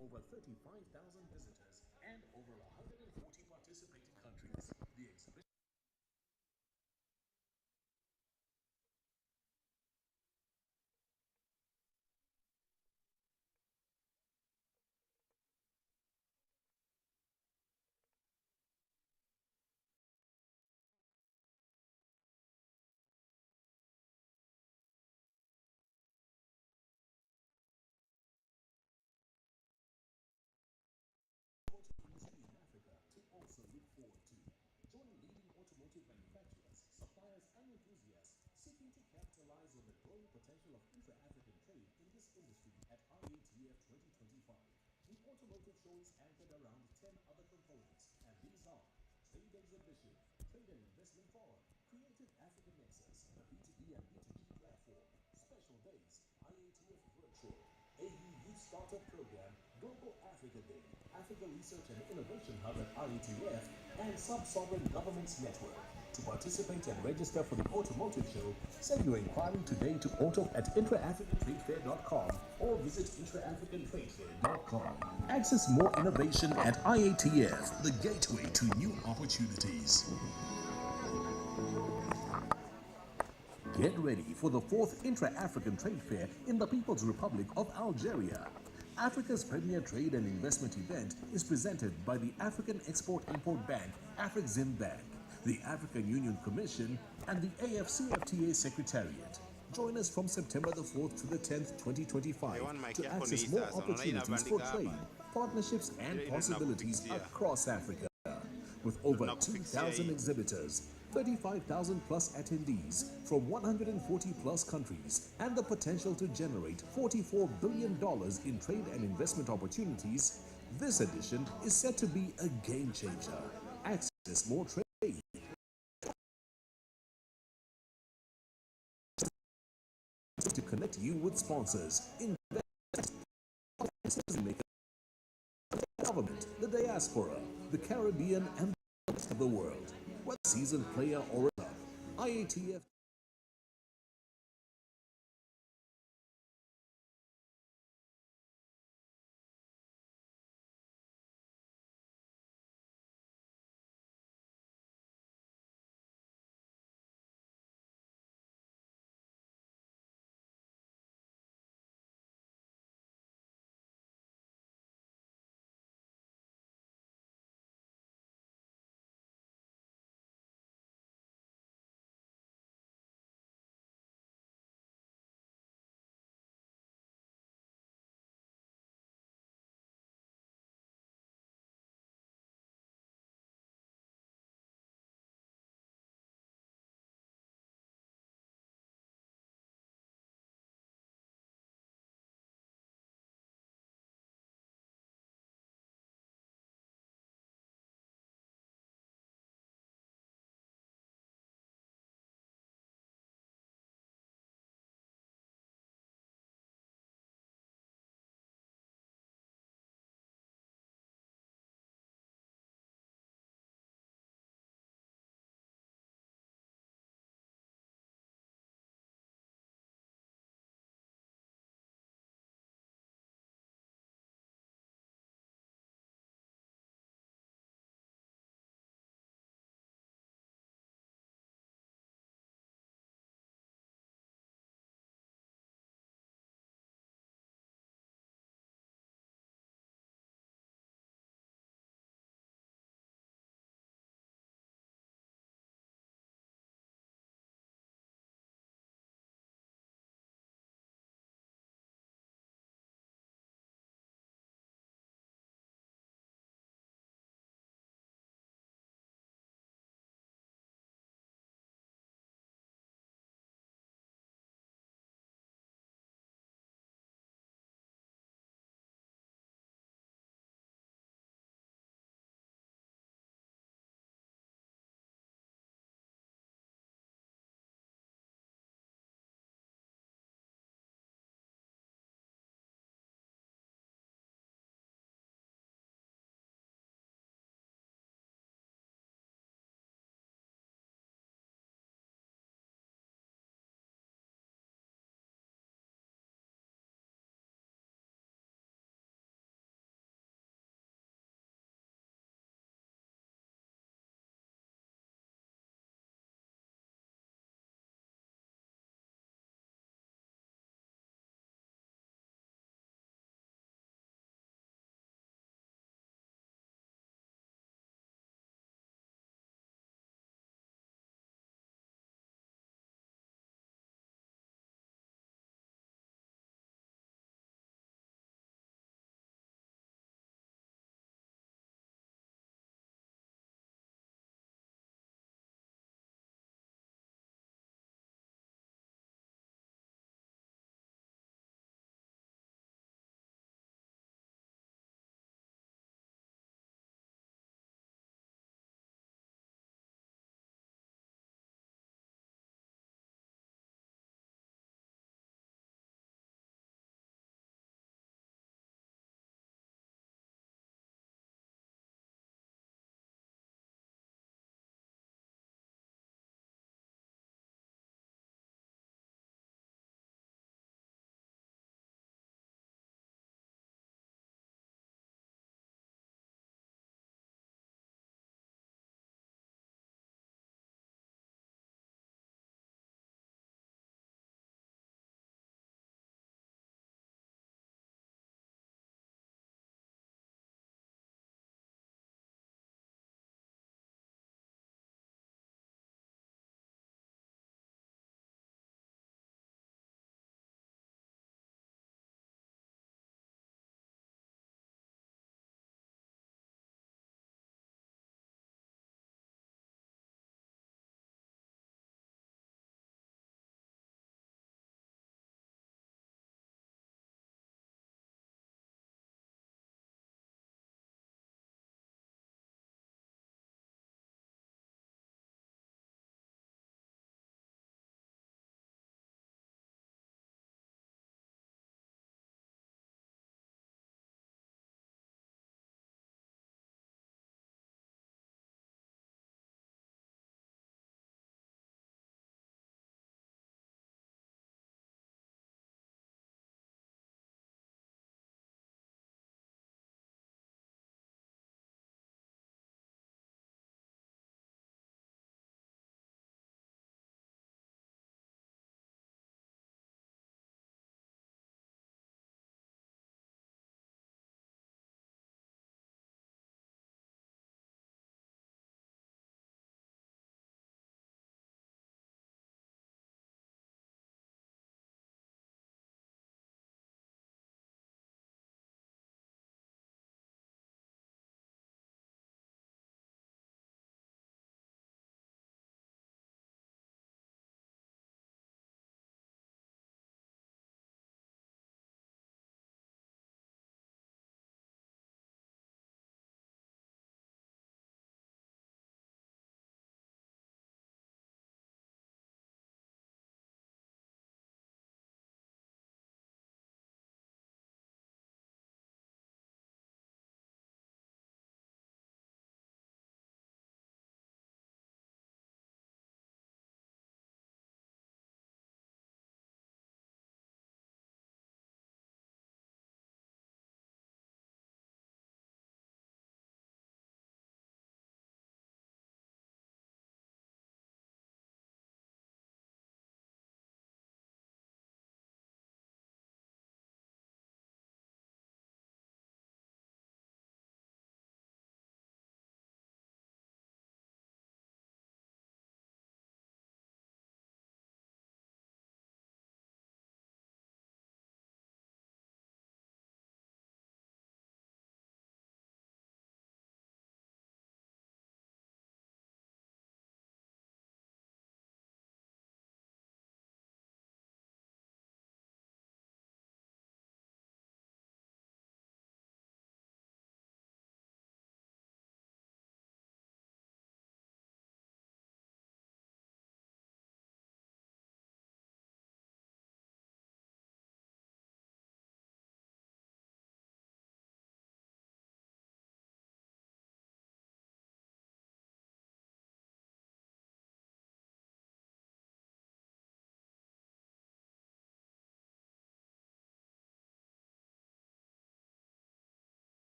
over 35,000 visitors and over 140 participating countries. The exhibition industry in Africa to also look forward to. Join leading automotive manufacturers, suppliers, and enthusiasts seeking to capitalize on the growing potential of intra-African trade in this industry at IATF 2025. The automotive show is anchored around 10 other components, and these are Trade Exhibition, Trade and Investment Forum, Creative African Nexus, a B2B and B2G platform, Special Days, IATF Virtual, AU Youth Startup Program, Global Africa Day, Africa Research and Innovation Hub at IATF, and Sub-Sovereign Governments Network. To participate and register for the automotive show, send your inquiry today to auto@intraafricantradefair.com or visit intraafricantradefair.com. Access more innovation at IATF, the gateway to new opportunities. Get ready for the 4th Intra-African Trade Fair in the People's Republic of Algeria. Africa's premier trade and investment event is presented by the African Export-Import Bank, Afreximbank, the African Union Commission, and the AfCFTA Secretariat. Join us from September the 4th to the 10th, 2025 to access more opportunities for trade, partnerships, and possibilities across Africa. With over 2,000 exhibitors, 35,000 plus attendees from 140 plus countries, and the potential to generate $44 billion in trade and investment opportunities, this edition is set to be a game changer. Access more trade to connect you with sponsors, investors, government, the diaspora, the Caribbean, and the rest of the world. Whether seasoned player or a sub, IATF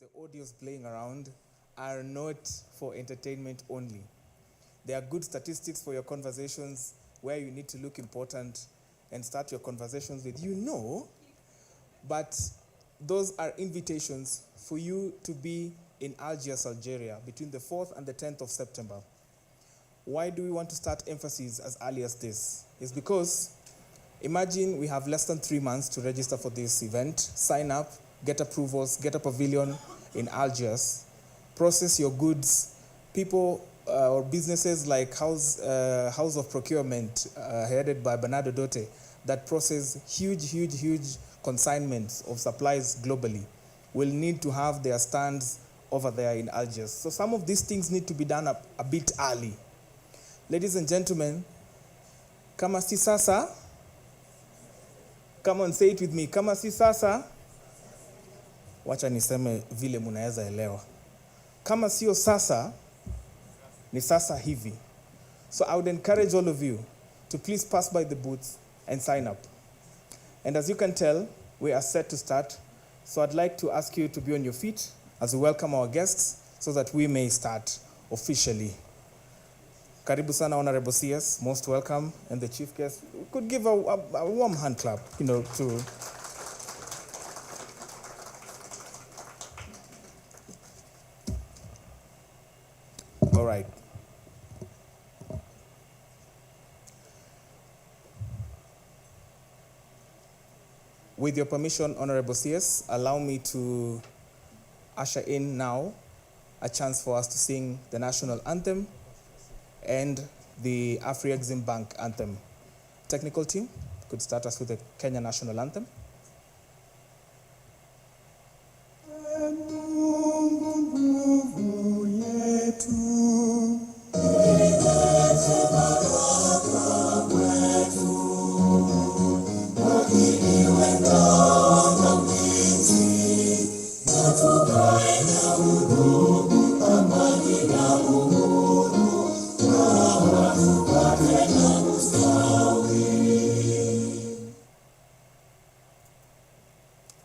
the audios playing around are not for entertainment only. They are good statistics for your conversations where you need to look important and start your conversations with, but those are invitations for you to be in Algiers, Algeria, between the 4th and the 10th of September. Why do we want to start emphasis as early as this? It's because imagine we have less than 3 months to register for this event, sign up, get approvals, get a pavilion in Algiers, process your goods. People or businesses like House of Procurement, headed by Bernardo Dote, that process huge consignments of supplies globally, will need to have their stands over there in Algiers. So some of these things need to be done a bit early. Ladies and gentlemen, kama si sasa, come on, say it with me, kama si sasa, wacha niseme vile munaweza elewa. Kama sio sasa, ni sasa hivi. So I would encourage all of you to please pass by the booths and sign up. And as you can tell, we are set to start. So I'd like to ask you to be on your feet as we welcome our guests so that we may start officially. Karibu sana, Honorable CS, most welcome. And the chief guest, we could give a warm hand clap, to... All right. With your permission, Honorable CS, allow me to usher in now a chance for us to sing the national anthem and the Afreximbank anthem. Technical team could start us with the Kenya national anthem.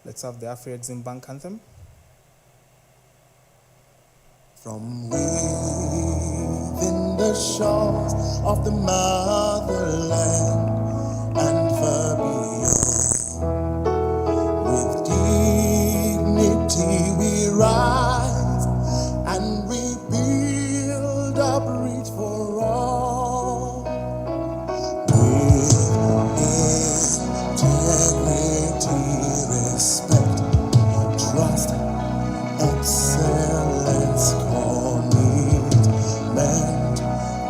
Let's have the Afreximbank anthem. From within the shores of the motherland and far beyond, with dignity we rise and we build a bridge for all. With integrity, respect, trust, excellence, commitment,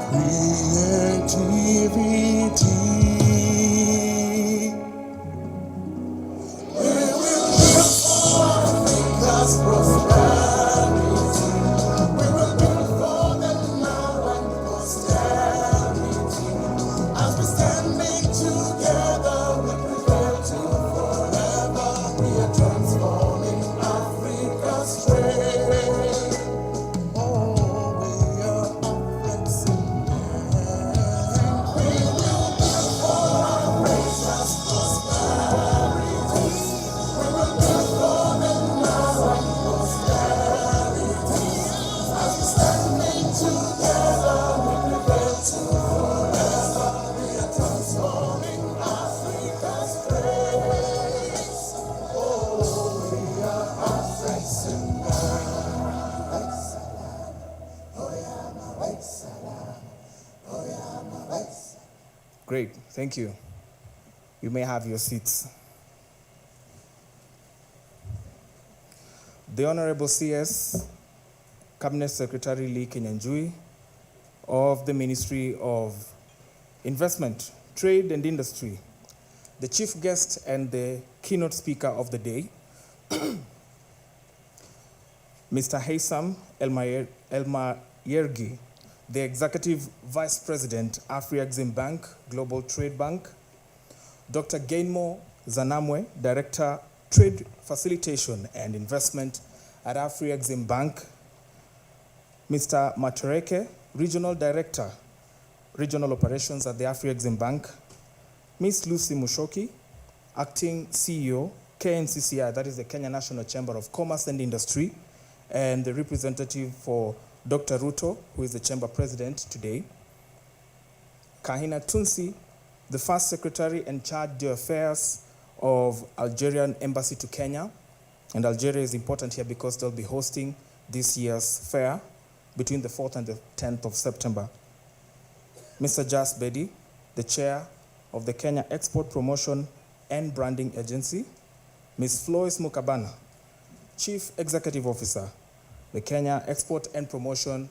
creativity. We will build for Africa's prosperity. We will build for the now and posterity. As we standing together, we prevail to forever. We are transforming Africa's trade. Oh, we are Afreximbank. We will build for Africa's prosperity. We will build for the now and posterity. As we standing together, we prevail to forever. We are transforming Africa's trade. Oh, we are Afreximbank. Great, thank you. You may have your seats. The Honorable CS, Cabinet Secretary Lee Kinyanjui of the Ministry of Investment, Trade and Industry, the chief guest and the keynote speaker of the day, Mr. Haysam Elmayergi, the Executive Vice President, Afreximbank Global Trade Bank, Dr. Gainmo Zanamwe, Director, Trade Facilitation and Investment at Afreximbank, Mr. Matereke, Regional Director, Regional Operations at the Afreximbank, Ms. Lucy Mushoki, Acting CEO, KNCCI, that is the Kenya National Chamber of Commerce and Industry, and the representative for Dr. Ruto, who is the chamber president today. Kahina Tunsi, the first secretary in charge of the affairs of Algerian embassy to Kenya. And Algeria is important here because they'll be hosting this year's fair between the 4th and the 10th of September. Mr. Jas Bedi, the chair of the Kenya Export Promotion and Branding Agency. Ms. Flois Mukabana, Chief Executive Officer, the Kenya Export and Promotion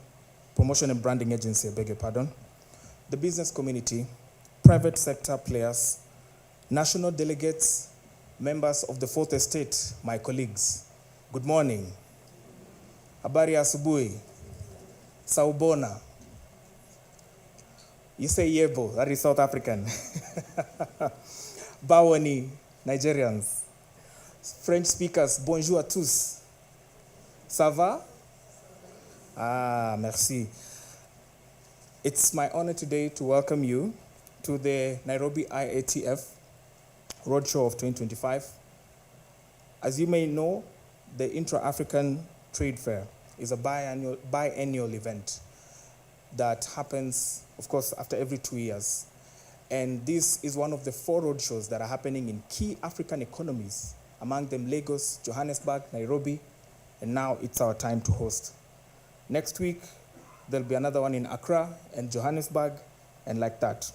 and Branding Agency, I beg your pardon. The business community, private sector players, national delegates, members of the Fourth Estate, my colleagues. Good morning. Habari ya asubuhi. Saubona. You say Yebo, that is South African. Bawani, Nigerians. French speakers, bonjour à tous. Ça va? Ah, merci. It's my honor today to welcome you to the Nairobi IATF Roadshow of 2025. As you may know, the Intra-African Trade Fair is a biannual event that happens, of course, after every 2 years. And this is one of the 4 roadshows that are happening in key African economies, among them Lagos, Johannesburg, Nairobi, and now it's our time to host. Next week, there'll be another one in Accra and Johannesburg, and like that.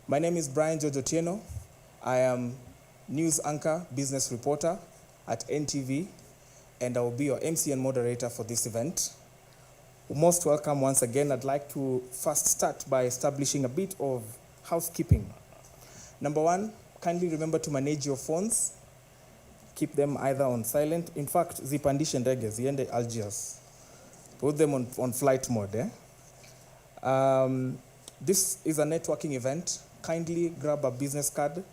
My name is Brian Jojotieno. I am news anchor, business reporter at NTV, and I will be your MC and moderator for this event. Most welcome once again. I'd like to first start by establishing a bit of housekeeping. Number 1, kindly remember to manage your phones. Keep them either on silent. In fact, zipandishe ndege, ziende Algiers. Put them on flight mode. This is a networking event. Kindly grab a business card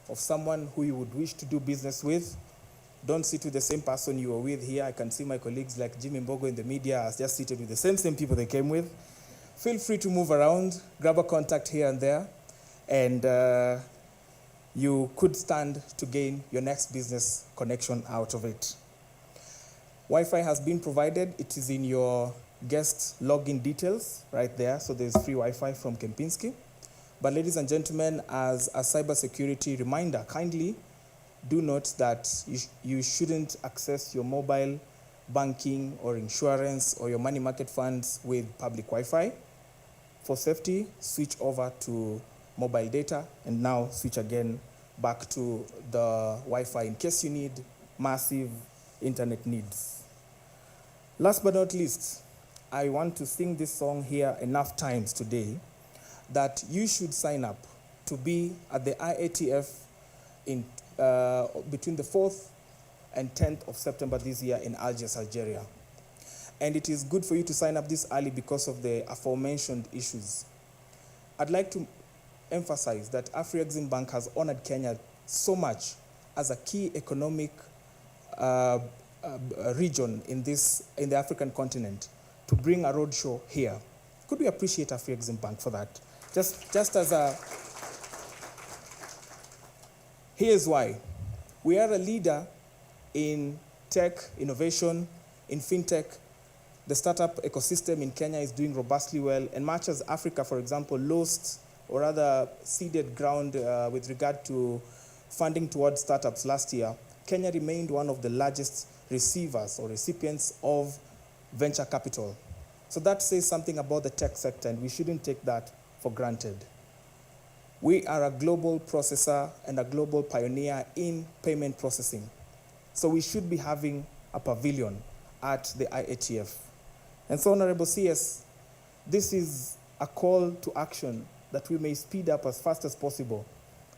of someone who you would wish to do business with. Don't sit with the same person you were with here. I can see my colleagues like Jimmy Mbogo in the media are just seated with the same people they came with. Feel free to move around, grab a contact here and there, and you could stand to gain your next business connection out of it. Wi-Fi has been provided. It is in your guest login details right there. So there's free Wi-Fi from Kempinski. But ladies and gentlemen, as a cybersecurity reminder, kindly do note that you shouldn't access your mobile banking or insurance or your money market funds with public Wi-Fi. For safety, switch over to mobile data and now switch again back to the Wi-Fi in case you need massive internet needs. Last but not least, I want to sing this song here enough times today that you should sign up to be at the IATF in between the 4th and 10th of September this year in Algiers, Algeria. And it is good for you to sign up this early because of the aforementioned issues. I'd like to emphasize that Afreximbank has honored Kenya so much as a key economic region in the African continent to bring a roadshow here. Could we appreciate Afreximbank for that? Just as a, here's why. We are a leader in tech, innovation, in fintech. The startup ecosystem in Kenya is doing robustly well, and much as Africa, for example, lost or rather ceded ground with regard to funding towards startups last year, Kenya remained one of the largest receivers or recipients of venture capital. So that says something about the tech sector, and we shouldn't take that for granted. We are a global processor and a global pioneer in payment processing. So we should be having a pavilion at the IATF. And so, Honorable CS, this is a call to action that we may speed up as fast as possible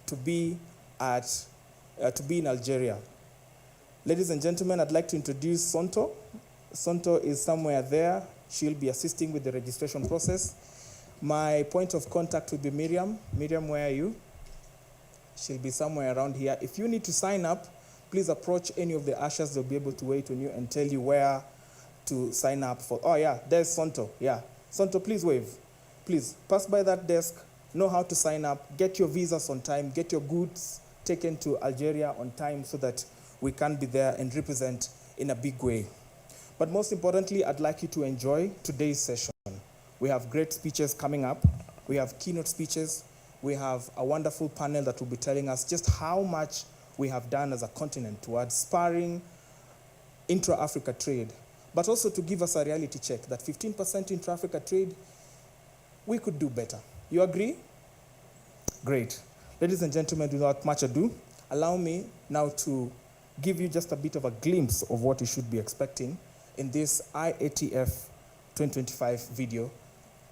to be in Algeria. Ladies and gentlemen, I'd like to introduce Sonto. Sonto is somewhere there. She'll be assisting with the registration process. My point of contact will be Miriam. Miriam, where are you? She'll be somewhere around here. If you need to sign up, please approach any of the ushers. They'll be able to wait on you and tell you where to sign up for. Oh yeah, there's Sonto. Yeah, Sonto, please wave. Please pass by that desk, know how to sign up, get your visas on time, get your goods taken to Algeria on time so that we can be there and represent in a big way. But most importantly, I'd like you to enjoy today's session. We have great speeches coming up. We have keynote speeches. We have a wonderful panel that will be telling us just how much we have done as a continent towards spurring intra-Africa trade, but also to give us a reality check that 15% intra-Africa trade, we could do better. You agree? Great. Ladies and gentlemen, without much ado, allow me now to give you just a bit of a glimpse of what you should be expecting in this IATF 2025 video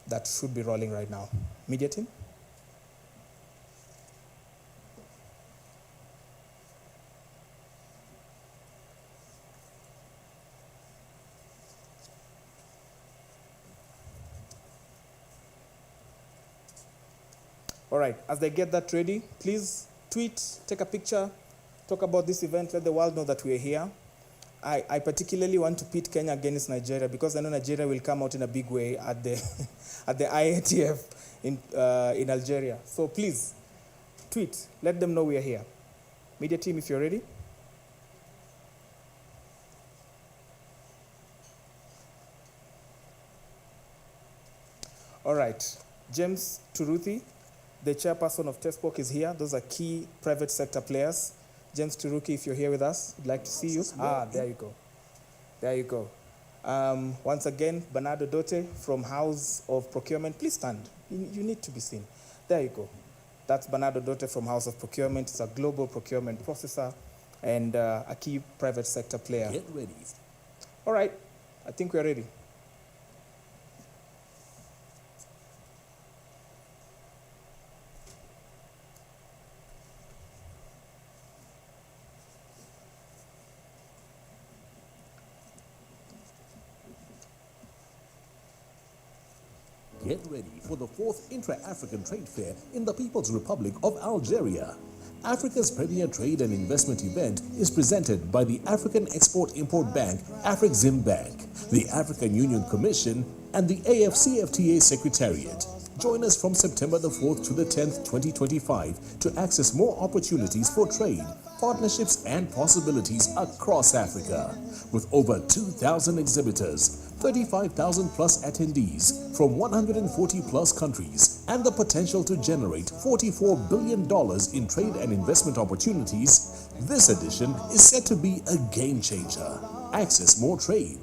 that should be rolling right now. Media team? All right, as they get that ready, please tweet, take a picture, talk about this event, let the world know that we're here. I particularly want to pit Kenya against Nigeria because I know Nigeria will come out in a big way at the at the IATF in Algeria. So please, tweet, let them know we are here. Media team, if you're ready. All right, James Turuthi, the chairperson of TESPOC, is here. Those are key private sector players. James Turuki, if you're here with us, we'd like to see you. There you go. There you go. Once again, Bernardo Dote from House of Procurement. Please stand. You need to be seen. There you go. That's Bernardo Dote from House of Procurement. It's a global procurement processor and a key private sector player. Get ready. All right. I think we're ready. Get ready for the 4th Intra-African Trade Fair in the People's Republic of Algeria. Africa's premier trade and investment event is presented by the African Export-Import Bank, Afreximbank, the African Union Commission, and the AfCFTA Secretariat. Join us from September the 4th to the 10th, 2025 to access more opportunities for trade, partnerships, and possibilities across Africa. With over 2,000 exhibitors, 35,000 plus attendees from 140 plus countries, and the potential to generate $44 billion in trade and investment opportunities, this edition is set to be a game changer. Access more trade.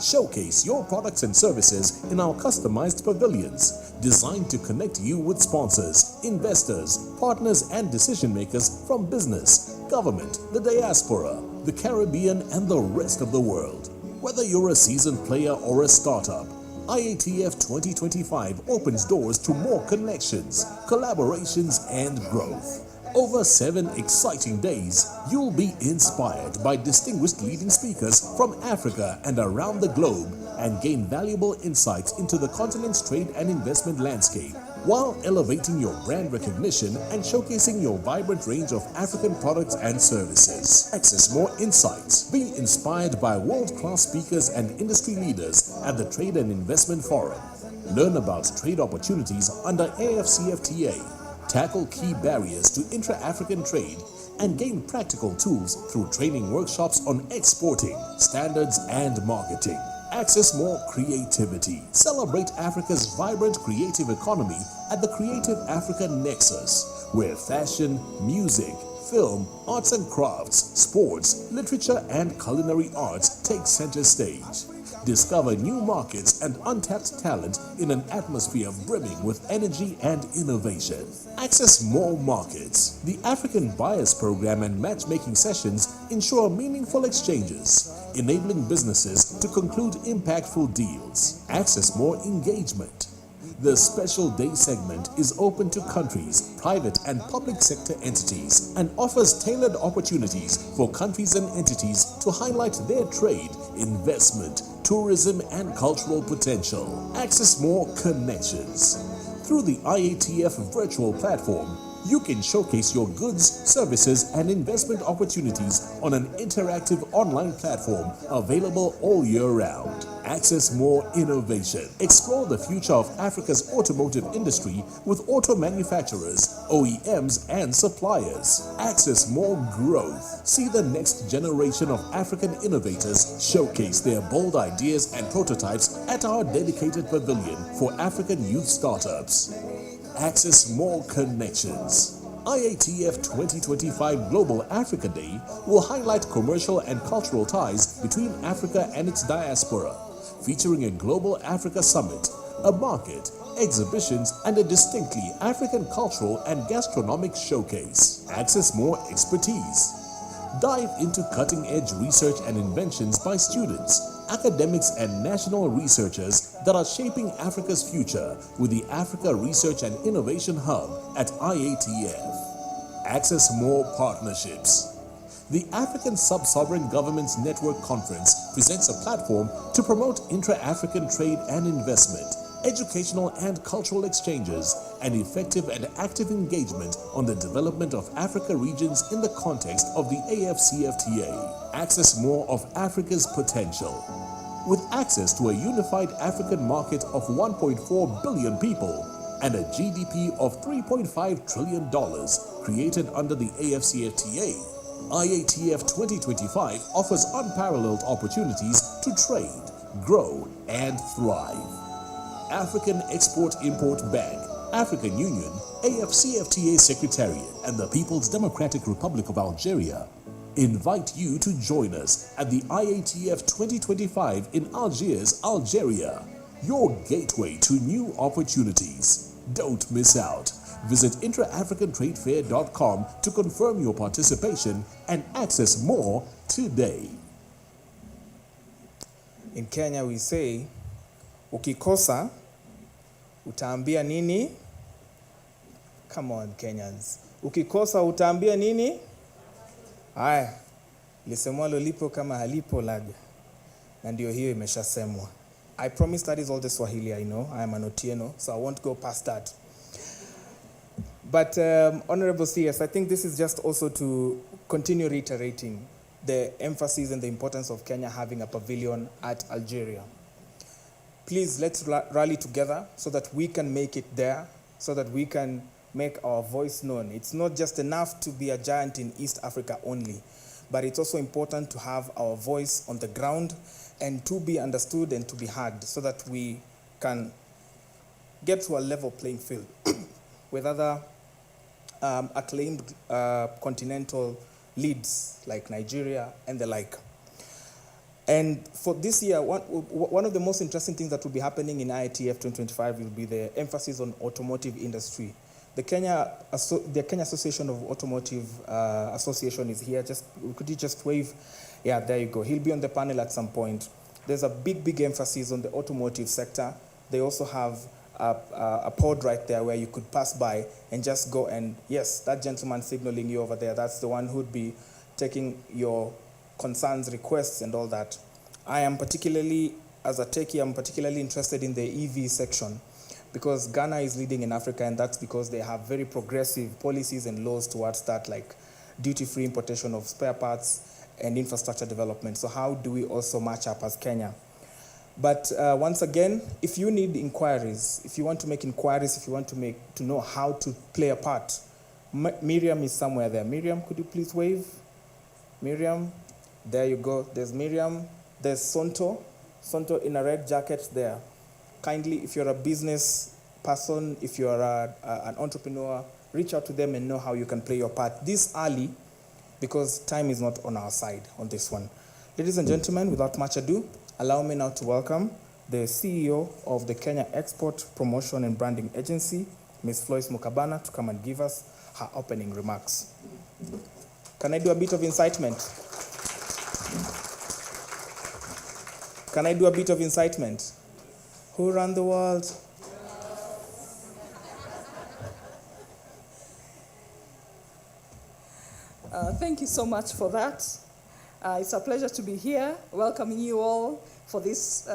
Showcase your products and services in our customized pavilions, designed to connect you with sponsors, investors, partners, and decision makers from business, government, the diaspora, the Caribbean, and the rest of the world. Whether you're a seasoned player or a startup, IATF 2025 opens doors to more connections, collaborations, and growth. Over 7 exciting days, you'll be inspired by distinguished leading speakers from Africa and around the globe and gain valuable insights into the continent's trade and investment landscape, while elevating your brand recognition and showcasing your vibrant range of African products and services. Access more insights. Be inspired by world-class speakers and industry leaders at the Trade and Investment Forum. Learn about trade opportunities under AfCFTA. Tackle key barriers to intra-African trade and gain practical tools through training workshops on exporting, standards, and marketing. Access more creativity. Celebrate Africa's vibrant creative economy at the Creative Africa Nexus, where fashion, music, film, arts and crafts, sports, literature, and culinary arts take center stage. Discover new markets and untapped talent in an atmosphere brimming with energy and innovation. Access more markets. The African Buyers Program and matchmaking sessions ensure meaningful exchanges, enabling businesses to conclude impactful deals. Access more engagement. The Special Day segment is open to countries, private and public sector entities, and offers tailored opportunities for countries and entities to highlight their trade, investment, tourism, and cultural potential. Access more connections. Through the IATF virtual platform, You can showcase your goods, services, and investment opportunities on an interactive online platform available all year round. Access more innovation. Explore the future of Africa's automotive industry with auto manufacturers, OEMs, and suppliers. Access more growth. See the next generation of African innovators showcase their bold ideas and prototypes at our dedicated pavilion for African youth startups. Access more connections. IATF 2025 Global Africa Day will highlight commercial and cultural ties between Africa and its diaspora, featuring a Global Africa Summit, a market, exhibitions, and a distinctly African cultural and gastronomic showcase. Access more expertise. Dive into cutting-edge research and inventions by students, academics, and national researchers that are shaping Africa's future with the Africa Research and Innovation Hub at IATF. Access more partnerships. The African Sub-Sovereign Governments Network Conference presents a platform to promote intra-African trade and investment, educational and cultural exchanges, and effective and active engagement on the development of Africa regions in the context of the AfCFTA. Access more of Africa's potential. With access to a unified African market of 1.4 billion people and a GDP of $3.5 trillion created under the AfCFTA, IATF 2025 offers unparalleled opportunities to trade, grow, and thrive. African Export-Import Bank, African Union, AfCFTA Secretariat, and the People's Democratic Republic of Algeria invite you to join us at the IATF 2025 in Algiers, Algeria, your gateway to new opportunities. Don't miss out. Visit Intra-African-Trade-Fair.com to confirm your participation and access more today. In Kenya we say, ukikosa, utaambia nini? Come on, Kenyans. Ukikosa, utaambia nini? Haya, lisemwalo lipo kama halipo laga. Na ndio hiyo imeshasemwa. I promise that is all the Swahili I know. I am an Otieno, so I won't go past that. But Honorable CS, I think this is just also to continue reiterating the emphasis and the importance of Kenya having a pavilion at Algeria. Please, let's rally together so that we can make it there, so that we can make our voice known. It's not just enough to be a giant in East Africa only, but it's also important to have our voice on the ground and to be understood and to be heard so that we can get to a level playing field with other acclaimed continental leads like Nigeria and the like. And for this year, one of the most interesting things that will be happening in IATF 2025 will be the emphasis on automotive industry. The Kenya Association of Automotive Association is here. Could you just wave? Yeah, there you go. He'll be on the panel at some point. There's a big emphasis on the automotive sector. They also have a pod right there where you could pass by and just go and, yes, that gentleman signaling you over there, that's the one who'd be taking your concerns, requests, and all that. I am particularly, as a techie, I'm particularly interested in the EV section because Ghana is leading in Africa, and that's because they have very progressive policies and laws towards that, like duty-free importation of spare parts and infrastructure development. So how do we also match up as Kenya? But once again, if you need inquiries, if you want to make inquiries, if you want to know how to play a part, Miriam is somewhere there. Miriam, could you please wave? Miriam, there you go. There's Miriam. There's Sonto in a red jacket there. Kindly, if you're a business person, if you're an entrepreneur, reach out to them and know how you can play your part this early because time is not on our side on this one. Ladies and gentlemen, without much ado, allow me now to welcome the CEO of the Kenya Export Promotion and Branding Agency, Ms. Floyce Mukabana, to come and give us her opening remarks. Can I do a bit of incitement? Can I do a bit of incitement? Who ran the world? Thank you so much for that. It's a pleasure to be here, welcoming you all for this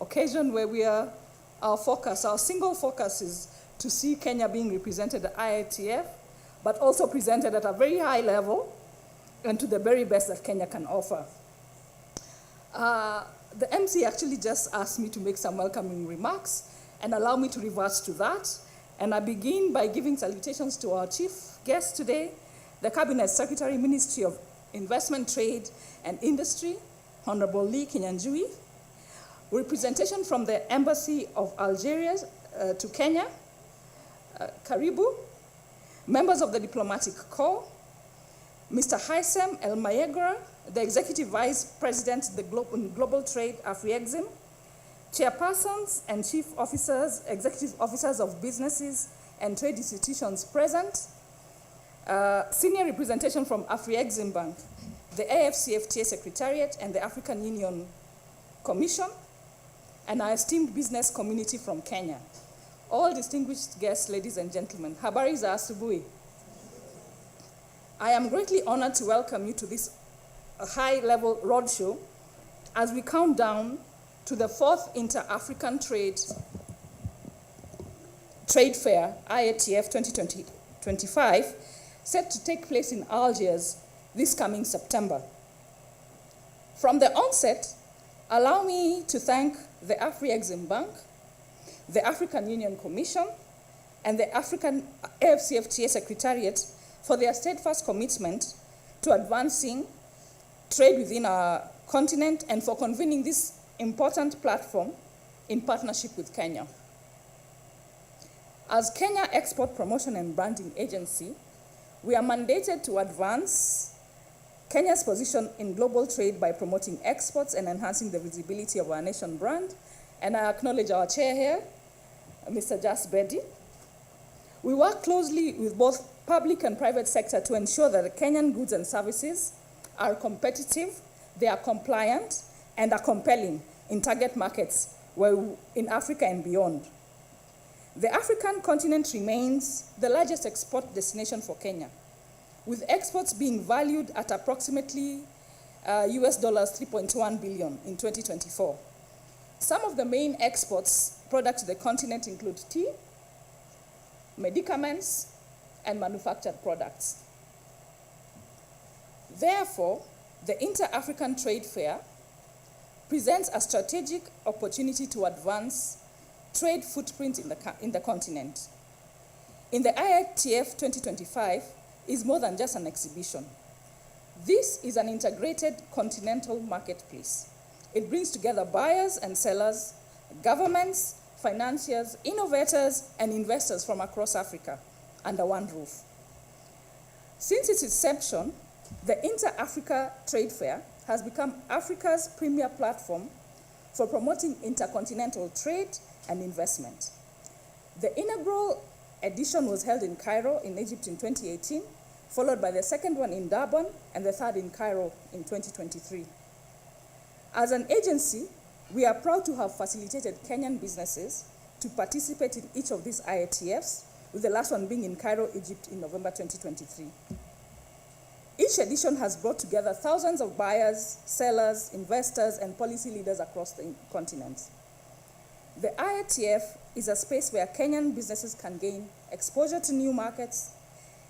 occasion where our single focus is to see Kenya being represented at IATF but also presented at a very high level and to the very best that Kenya can offer. The MC actually just asked me to make some welcoming remarks and allow me to revert to that. And I begin by giving salutations to our chief guest today, the Cabinet Secretary, Ministry of Investment, Trade and Industry, Honorable Lee Kinyanjui, representation from the Embassy of Algeria to Kenya, Karibu, members of the Diplomatic Corps, Mr. Haitham El Mayegra, the Executive Vice President, the Global Trade, Afrexim, chairpersons and chief officers, executive officers of businesses and trade institutions present, senior representation from Afreximbank, the AfCFTA Secretariat and the African Union Commission, and our esteemed business community from Kenya. All distinguished guests, ladies and gentlemen, habari za asubuhi. I am greatly honored to welcome you to this high-level roadshow as we count down to the 4th Intra-African Trade Fair, IATF 2025, set to take place in Algiers this coming September. From the onset, allow me to thank the Afreximbank, the African Union Commission, and the African AfCFTA Secretariat for their steadfast commitment to advancing trade within our continent and for convening this important platform in partnership with Kenya. As Kenya Export Promotion and Branding Agency, we are mandated to advance Kenya's position in global trade by promoting exports and enhancing the visibility of our nation brand. And I acknowledge our chair here, Mr. Jas Bedi. We work closely with both public and private sector to ensure that the Kenyan goods and services are competitive, they are compliant, and are compelling in target markets in Africa and beyond. The African continent remains the largest export destination for Kenya, with exports being valued at approximately US dollars 3.1 billion in 2024. Some of the main exports products to the continent include tea, medicaments, and manufactured products. Therefore, the Inter-African Trade Fair presents a strategic opportunity to advance trade footprint in the continent. In the IATF 2025 is more than just an exhibition. This is an integrated continental marketplace. It brings together buyers and sellers, governments, financiers, innovators, and investors from across Africa under one roof. Since its inception, the Inter-Africa Trade Fair has become Africa's premier platform for promoting intercontinental trade and investment. The inaugural edition was held in Cairo in Egypt in 2018, followed by the second one in Durban and the third in Cairo in 2023. As an agency, we are proud to have facilitated Kenyan businesses to participate in each of these IATFs, with the last one being in Cairo, Egypt in November 2023. Each edition has brought together thousands of buyers, sellers, investors, and policy leaders across the continent. The IATF is a space where Kenyan businesses can gain exposure to new markets.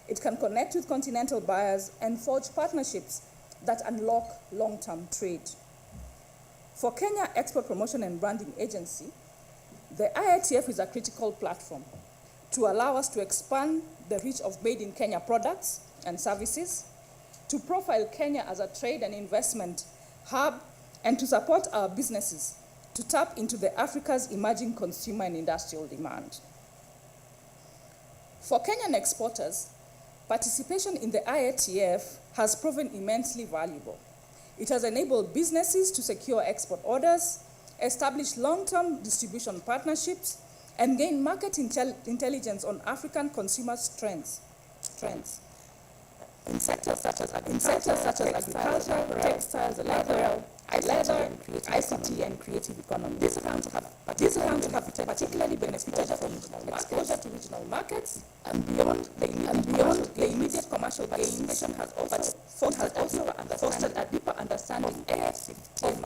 It can connect with continental buyers and forge partnerships that unlock long-term trade. For Kenya Export Promotion and Branding Agency, the IATF is a critical platform to allow us to expand the reach of made in Kenya products and services, to profile Kenya as a trade and investment hub, and to support our businesses to tap into the Africa's emerging consumer and industrial demand. For Kenyan exporters, participation in the IATF has proven immensely valuable. It has enabled businesses to secure export orders, establish long-term distribution partnerships, and gain market intelligence on African consumer trends. In sectors such as agriculture, textiles, leather, ICT, and creative economy. These accounts have particularly benefited from exposure to regional markets and beyond the immediate commercial participation has also fostered a deeper understanding of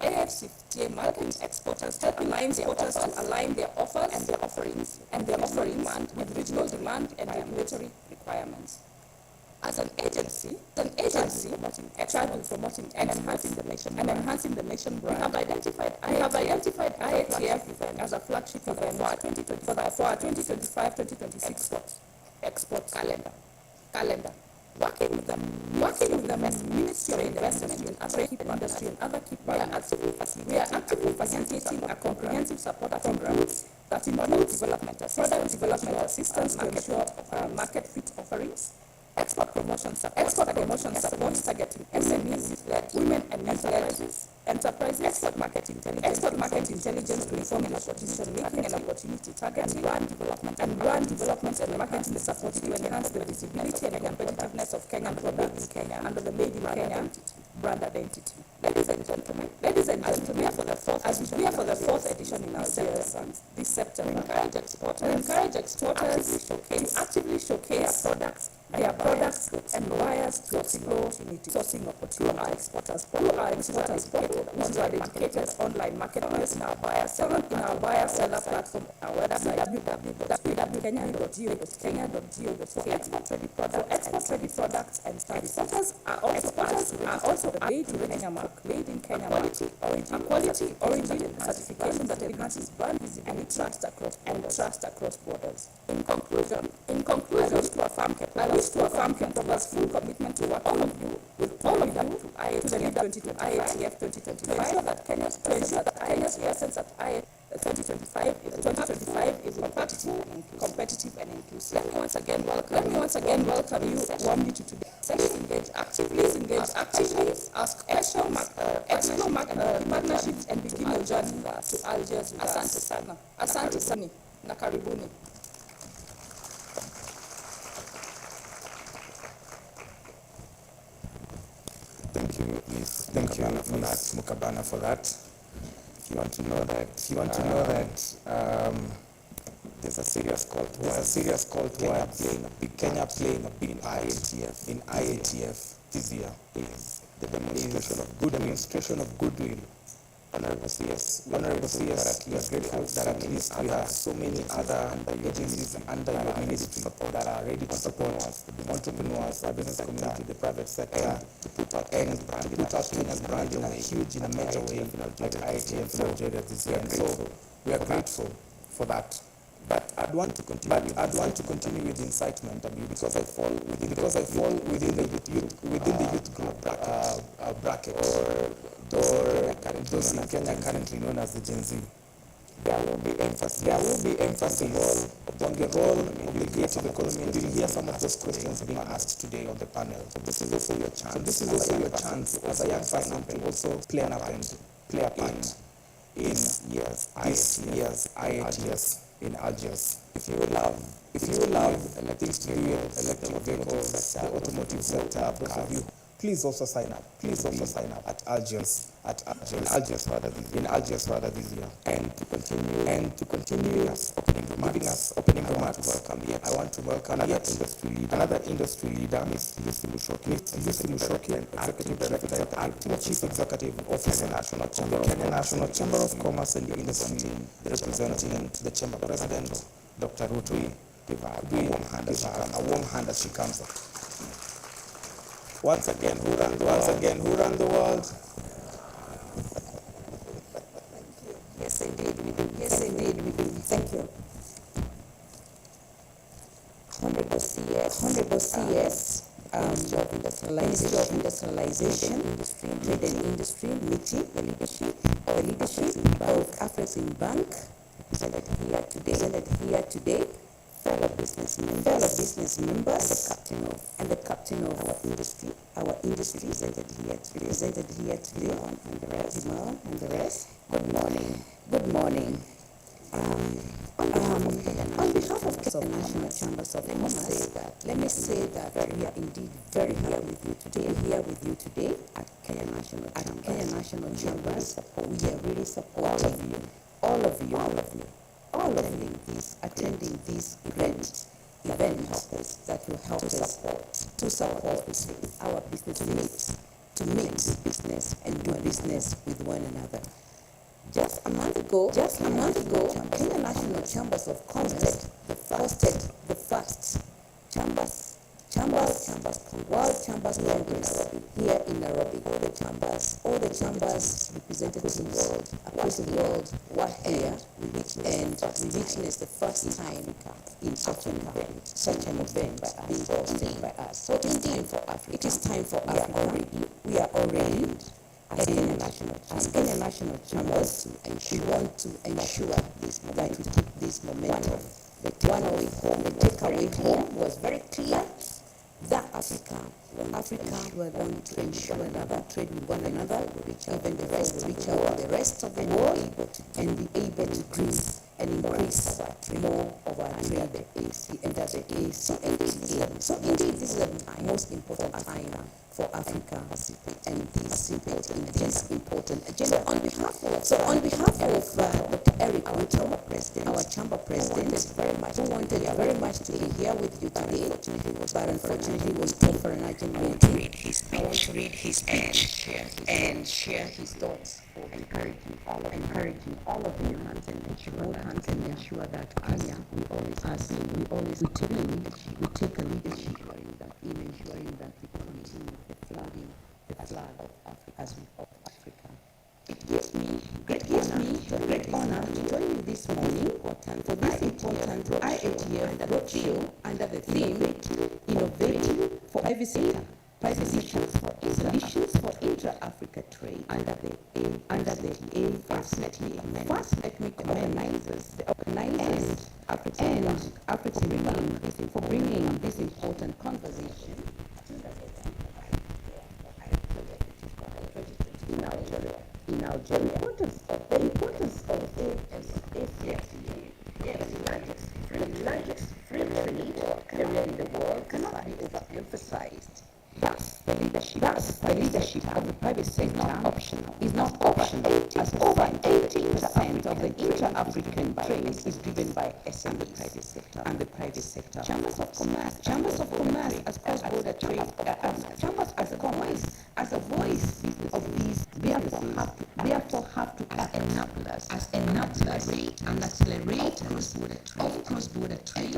AfCFTA market exporters, helping exporters to align their offers and their offerings with regional demand and regulatory requirements. As an agency, promoting and enhancing the nation brand. We have identified IATF as a flagship event for our 2025-2026 export calendar. Working with the Ministry of Investment and other key partners, we are actively facilitating a comprehensive support program that includes product development assistance to ensure market fit offerings, export promotion support targeting SMEs, women and enterprises, export market intelligence to inform decision-making and opportunity targeting, and brand development and marketing support to enhance the visibility and competitiveness of Kenyan products under the Made in Kenya brand identity. Ladies and gentlemen, as we prepare for the fourth edition in Algeria this September, we encourage exporters to actively showcase their products and buyers to explore sourcing opportunities. Who are exporters located online marketplace in our buyer seller platform, our website www.kenya.go.ke. Export ready products and services. Exporters are also made in Kenya quality origin certification that enhances brand visibility and trust across borders. In conclusion, I wish to affirm Kenya's full commitment to work all of you with all of them to IATF 2025 to ensure that Kenya's presence at IATF 2025 is competitive and inclusive. Let me once again welcome you warmly to today. Please engage actively, ask questions, explore partnerships, and begin your journey to Algiers with us. Asante sana na karibuni. Thank you, Ms. Mukabana, for that. If you want to know that, there's a serious call to Kenya playing a big part in IATF this year is the demonstration of goodwill. Honorable CS, we are grateful that at least we have so many other agencies under your ministry that are ready to support entrepreneurs, the business community, the private sector, to put our Kenya's brand in a major way like IATF in Algeria this year. And so we are grateful for that. But I'd want to continue with incitement, because I fall within the youth group bracket, or those in Kenya currently known as the Gen Z. There will be emphasis on the role obligated economy. You'll hear some of those questions being asked today on the panel. So this is also your chance as a young person to also play a part in this year's IATF in Algiers. If you love things to do with electric vehicles, the automotive sector, those of you, please also sign up at Algiers in Algiers this year. And to continue giving us opening remarks. I want to welcome another industry leader, Ms. Lucy Mushoki, acting Chief Executive of the Kenya National Chamber of Commerce and Industry, representing the Chamber President, Dr. Rutui. Give her a warm hand as she comes up. Once again, who run the world? Yes, indeed we do. Thank you. Honorable CS, Ministry of Industrialisation, Trade and Industry, meeting the leadership of Afreximbank, presented here today. Fellow business members, and the captain of our industry presented here today, and the rest. Good morning. On behalf of Kenya National Chambers of Commerce, let me say that we are indeed very here with you today at Kenya National Chambers. We are really supporting all of you. Attending this event that will help us to support our business, to meet business and do business with one another. Just a month ago, Kenya National Chambers of Commerce hosted the first World Chambers Congress here in Nairobi. All the chambers representatives across the world were here, and we witnessed the first time in such an event being hosted by us. So it is time for Africa. We are already as Kenya National Chambers, we want to ensure that we keep this momentum. The takeaway home was very clear that Africa will want to ensure another trade with one another, even the rest of the world, and be able to increase more of our trade under the AC. So indeed, this is the most important time for Africa and this important agenda. On behalf of Dr. Eric, our chamber president, who wanted very much to be here with you today, but unfortunately was called for an urgent meeting. I want to read his speech and share his thoughts, encouraging all of you to hold hands and ensure that Kenya, we take a leadership in ensuring that we continue the flag of Africa. It gives me great honor to join you this morning for this important IATF roadshow under the theme Innovating for Private Sector. Solutions for Intra-African Trade under the A. First, let me commend the organizers and Afreximbank for bringing this important conversation in Algeria. The importance of AfCFTA, the largest free trade area in the world, cannot be overemphasized. Thus, the leadership of the private sector is not optional, as over 80% of the intra-African trade is driven by SMEs and the private sector. Chambers of commerce as cross-border trade, chambers as a voice of these, therefore have to act as enablers and accelerators of cross-border trade,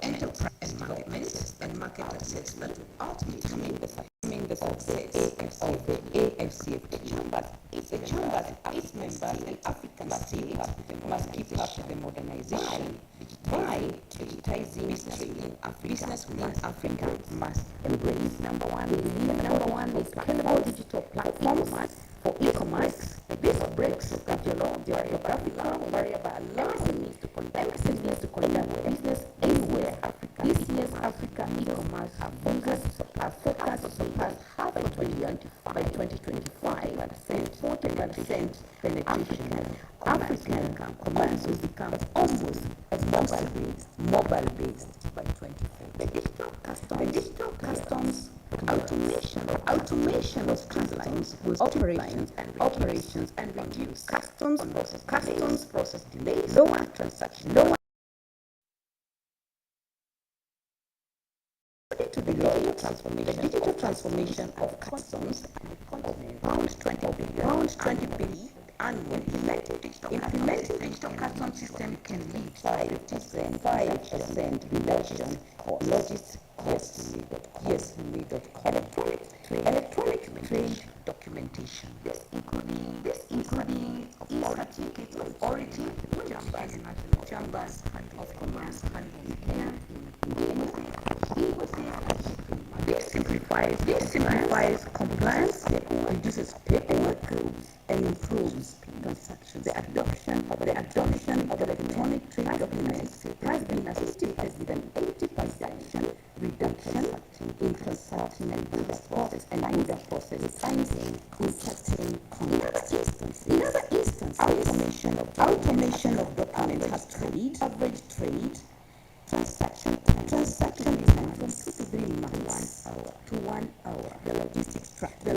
enterprise development and market assessment, ultimately determining the success of the AfCFTA chambers. The chambers and its members and African states must keep up with the modernization by digitizing business within Africa must embrace number one scalable digital platforms for e-commerce. This breaks the geographical barrier by allowing SMEs to conduct business anywhere Africa. This year's Africa e-commerce are focused to surpass half by 2025 and 40% penetration. African commerce will become almost mobile-based by 2030. The digital customs automation of customs will operations and reduce customs process delays, lower transaction. To the digital transformation of customs of pounds 20 billion annually. Implementing digital customs system can lead to 5% reduction logistics costs. Electronic trade documentation. This including certificates of authority, chambers of commerce handling Kenya. This simplifies compliance, reduces paperwork, and improves transactions. The adoption of electronic trade documents has been assisted with an 80% reduction in transacting and data process and data processing, contacting. In other instances, automation of documents has trade, average trade. Transaction is from 2 to 3 months to 1 hour. The logistics track, the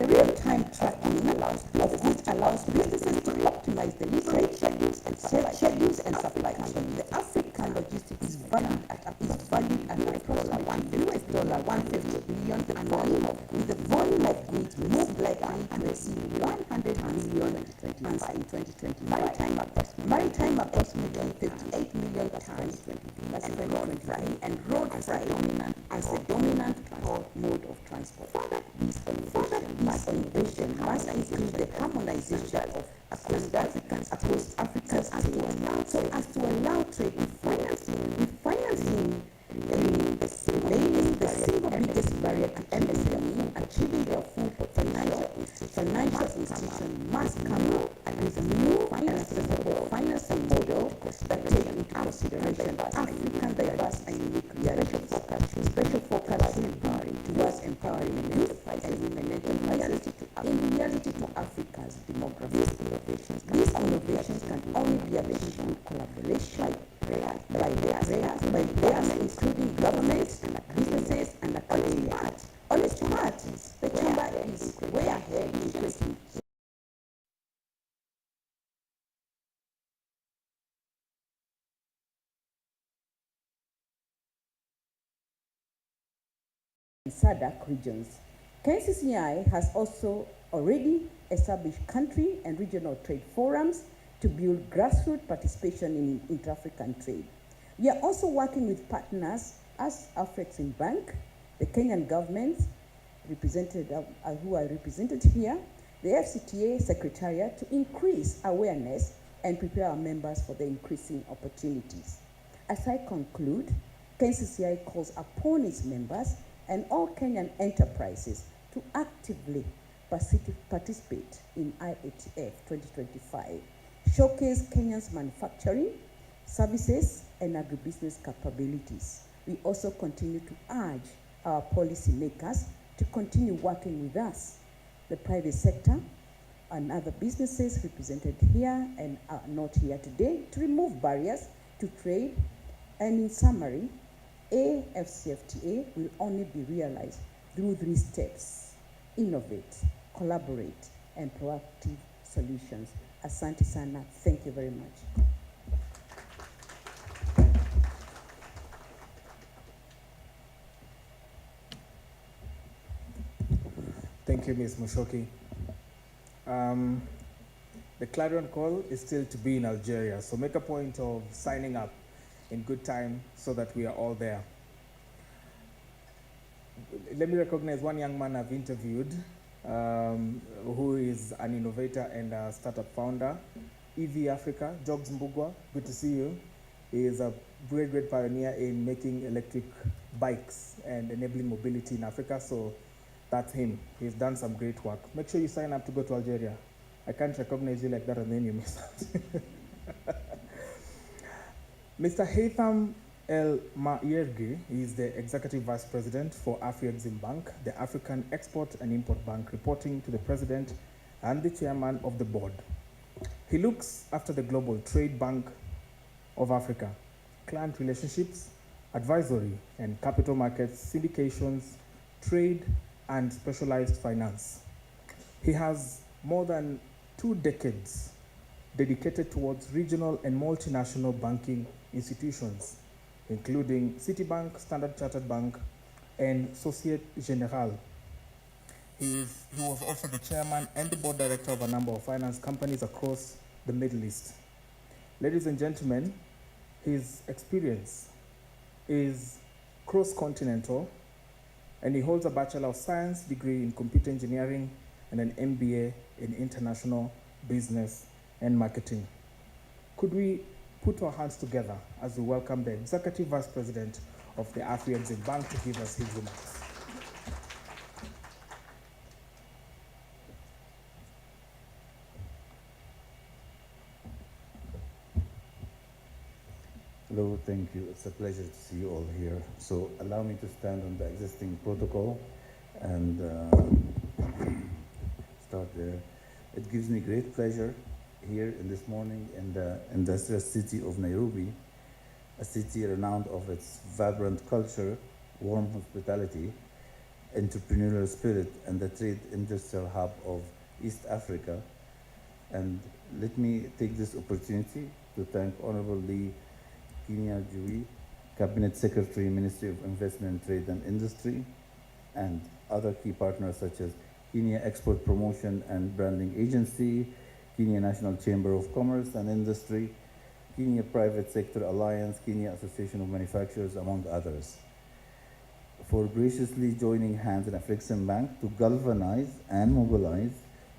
real-time tracking allows businesses to optimize delivery schedules and supply chain. The African logistics is valued at $150 billion. The volume of goods most likely to exceed 100 million in 2020. Maritime approximately 58 million violent times and road freight as the dominant mode of transport. This innovation must include the harmonization of across Africa's so as to allow trade with financing remaining the single biggest barrier to MSME achieving their full financial institution must come up with a new financing model that takes into consideration African diverse and unique realities, special focus towards empowering youth and women enterprises in reality to Africa's demography. These innovations can only be achieved with collaboration by players including governments, businesses, and academia. Honest to heart, the chamber is way ahead in creating SADC regions. KCCI has also already established country and regional trade forums to build grassroots participation in intra-African trade. We are also working with partners as Afreximbank, the Kenyan government, who are represented here, the FCTA Secretariat, to increase awareness and prepare our members for the increasing opportunities. As I conclude, KCCI calls upon its members and all Kenyan enterprises to actively participate in IATF 2025, showcase Kenya's manufacturing, services, and agribusiness capabilities. We also continue to urge our policymakers to continue working with us, the private sector, and other businesses represented here and are not here today, to remove barriers to trade. And in summary, AfCFTA will only be realized through 3 steps: innovate, collaborate, and proactive solutions. Asante sana. Thank you very much. Thank you, Ms. Mushoki. The clarion call is still to be in Algeria, so make a point of signing up in good time so that we are all there. Let me recognize one young man I've interviewed who is an innovator and a startup founder, EV Africa, Jogs Mbugwa. Good to see you. He is a great pioneer in making electric bikes and enabling mobility in Africa, so that's him. He's done some great work. Make sure you sign up to go to Algeria. I can't recognize you like that and then you miss out. Mr. Haytham El Mayergi is the Executive Vice President for Afreximbank, the African Export and Import Bank, reporting to the President and the Chairman of the Board. He looks after the Global Trade Bank of Africa, client relationships, advisory and capital markets, syndications, trade, and specialized finance. He has more than 2 decades dedicated towards regional and multinational banking institutions, including Citibank, Standard Chartered Bank, and Societe Generale. He was also the chairman and the board director of a number of finance companies across the Middle East. Ladies and gentlemen, his experience is cross-continental, and he holds a Bachelor of Science degree in Computer Engineering and an MBA in International Business and Marketing. Could we put our hands together as we welcome the Executive Vice President of the Afreximbank to give us his remarks. Hello, thank you. It's a pleasure to see you all here. So allow me to stand on the existing protocol and start there. It gives me great pleasure here in this morning in the industrial city of Nairobi, a city renowned of its vibrant culture, warm hospitality, entrepreneurial spirit, and the trade industrial hub of East Africa. And let me take this opportunity to thank Honorable Lee Kenya Jui, Cabinet Secretary, Ministry of Investment, Trade and Industry, and other key partners such as Kenya Export Promotion and Branding Agency, Kenya National Chamber of Commerce and Industry, Kenya Private Sector Alliance, Kenya Association of Manufacturers, among others, for graciously joining hands in Afreximbank to galvanize and mobilize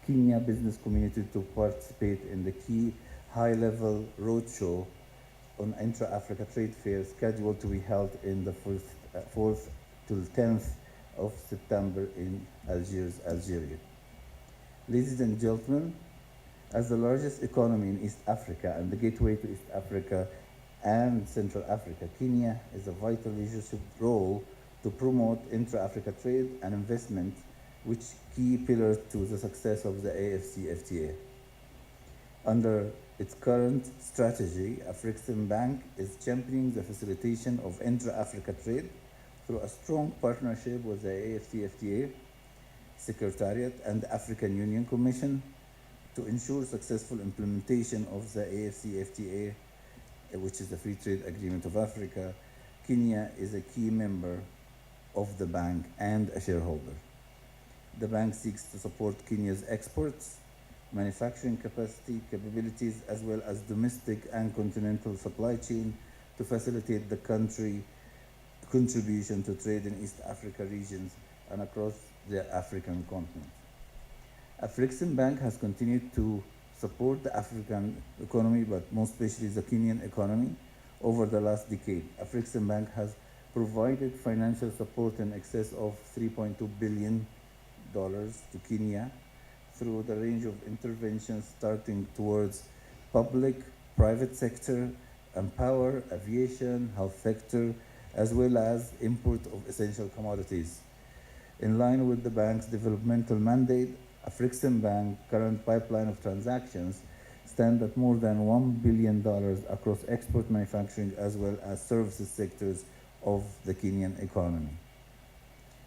Kenya business community to participate in the key high-level roadshow on Intra-Africa Trade Fair scheduled to be held in the 4th till 10th of September in Algiers, Algeria. Ladies and gentlemen, as the largest economy in East Africa and the gateway to East Africa and Central Africa, Kenya is a vital leadership role to promote intra-Africa trade and investment, which key pillars to the success of the AfCFTA. Under its current strategy, Afreximbank is championing the facilitation of intra-Africa trade through a strong partnership with the AfCFTA Secretariat and the African Union Commission to ensure successful implementation of the AfCFTA, which is the Free Trade Agreement of Africa. Kenya is a key member of the bank and a shareholder. The bank seeks to support Kenya's exports, manufacturing capabilities, as well as domestic and continental supply chain to facilitate the country contribution to trade in East Africa regions and across the African continent. Afreximbank has continued to support the African economy, but most especially the Kenyan economy, over the last decade. Afreximbank has provided financial support in excess of $3.2 billion to Kenya through the range of interventions starting towards public, private sector, and power, aviation, health sector, as well as import of essential commodities. In line with the bank's developmental mandate, Afreximbank current pipeline of transactions stand at more than $1 billion across export, manufacturing, as well as services sectors of the Kenyan economy.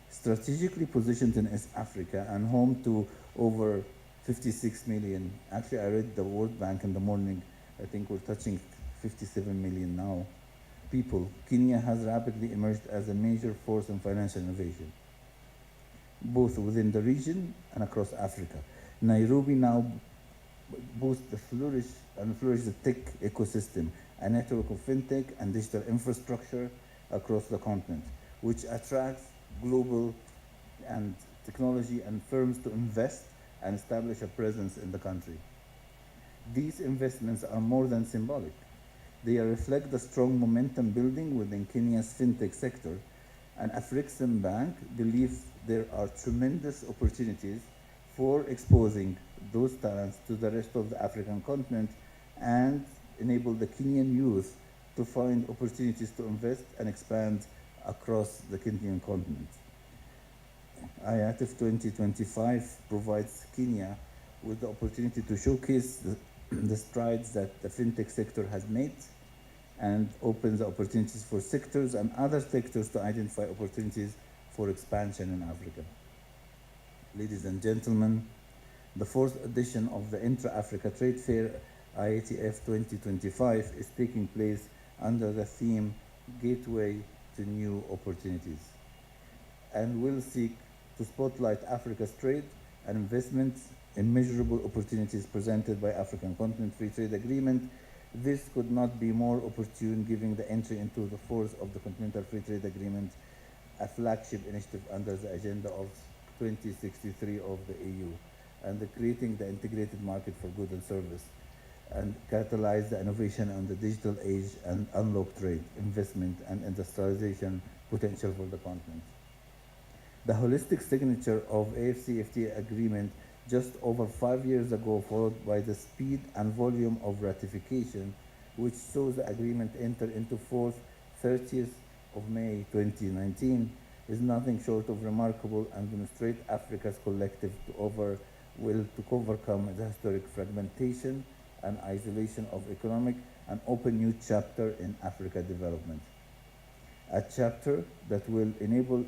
Strategically positioned in East Africa and home to over 56 million, actually I read the World Bank in the morning, I think we're touching 57 million now, people, Kenya has rapidly emerged as a major force in financial innovation, both within the region and across Africa. Nairobi now boasts the flourish the tech ecosystem, a network of fintech and digital infrastructure across the continent, which attracts global and technology and firms to invest and establish a presence in the country. These investments are more than symbolic. They reflect the strong momentum building within Kenya's fintech sector, and Afreximbank believes there are tremendous opportunities for exposing those talents to the rest of the African continent and enable the Kenyan youth to find opportunities to invest and expand across the Kenyan continent. IATF2025 provides Kenya with the opportunity to showcase the strides that the fintech sector has made and opens the opportunities for sectors and other sectors to identify opportunities for expansion in Africa. Ladies and gentlemen, the fourth edition of the Intra-Africa Trade Fair, IATF2025, is taking place under the theme Gateway to New Opportunities, and will seek to spotlight Africa's trade and investments, immeasurable opportunities presented by African Continent Free Trade Agreement. This could not be more opportune given the entry into the force of the Continental Free Trade Agreement, a flagship initiative under the agenda of 2063 of the EU, and creating the integrated market for goods and service, and catalyze the innovation on the digital age and unlock trade, investment, and industrialization potential for the continent. The holistic signature of AfCFTA agreement just over 5 years ago, followed by the speed and volume of ratification, which saw the agreement enter into force 30th of May 2019, is nothing short of remarkable and demonstrate Africa's collective will to overcome the historic fragmentation and isolation of economic and open new chapter in Africa development. A chapter that will enable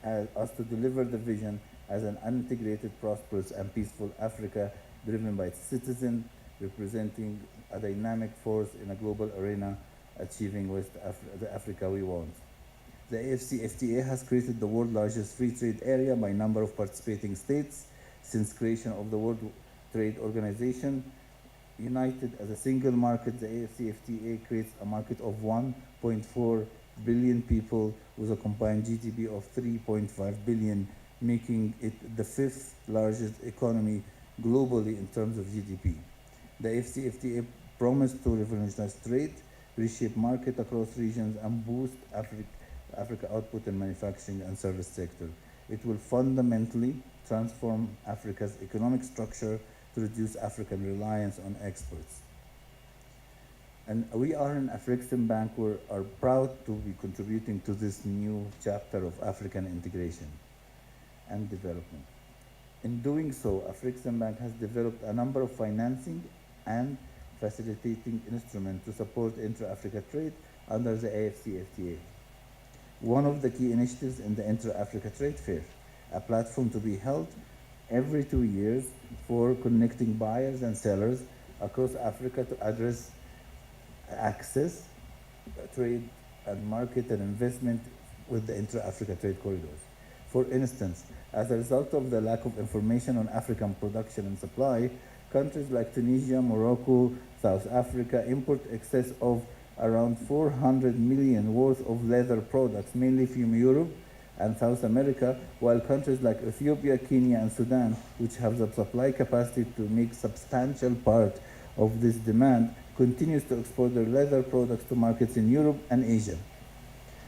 us to deliver the vision as an integrated, prosperous, and peaceful Africa driven by its citizens, representing a dynamic force in a global arena, achieving the Africa we want. The AfCFTA has created the world's largest free trade area by number of participating states since creation of the World Trade Organization United as a single market, the AfCFTA creates a market of 1.4 billion people with a combined GDP of 3.5 billion, making it the fifth largest economy globally in terms of GDP. The AfCFTA promised to revolutionize trade, reshape market across regions, and boost Africa output in manufacturing and service sector. It will fundamentally transform Africa's economic structure to reduce African reliance on exports. And we are in Afreximbank, we are proud to be contributing to this new chapter of African integration and development. In doing so, Afreximbank has developed a number of financing and facilitating instruments to support intra-Africa trade under the AfCFTA. One of the key initiatives in the Intra-Africa Trade Fair, a platform to be held every 2 years for connecting buyers and sellers across Africa to address access, trade, and market and investment with the intra-Africa trade corridors. For instance, as a result of the lack of information on African production and supply, countries like Tunisia, Morocco, South Africa import excess of around 400 million worth of leather products, mainly from Europe and South America, while countries like Ethiopia, Kenya, and Sudan, which have the supply capacity to make substantial part of this demand, continues to export their leather products to markets in Europe and Asia.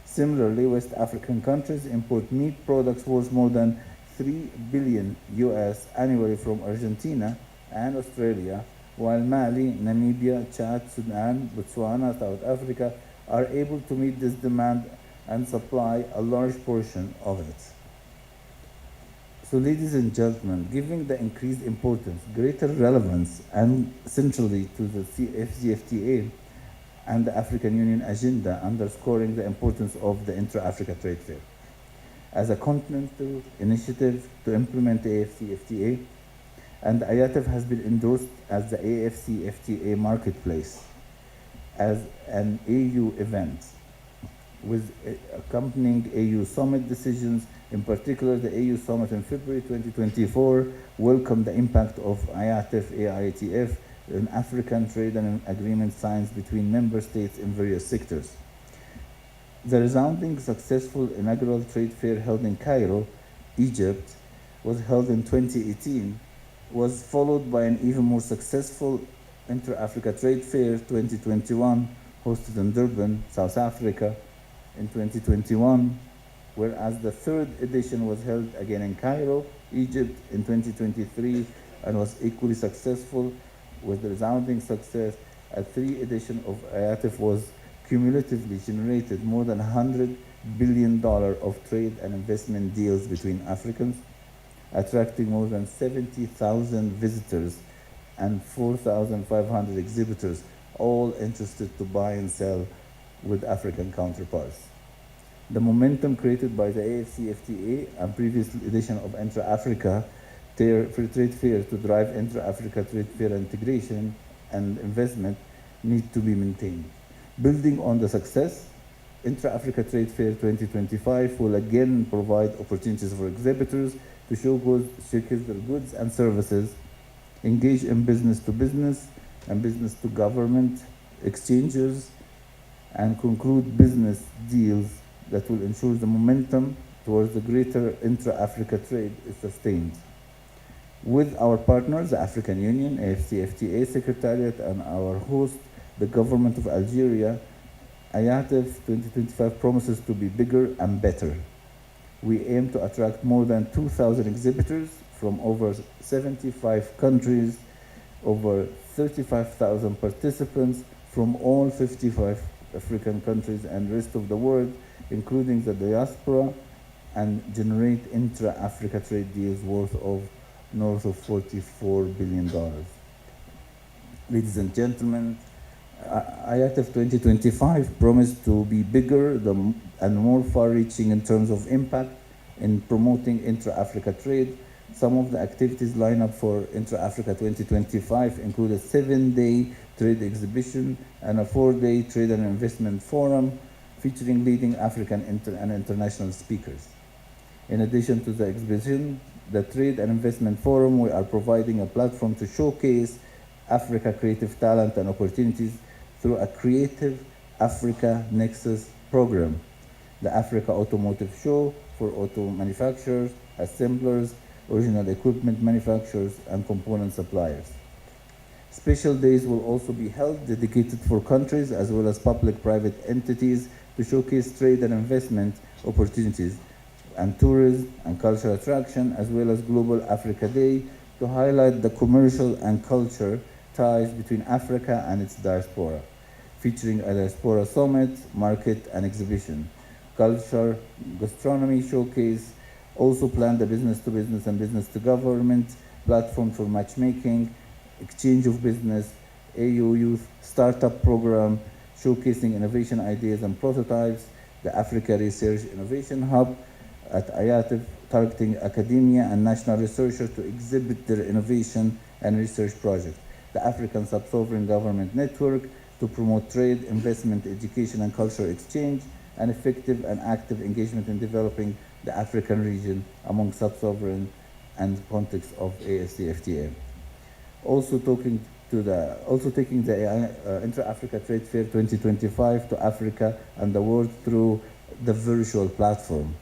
Similarly, West African countries import meat products worth more than $3 billion US annually from Argentina and Australia, while Mali, Namibia, Chad, Sudan, Botswana, South Africa are able to meet this demand and supply a large portion of it. So, ladies and gentlemen, giving the increased importance, greater relevance, and centrally to the AfCFTA and the African Union agenda, underscoring the importance of the Intra-Africa Trade Fair. As a continental initiative to implement the AfCFTA, and IATF has been endorsed as the AfCFTA marketplace as an AU event with accompanying AU summit decisions. In particular, the AU summit in February 2024 welcomed the impact of IATF in African trade and agreement signs between member states in various sectors. The resounding successful inaugural trade fair held in Cairo, Egypt, was held in 2018, was followed by an even more successful Intra-Africa Trade Fair 2021, hosted in Durban, South Africa in 2021, whereas the third edition was held again in Cairo, Egypt in 2023, and was equally successful with resounding success. A third edition of IATF was cumulatively generated more than $100 billion of trade and investment deals between Africans, attracting more than 70,000 visitors and 4,500 exhibitors, all interested to buy and sell with African counterparts. The momentum created by the AfCFTA and previous edition of Intra-Africa Trade Fair to drive Intra-Africa Trade Fair integration and investment need to be maintained. Building on the success, Intra-Africa Trade Fair 2025 will again provide opportunities for exhibitors to showcase their goods and services, engage in business to business and business to government exchanges, and conclude business deals that will ensure the momentum towards the greater intra-Africa trade is sustained. With our partners, the African Union, AfCFTA Secretariat, and our host, the government of Algeria, IATF 2025 promises to be bigger and better. We aim to attract more than 2,000 exhibitors from over 75 countries, over 35,000 participants from all 55 African countries and rest of the world, including the diaspora, and generate intra-Africa trade deals worth of north of $44 billion. Ladies and gentlemen, IATF 2025 promised to be bigger and more far-reaching in terms of impact in promoting intra-Africa trade. Some of the activities lined up for Intra-Africa 2025 include a 7-day trade exhibition and a 4-day trade and investment forum featuring leading African and international speakers. In addition to the exhibition, the Trade and Investment Forum, we are providing a platform to showcase Africa creative talent and opportunities through a Creative Africa Nexus program, the Africa Automotive Show for auto manufacturers, assemblers, original equipment manufacturers, and component suppliers. Special days will also be held dedicated for countries as well as public-private entities to showcase trade and investment opportunities and tourism and cultural attraction, as well as Global Africa Day to highlight the commercial and culture ties between Africa and its diaspora, featuring a diaspora summit, market, and exhibition. Culture, gastronomy showcase, also planned a business-to-business and business-to-government platform for matchmaking, exchange of business, AU Youth Startup Program, showcasing innovation ideas and prototypes, the Africa Research Innovation Hub at IATF, targeting academia and national researchers to exhibit their innovation and research projects, the African Sub-Sovereign Government Network to promote trade, investment, education, and cultural exchange, and effective and active engagement in developing the African region among sub-sovereign and context of AfCFTA. Also taking the Intra-Africa Trade Fair 2025 to Africa and the world through the virtual platform.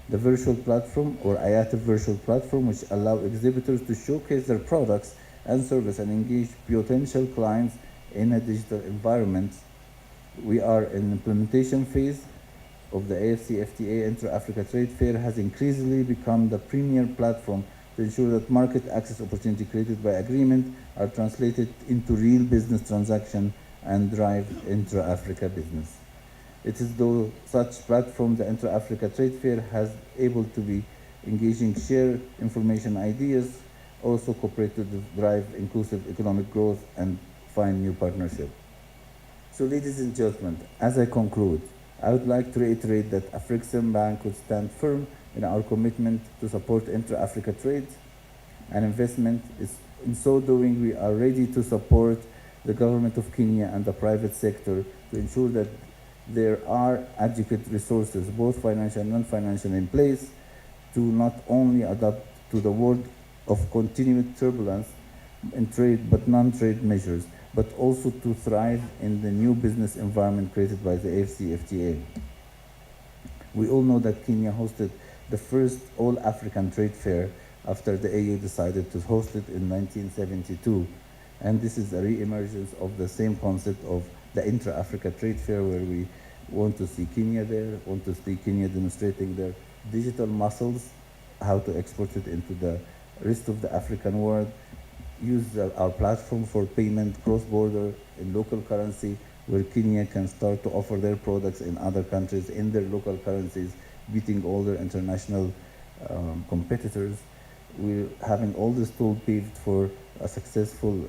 The virtual platform, or IATF virtual platform, which allow exhibitors to showcase their products and service and engage potential clients in a digital environment. We are in implementation phase of the AfCFTA Intra-Africa Trade Fair has increasingly become the premier platform to ensure that market access opportunity created by agreement are translated into real business transaction and drive intra-Africa business. It is though such platform, the Intra-Africa Trade Fair, has able to be engaging, share information, ideas, also cooperate to drive inclusive economic growth and find new partnership. So ladies and gentlemen, as I conclude, I would like to reiterate that Afreximbank would stand firm in our commitment to support intra-Africa trade and investment. In so doing, we are ready to support the government of Kenya and the private sector to ensure that there are adequate resources, both financial and non-financial, in place to not only adapt to the world of continued turbulence in trade but non-trade measures, but also to thrive in the new business environment created by the AfCFTA. We all know that Kenya hosted the first all-African trade fair after the AU decided to host it in 1972. And this is a re-emergence of the same concept of the Intra-Africa Trade Fair, where we want to see Kenya there, want to see Kenya demonstrating their digital muscles, how to export it into the rest of the African world, use our platform for payment cross-border in local currency, where Kenya can start to offer their products in other countries in their local currencies, beating all their international competitors. We're having all this tool paved for a successful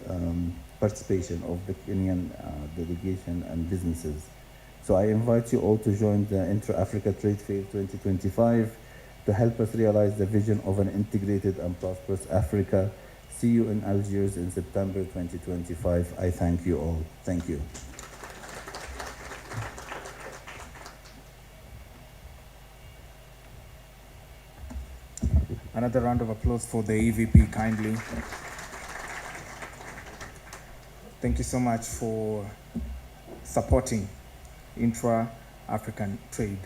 participation of the Kenyan delegation and businesses. So I invite you all to join the Intra-Africa Trade Fair 2025 to help us realize the vision of an integrated and prosperous Africa. See you in Algiers in September 2025. I thank you all. Thank you. Another round of applause for the EVP, kindly. Thank you so much for supporting intra-African trade.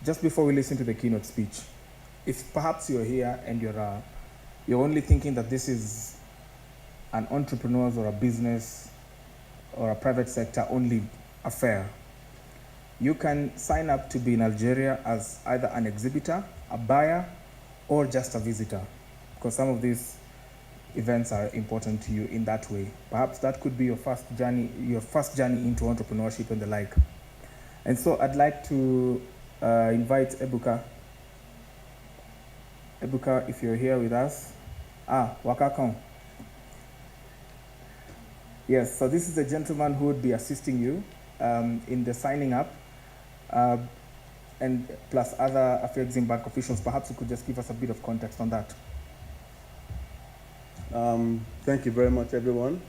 Just before we listen to the keynote speech, if perhaps you're here and you're only thinking that this is an entrepreneur's or a business or a private sector only affair, you can sign up to be in Algeria as either an exhibitor, a buyer, or just a visitor, because some of these events are important to you in that way. Perhaps that could be your first journey into entrepreneurship and the like. And so I'd like to invite Ebuka. Ebuka, if you're here with us. Wakakon. Yes, so this is the gentleman who would be assisting you in the signing up, and plus other Afreximbank officials. Perhaps you could just give us a bit of context on that. Thank you very much, everyone.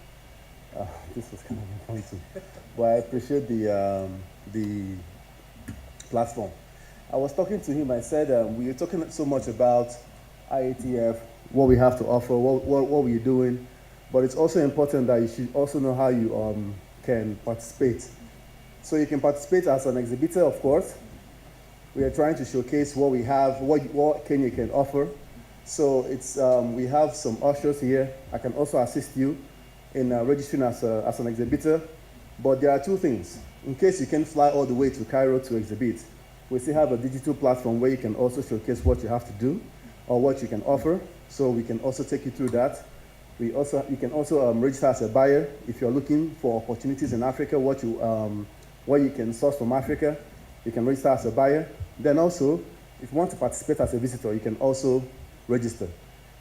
This was kind of impromptu, but I appreciate the platform. I was talking to him. I said we are talking so much about IATF, what we have to offer, what we're doing, but it's also important that you should also know how you can participate. So you can participate as an exhibitor, of course. We are trying to showcase what we have, what Kenya can offer. So it's, we have some ushers here. I can also assist you in registering as an exhibitor. But there are two things. In case you can't fly all the way to Cairo to exhibit, we still have a digital platform where you can also showcase what you have to do or what you can offer. So we can also take you through that. You can also register as a buyer if you're looking for opportunities in Africa, what you can source from Africa. You can register as a buyer. Then also, if you want to participate as a visitor, you can also register.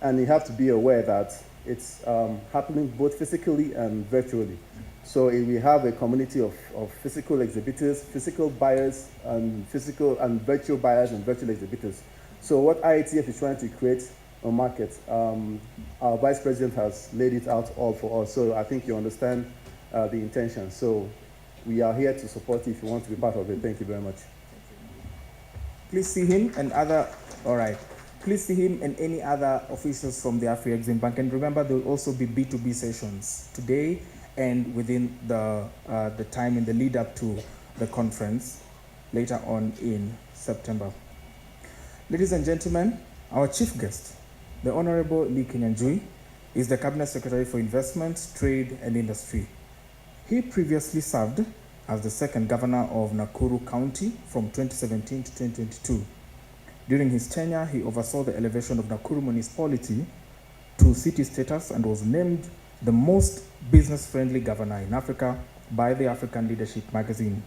And you have to be aware that it's happening both physically and virtually. So we have a community of physical exhibitors, physical buyers, and virtual buyers and virtual exhibitors. So what IATF is trying to create a market, our Vice President has laid it out all for us. So I think you understand the intention. So we are here to support you if you want to be part of it. Thank you very much. Please see him and Please see him and any other officials from the Afreximbank. And remember, there will also be B2B sessions today and within the time in the lead up to the conference later on in September. Ladies and gentlemen, our chief guest, the Honorable Lee Kinyanjui, is the Cabinet Secretary for Investment, Trade and Industry. He previously served as the second governor of Nakuru County from 2017 to 2022. During his tenure, he oversaw the elevation of Nakuru municipality to city status and was named the most business-friendly governor in Africa by the African Leadership magazine.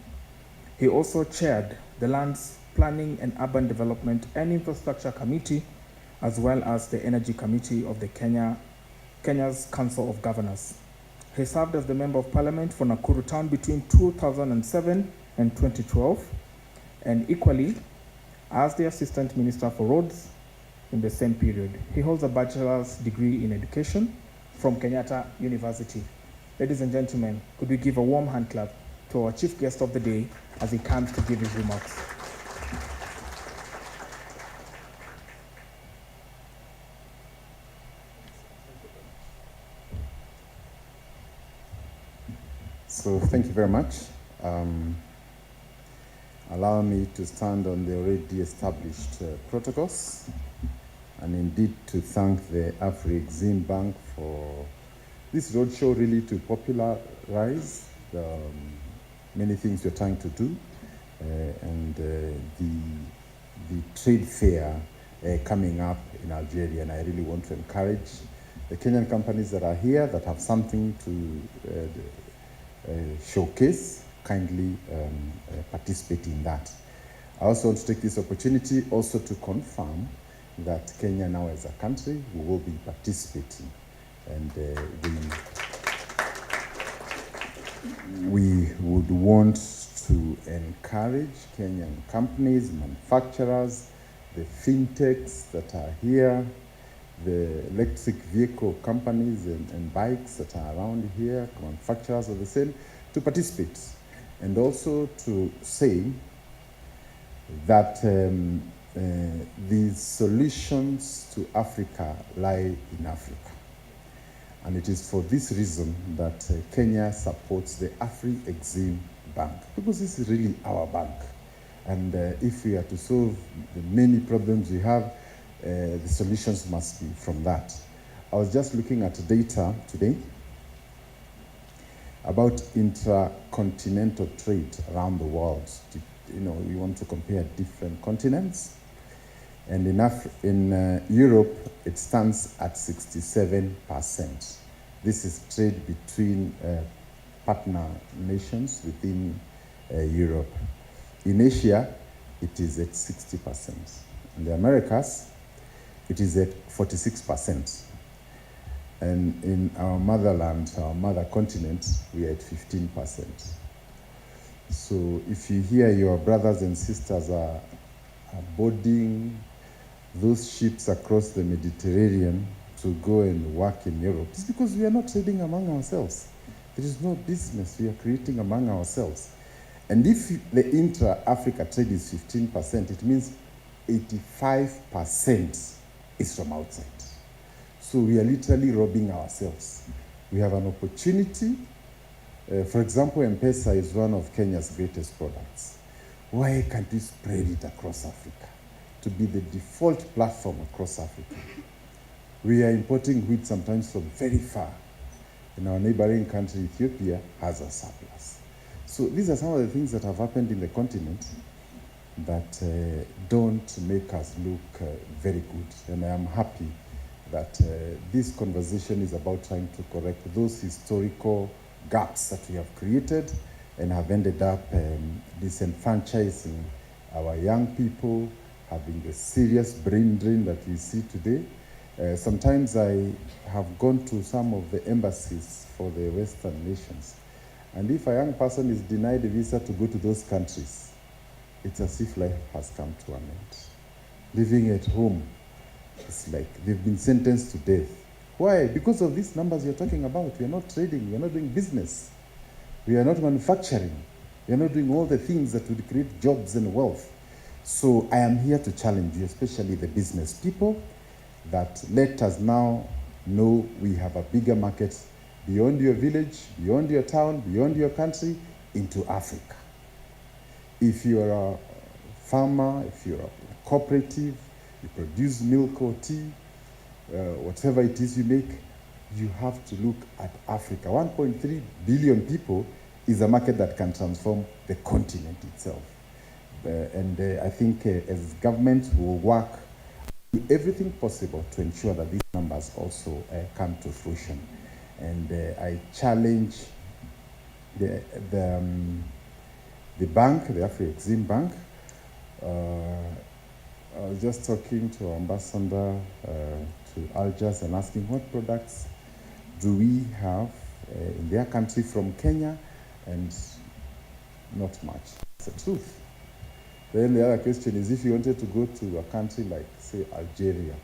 He also chaired the Lands Planning and Urban Development and Infrastructure Committee, as well as the Energy Committee of the Kenya's Council of Governors. He served as the Member of Parliament for Nakuru Town between 2007 and 2012, and equally as the Assistant Minister for Roads in the same period. He holds a bachelor's degree in education from Kenyatta University. Ladies and gentlemen, could we give a warm hand clap to our chief guest of the day as he comes to give his remarks. So thank you very much. Allow me to stand on the already established protocols and indeed to thank the Afreximbank for this roadshow really to popularize the many things we're trying to do and the trade fair coming up in Algeria. And I really want to encourage the Kenyan companies that are here that have something to showcase, kindly participate in that. I also want to take this opportunity also to confirm that Kenya now as a country will be participating, and we would want to encourage Kenyan companies, manufacturers, the fintechs that are here, the electric vehicle companies and bikes that are around here, manufacturers of the same, to participate. And also to say that the solutions to Africa lie in Africa. And it is for this reason that Kenya supports the Afreximbank, because this is really our bank. And if we are to solve the many problems we have, the solutions must be from that. I was just looking at data today about intra-continental trade around the world. You know, we want to compare different continents. And in Europe, it stands at 67%. This is trade between partner nations within Europe. In Asia, it is at 60%. In the Americas, it is at 46%. And in our motherland, our mother continent, we are at 15%. So if you hear your brothers and sisters are boarding those ships across the Mediterranean to go and work in Europe, it's because we are not trading among ourselves. There is no business we are creating among ourselves. And if the intra-Africa trade is 15%, it means 85% is from outside. So we are literally robbing ourselves. We have an opportunity. For example, M-Pesa is one of Kenya's greatest products. Why can't we spread it across Africa to be the default platform across Africa? We are importing wheat sometimes from very far. And our neighboring country, Ethiopia, has a surplus. So these are some of the things that have happened in the continent that don't make us look very good. And I am happy that this conversation is about trying to correct those historical gaps that we have created and have ended up disenfranchising our young people, having the serious brain drain that we see today. Sometimes I have gone to some of the embassies for the Western nations, and if a young person is denied a visa to go to those countries, it's as if life has come to an end. Living at home, it's like they've been sentenced to death. Why? Because of these numbers you're talking about. We are not trading, we are not doing business, we are not manufacturing, we are not doing all the things that would create jobs and wealth. So I am here to challenge you, especially the business people, that let us now know we have a bigger market beyond your village, beyond your town, beyond your country, into Africa. If you're a farmer, if you're a cooperative, you produce milk or tea, whatever it is you make, you have to look at Africa. 1.3 billion people is a market that can transform the continent itself. I think as government will work, do everything possible to ensure that these numbers also come to fruition. And I challenge the bank, the Afreximbank. I was just talking to our ambassador to Algiers and asking what products do we have in their country from Kenya, and not much. It's the truth. Then the other question is, if you wanted to go to a country like, say, Algeria,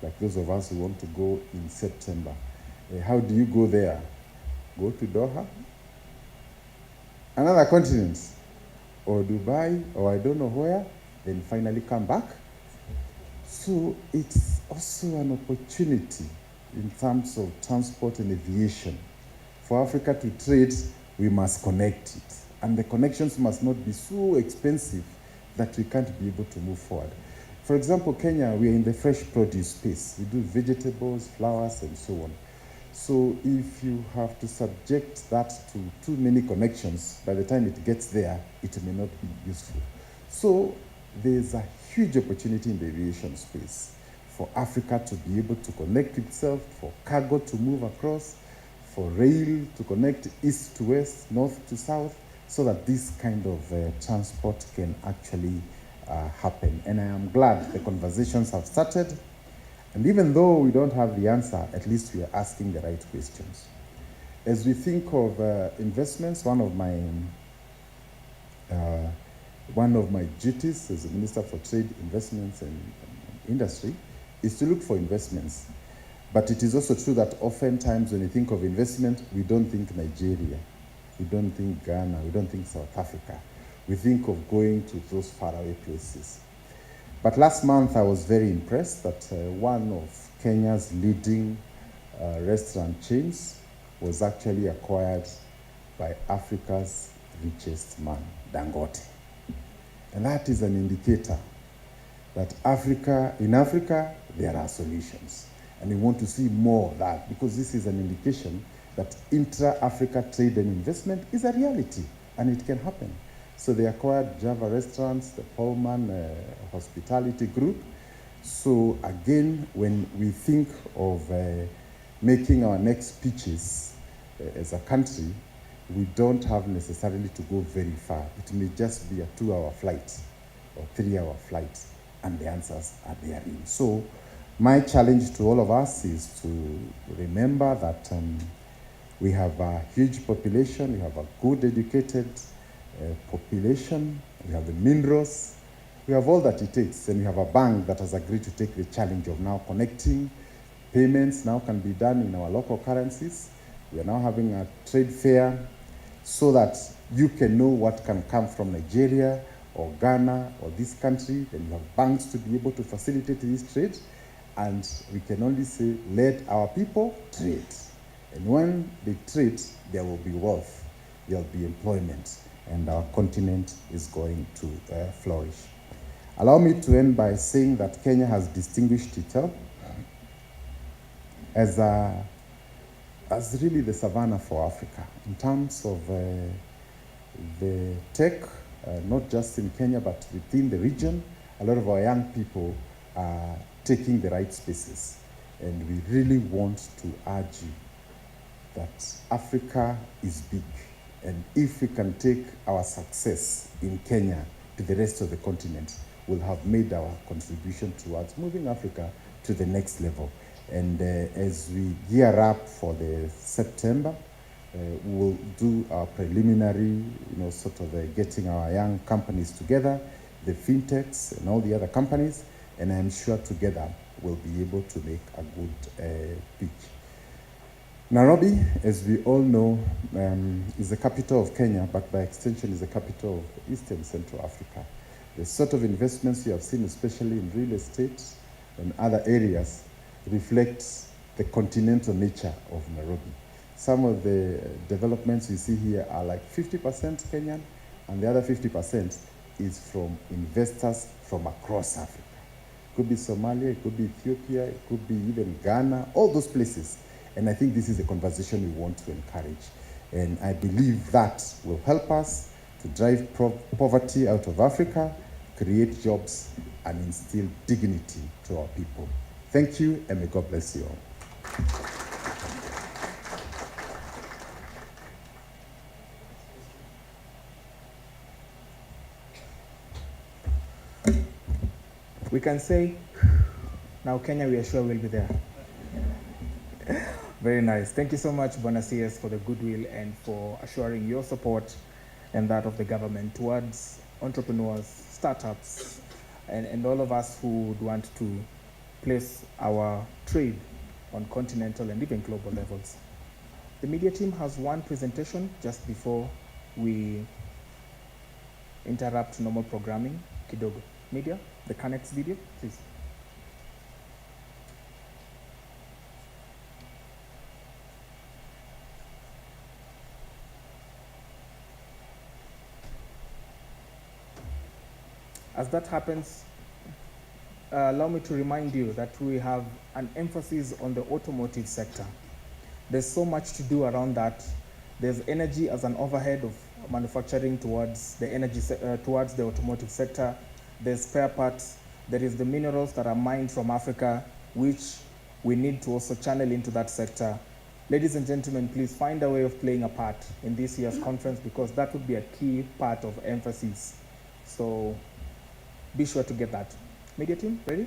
like those of us who want to go in September, how do you go there? Go to Doha? Another continent? Or Dubai, or I don't know where, then finally come back? So it's also an opportunity in terms of transport and aviation. For Africa to trade, we must connect it. And the connections must not be so expensive that we can't be able to move forward. For example, Kenya, we are in the fresh produce space. We do vegetables, flowers, and so on. So if you have to subject that to too many connections, by the time it gets there, it may not be useful. So there's a huge opportunity in the aviation space for Africa to be able to connect itself, for cargo to move across, for rail to connect east to west, north to south, so that this kind of transport can actually happen. And I am glad the conversations have started. And even though we don't have the answer, at least we are asking the right questions. As we think of investments, one of my duties as a Minister for Trade, Investments and Industry is to look for investments. But it is also true that oftentimes when you think of investment, we don't think Nigeria, we don't think Ghana, we don't think South Africa. We think of going to those faraway places. But last month I was very impressed that one of Kenya's leading restaurant chains was actually acquired by Africa's richest man, Dangote. And that is an indicator that in Africa, there are solutions. And we want to see more of that, because this is an indication that intra-Africa trade and investment is a reality, and it can happen. So they acquired Java Restaurants, the Pullman Hospitality Group. So again, when we think of making our next pitches as a country, we don't have necessarily to go very far. It may just be a 2-hour flight or 3-hour flight, and the answers are therein. So my challenge to all of us is to remember that we have a huge population, we have a good educated population, we have the minerals, we have all that it takes, and we have a bank that has agreed to take the challenge of now connecting. Payments now can be done in our local currencies. We are now having a trade fair so that you can know what can come from Nigeria or Ghana or this country, and you have banks to be able to facilitate this trade. And we can only say, let our people trade. And when they trade, there will be wealth, there will be employment, and our continent is going to flourish. Allow me to end by saying that Kenya has distinguished itself as really the savannah for Africa in terms of the tech, not just in Kenya but within the region. A lot of our young people are taking the right spaces, and we really want to urge you that Africa is big, and if we can take our success in Kenya to the rest of the continent, we'll have made our contribution towards moving Africa to the next level. And as we gear up for the September, we'll do our preliminary, sort of getting our young companies together, the fintechs and all the other companies, and I'm sure together we'll be able to make a good pitch. Nairobi, as we all know, is the capital of Kenya, but by extension is the capital of East and Central Africa. The sort of investments you have seen, especially in real estate and other areas, reflects the continental nature of Nairobi. Some of the developments you see here are like 50% Kenyan, and the other 50% is from investors from across Africa. It could be Somalia, it could be Ethiopia, it could be even Ghana, all those places. And I think this is a conversation we want to encourage. And I believe that will help us to drive poverty out of Africa, create jobs, and instill dignity to our people. Thank you, and may God bless you all. We can say, now Kenya, we are sure we'll be there. Very nice. Thank you so much, Bwana CS, for the goodwill and for assuring your support and that of the government towards entrepreneurs, startups, and all of us who would want to place our trade on continental and even global levels. The media team has one presentation just before we interrupt normal programming. Kidogo. Media, the Connects video, please. As that happens, allow me to remind you that we have an emphasis on the automotive sector. There's so much to do around that. There's energy as an overhead of manufacturing towards the towards the automotive sector. There's spare parts. There is the minerals that are mined from Africa, which we need to also channel into that sector. Ladies and gentlemen, please find a way of playing a part in this year's conference, because that would be a key part of emphasis. So be sure to get that. Media team, ready?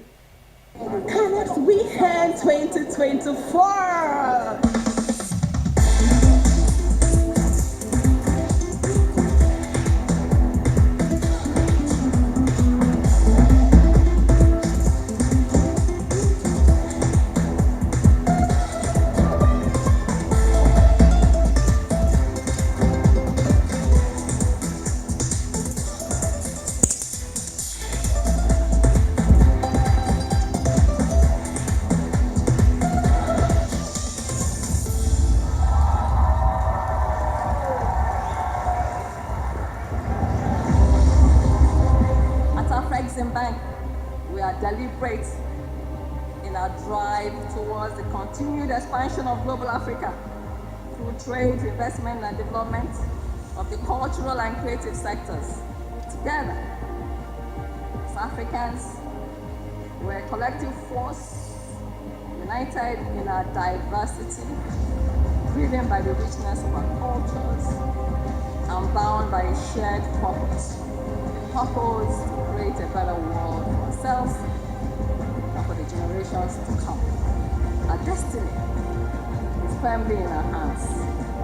Connect Weekend 2024! Afreximbank, we are deliberate in our drive towards the continued expansion of global Africa through trade, investment, and development of the cultural and creative sectors. Together, as Africans, we're a collective force, united in our diversity, driven by the richness of our cultures, and bound by a shared purpose. Purpose to create a better world for ourselves and for the generations to come. Our destiny is firmly in our hands.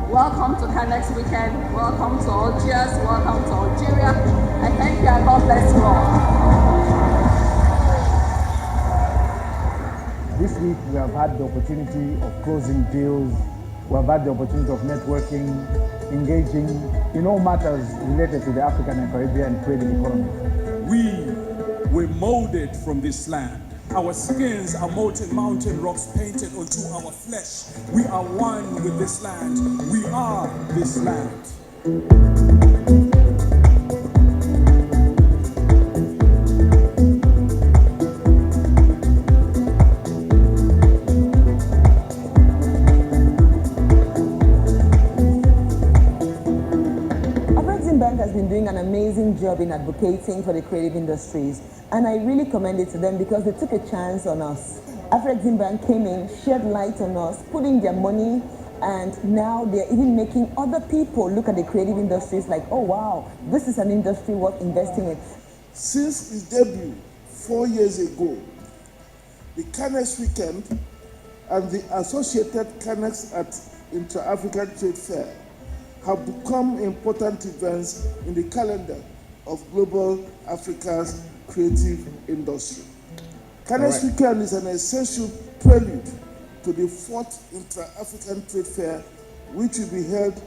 Welcome to Connect Weekend. Welcome to Algiers. Welcome to Algeria. I thank you and God bless you all. This week we have had the opportunity of closing deals. We have had the opportunity of networking, engaging in all matters related to the African and Caribbean trading economy. We were molded from this land. Our skins are molten mountain rocks painted onto our flesh. We are one with this land. We are this land. Afreximbank has been doing an amazing job in advocating for the creative industries, and I really commend it to them because they took a chance on us. Afreximbank came in, shed light on us, put in their money, and now they're even making other people look at the creative industries like, oh wow, this is an industry worth investing in. Since its debut 4 years ago, the Cannes Weekend and the associated Cannes at Intra-African Trade Fair have become important events in the calendar of global Africa's creative industry. Cannes Weekend is an essential prelude to the 4th Intra-African Trade Fair, which will be held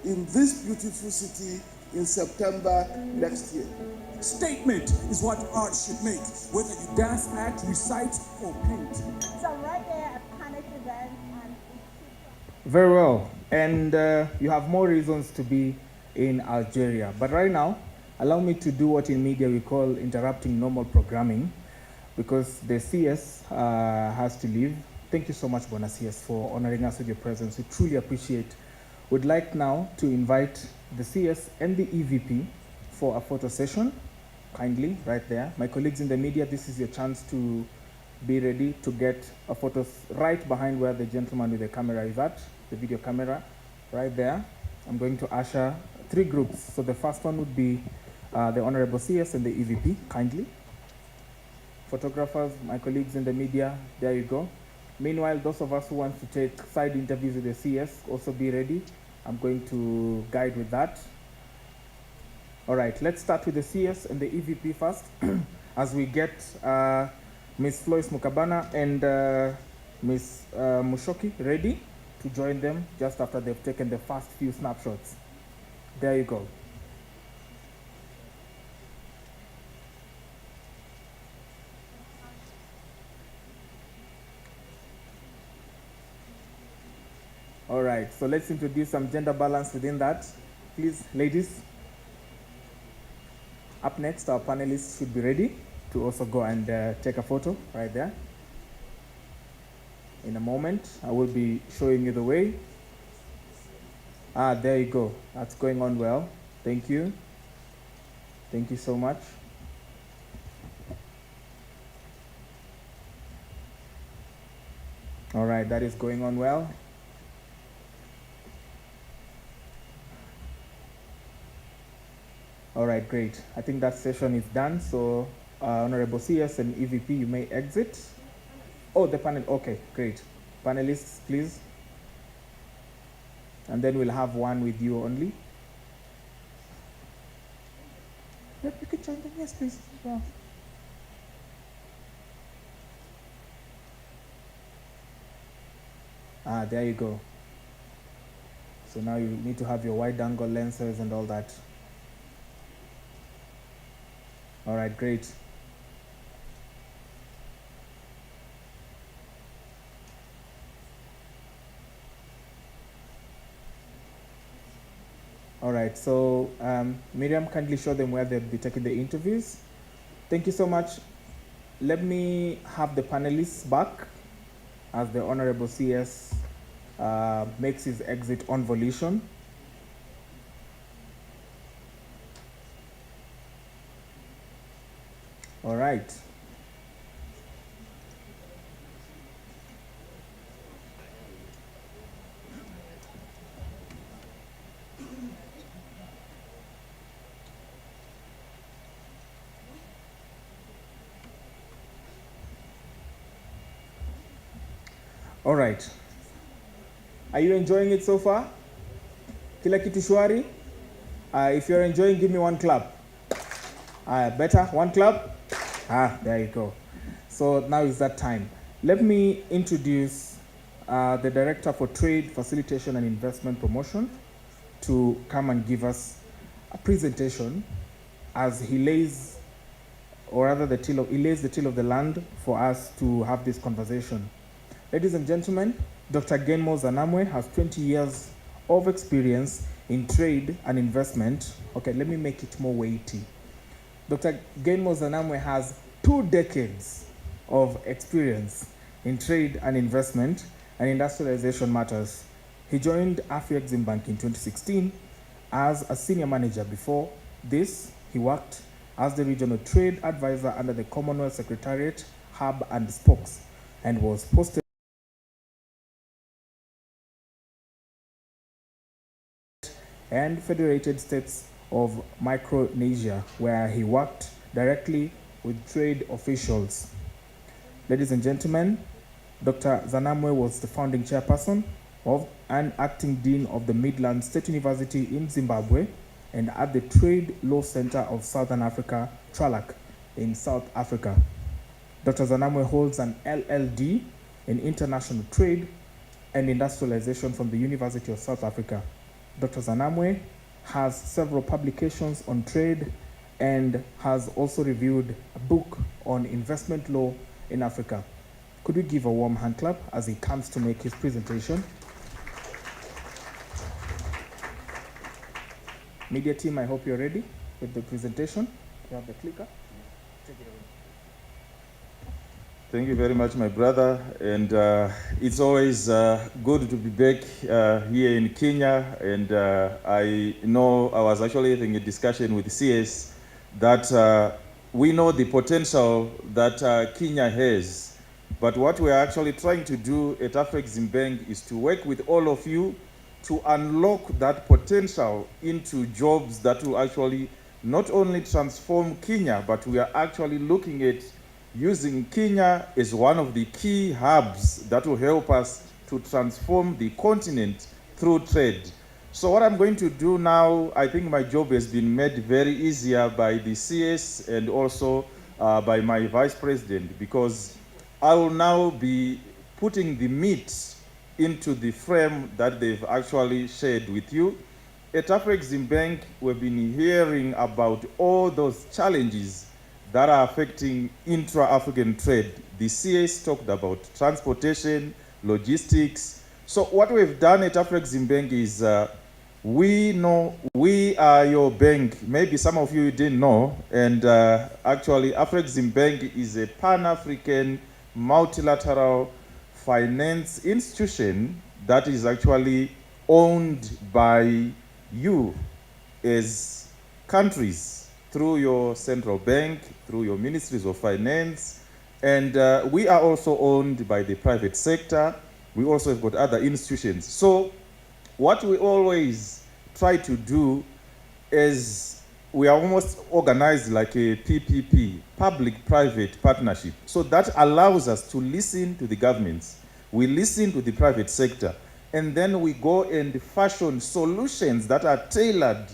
in this beautiful city in September next year. Statement is what art should make, whether you dance, act, recite, or paint. So I'm right there at Cannes event and Very well, and you have more reasons to be in Algeria. But right now, allow me to do what in media we call interrupting normal programming, because the CS has to leave. Thank you so much, Bona CS, for honoring us with your presence. We truly appreciate. We'd like now to invite the CS and the EVP for a photo session. Kindly, right there. My colleagues in the media, this is your chance to be ready to get a photo right behind where the gentleman with the camera is at, the video camera, right there. I'm going to usher 3 groups. So the first one would be the Honorable CS and the EVP, kindly. Photographers, my colleagues in the media, there you go. Meanwhile, those of us who want to take side interviews with the CS, also be ready. I'm going to guide with that. All right, let's start with the CS and the EVP first, as we get Ms. Floyce Mukabana and Ms. Mushoki ready to join them just after they've taken the first few snapshots. There you go. All right, so let's introduce some gender balance within that. Please, ladies. Up next, our panelists should be ready to also go and take a photo right there. In a moment, I will be showing you the way. There you go. That's going on well. Thank you. Thank you so much. All right, that is going on well. All right, great. I think that session is done. So, Honorable CS and EVP, you may exit. Oh, the panel. Okay, great. Panelists, please. And then we'll have one with you only. Yep, you can join them. Yes, please. Yeah. There you go. So now you need to have your wide angle lenses and all that. All right, great. All right, so Miriam, kindly show them where they'll be taking the interviews. Thank you so much. Let me have the panelists back as the Honorable CS makes his exit on volition. All right. All right. Are you enjoying it so far? Kila kitu shwari? If you're enjoying, give me one clap. Better, one clap? There you go. So now is that time. Let me introduce the Director for Trade, Facilitation and Investment Promotion to come and give us a presentation as he lays or rather he lays the till of the land for us to have this conversation. Ladies and gentlemen, Dr. Genmo Zanamwe has 20 years of experience in trade and investment. Okay, let me make it more weighty. Dr. Genmo Zanamwe has 2 decades of experience in trade and investment and industrialization matters. He joined Afreximbank in 2016 as a senior manager. Before this, he worked as the regional trade advisor under the Commonwealth Secretariat, Hub and Spokes, and was posted and Federated States of Micronesia, where he worked directly with trade officials. Ladies and gentlemen, Dr. Zanamwe was the founding chairperson of and acting dean of the Midland State University in Zimbabwe and at the Trade Law Center of Southern Africa, TRALAC, in South Africa. Dr. Zanamwe holds an LLD in International Trade and Industrialization from the University of South Africa. Dr. Zanamwe has several publications on trade and has also reviewed a book on investment law in Africa. Could we give a warm hand clap as he comes to make his presentation? Media team, I hope you're ready with the presentation. You have the clicker. Take it away. Thank you very much, my brother. And it's always good to be back here in Kenya. And I know I was actually having a discussion with CS that we know the potential that Kenya has. But what we're actually trying to do at Afreximbank is to work with all of you to unlock that potential into jobs that will actually not only transform Kenya, but we are actually looking at using Kenya as one of the key hubs that will help us to transform the continent through trade. So what I'm going to do now, I think my job has been made very easier by the CS and also by my vice president, because I will now be putting the meat into the frame that they've actually shared with you. At Afreximbank, we've been hearing about all those challenges that are affecting intra-African trade. The CS talked about transportation, logistics. So what we've done at Afreximbank is we know we are your bank. Maybe some of you didn't know. And actually, Afreximbank is a Pan-African multilateral finance institution that is actually owned by you as countries through your central bank, through your ministries of finance, and we are also owned by the private sector. We also have got other institutions. So what we always try to do is we are almost organized like a PPP, public-private partnership. So that allows us to listen to the governments. We listen to the private sector, and then we go and fashion solutions that are tailored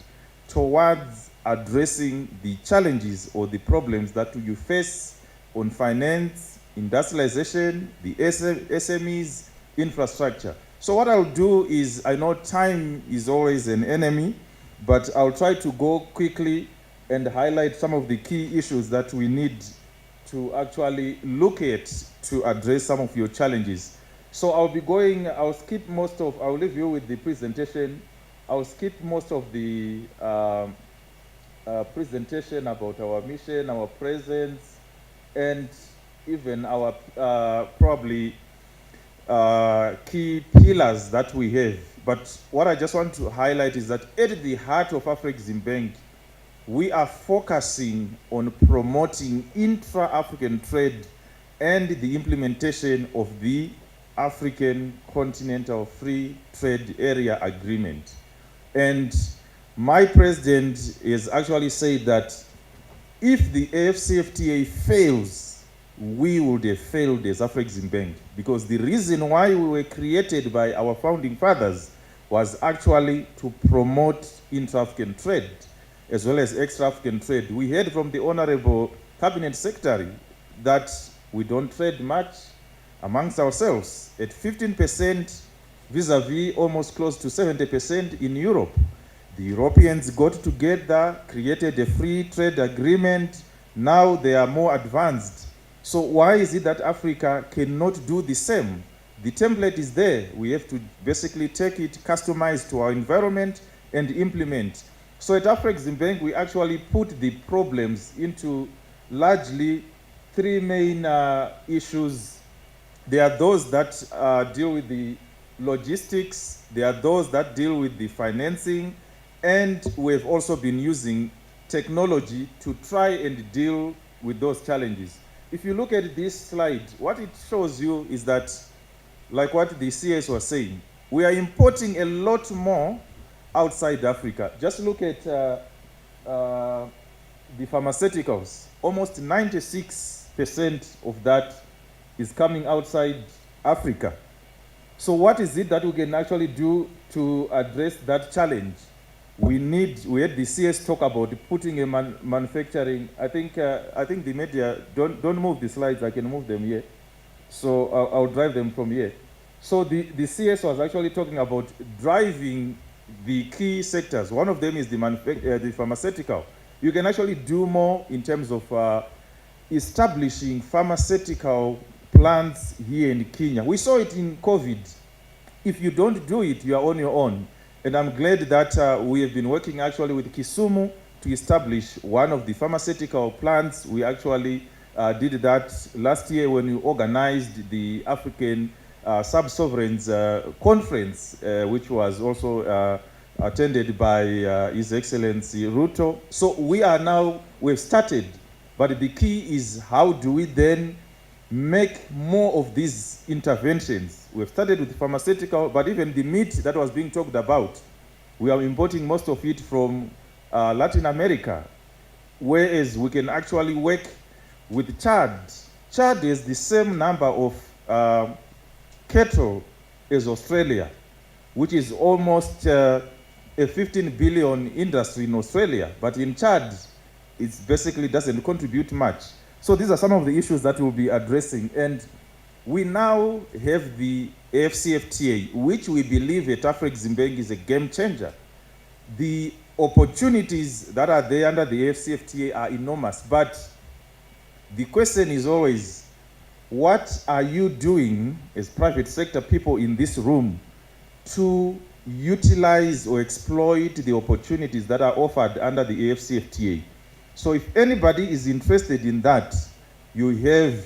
towards addressing the challenges or the problems that you face on finance, industrialization, the SMEs, infrastructure. So what I'll do is, I know time is always an enemy, but I'll try to go quickly and highlight some of the key issues that we need to actually look at to address some of your challenges. So I'll leave you with the presentation. I'll skip most of the presentation about our mission, our presence, and even our probably key pillars that we have. But what I just want to highlight is that at the heart of Afreximbank, we are focusing on promoting intra-African trade and the implementation of the African Continental Free Trade Area Agreement. And my president has actually said that if the AfCFTA fails, we would have failed as Afreximbank, because the reason why we were created by our founding fathers was actually to promote intra-African trade as well as extra-African trade. We heard from the Honorable Cabinet Secretary that we don't trade much amongst ourselves, at 15% vis-a-vis almost close to 70% in Europe. The Europeans got together, created a free trade agreement, Now they are more advanced. So why is it that Africa cannot do the same? The template is there. We have to basically take it, customize to our environment, and implement. So at Afreximbank, we actually put the problems into largely three main issues. There are those that deal with the logistics, there are those that deal with the financing, and we've also been using technology to try and deal with those challenges. If you look at this slide, what it shows you is that, like what the CS was saying, we are importing a lot more outside Africa. Just look at the pharmaceuticals. Almost 96% of that is coming outside Africa. So what is it that we can actually do to address that challenge? We had the CS talk about putting a manufacturing. I think the media, don't move the slides, I can move them here. So I'll drive them from here. So the CS was actually talking about driving the key sectors. One of them is the pharmaceutical. You can actually do more in terms of establishing pharmaceutical plants here in Kenya. We saw it in COVID. If you don't do it, you are on your own. And I'm glad that we have been working actually with Kisumu to establish one of the pharmaceutical plants. We actually did that last year when we organized the African Sub-Sovereigns Conference, which was also attended by His Excellency Ruto. So we've started, but the key is how do we then make more of these interventions. We've started with pharmaceutical, but even the meat that was being talked about, we are importing most of it from Latin America, whereas we can actually work with Chad. Chad is the same number of cattle as Australia, which is almost a 15 billion industry in Australia, but in Chad, it basically doesn't contribute much. So these are some of the issues that we'll be addressing. And we now have the AfCFTA, which we believe at Afreximbank is a game changer. The opportunities that are there under the AfCFTA are enormous, but the question is always, what are you doing as private sector people in this room to utilize or exploit the opportunities that are offered under the AfCFTA? So if anybody is interested in that, you have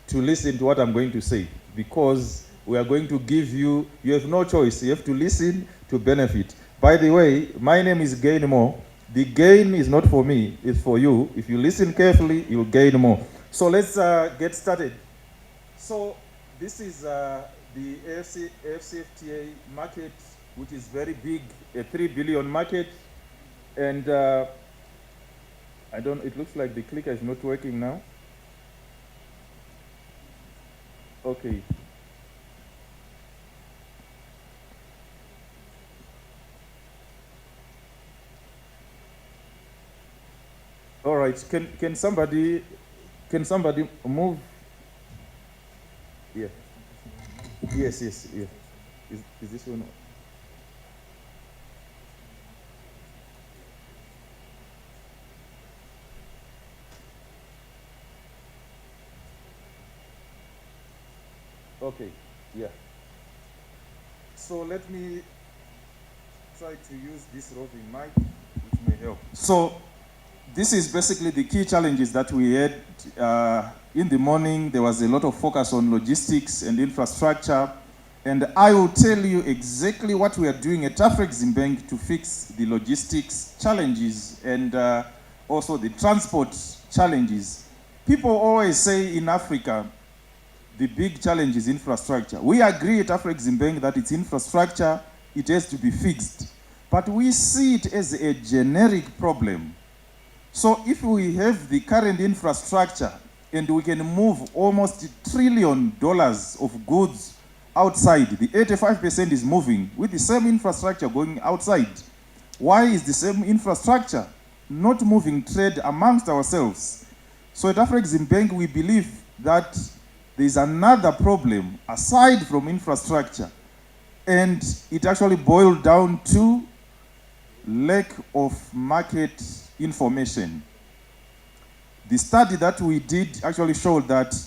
to listen to what I'm going to say, because we are going to give you have no choice. You have to listen to benefit. By the way, my name is Gain More. The gain is not for me, it's for you. If you listen carefully, you'll gain more. So let's get started. So this is the AfCFTA market, which is very big, a 3 billion market. And it looks like the clicker is not working now. Okay. All right, can somebody move? Yeah. Yes, yeah. Is this one? Okay, yeah. So let me try to use this roving mic, which may help. So this is basically the key challenges that we had. In the morning, there was a lot of focus on logistics and infrastructure. And I will tell you exactly what we are doing at Afreximbank to fix the logistics challenges and also the transport challenges. People always say in Africa, the big challenge is infrastructure. We agree at Afreximbank that it's infrastructure, it has to be fixed. But we see it as a generic problem. So if we have the current infrastructure and we can move almost $1 trillion of goods outside, the 85% is moving with the same infrastructure going outside. Why is the same infrastructure not moving trade amongst ourselves? So at Afreximbank, we believe that there is another problem aside from infrastructure, and it actually boiled down to lack of market information. The study that we did actually showed that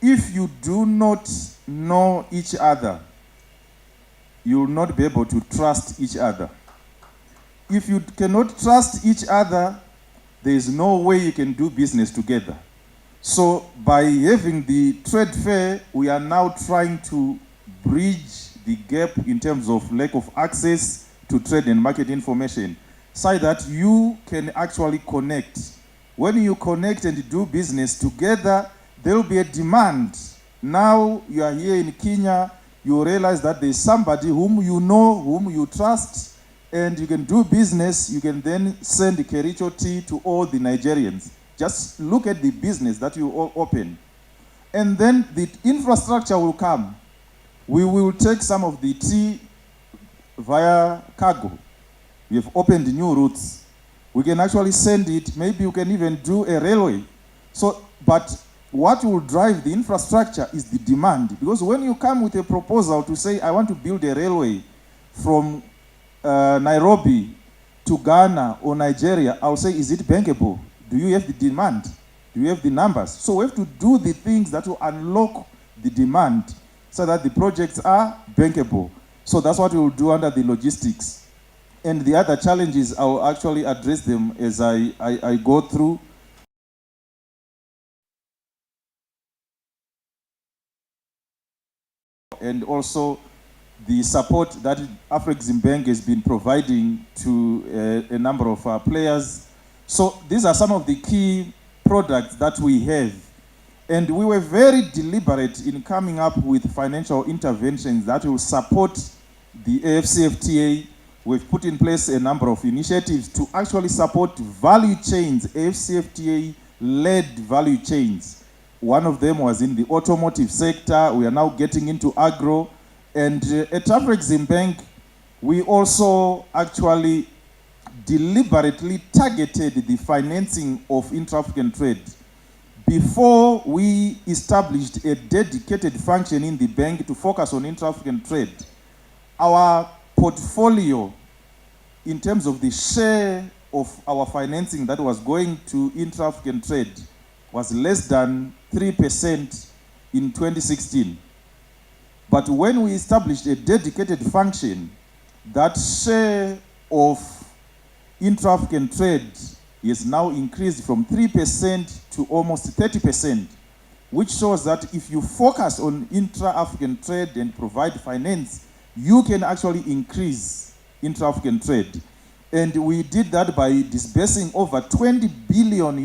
if you do not know each other, you will not be able to trust each other. If you cannot trust each other, there is no way you can do business together. So by having the trade fair, we are now trying to bridge the gap in terms of lack of access to trade and market information, so that you can actually connect. When you connect and do business together, there will be a demand. Now you are here in Kenya, you realize that there is somebody whom you know, whom you trust, and you can do business. You can then send Kericho tea to all the Nigerians. Just look at the business that you open. And then the infrastructure will come. We will take some of the tea via cargo. We have opened new routes. We can actually send it. Maybe you can even do a railway. So, but what will drive the infrastructure is the demand. Because when you come with a proposal to say, I want to build a railway from Nairobi to Ghana or Nigeria, I'll say, is it bankable? Do you have the demand? Do you have the numbers? So we have to do the things that will unlock the demand so that the projects are bankable. So that's what we will do under the logistics. And the other challenges, I will actually address them as I go through. And also the support that Afreximbank has been providing to a number of players. So these are some of the key products that we have. And we were very deliberate in coming up with financial interventions that will support the AfCFTA. We've put in place a number of initiatives to actually support value chains, AfCFTA-led value chains. One of them was in the automotive sector. We are now getting into agro. And at Afreximbank, we also actually deliberately targeted the financing of intra-African trade. Before we established a dedicated function in the bank to focus on intra-African trade, our portfolio in terms of the share of our financing that was going to intra-African trade was less than 3% in 2016. But when we established a dedicated function, that share of intra-African trade is now increased from 3% to almost 30%, which shows that if you focus on intra-African trade and provide finance, you can actually increase intra-African trade. And we did that by disbursing over $20 billion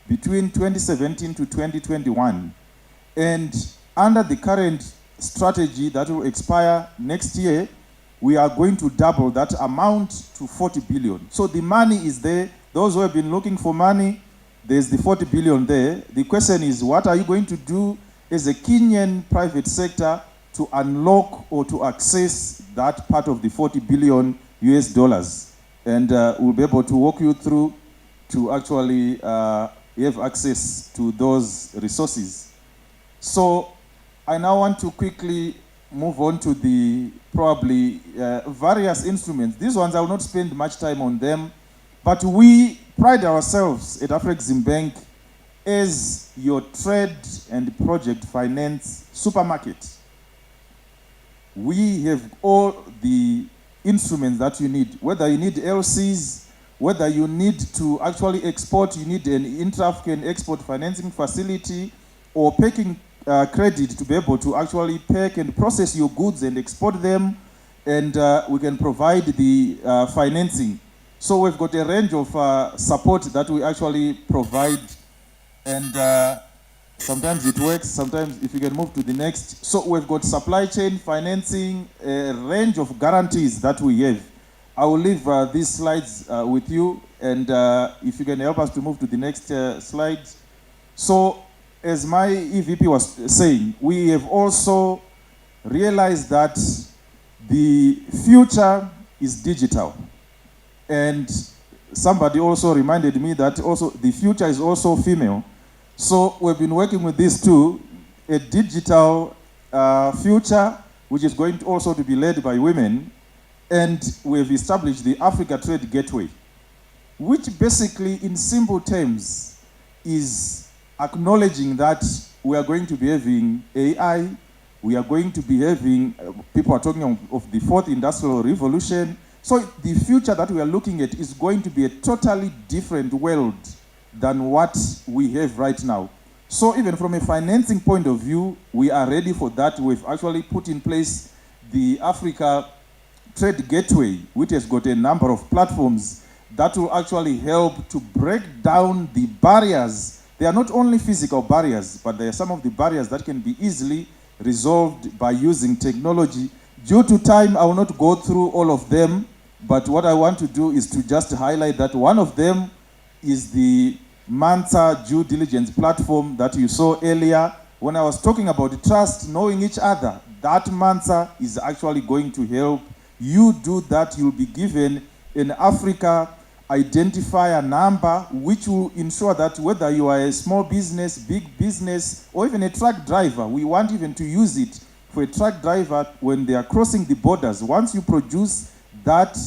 between 2017 to 2021. And under the current strategy that will expire next year, we are going to double that amount to 40 billion. So the money is there. Those who have been looking for money, there's the 40 billion there. The question is, what are you going to do as a Kenyan private sector to unlock or to access that part of the 40 billion US dollars? And we'll be able to walk you through to actually have access to those resources. So I now want to quickly move on to the probably various instruments. These ones I will not spend much time on them, but we pride ourselves at Afreximbank as your trade and project finance supermarket. We have all the instruments that you need, whether you need LCs, whether you need to actually export, you need an intra-African export financing facility, or packing credit to be able to actually pack and process your goods and export them, and we can provide the financing. So we've got a range of support that we actually provide, and sometimes it works, sometimes if you can move to the next. So we've got supply chain financing, a range of guarantees that we have. I will leave these slides with you, and if you can help us to move to the next slide. So as my EVP was saying, we have also realized that the future is digital. And somebody also reminded me that also the future is also female. So we've been working with these two, a digital future, which is going to also to be led by women. And we've established the Africa Trade Gateway. which basically, in simple terms, is acknowledging that we are going to be having AI, we are going to be having, people are talking of the fourth industrial revolution. So the future that we are looking at is going to be a totally different world than what we have right now. So even from a financing point of view, we are ready for that. We've actually put in place the Africa Trade Gateway, which has got a number of platforms that will actually help to break down the barriers. They are not only physical barriers, but there are some of the barriers that can be easily resolved by using technology. Due to time, I will not go through all of them, but what I want to do is to just highlight that one of them is the Manta due diligence platform that you saw earlier. When I was talking about trust, knowing each other, that Manta is actually going to help you do that. You'll be given an Africa identifier number, which will ensure that whether you are a small business, big business, or even a truck driver, we want even to use it for a truck driver when they are crossing the borders. Once you produce that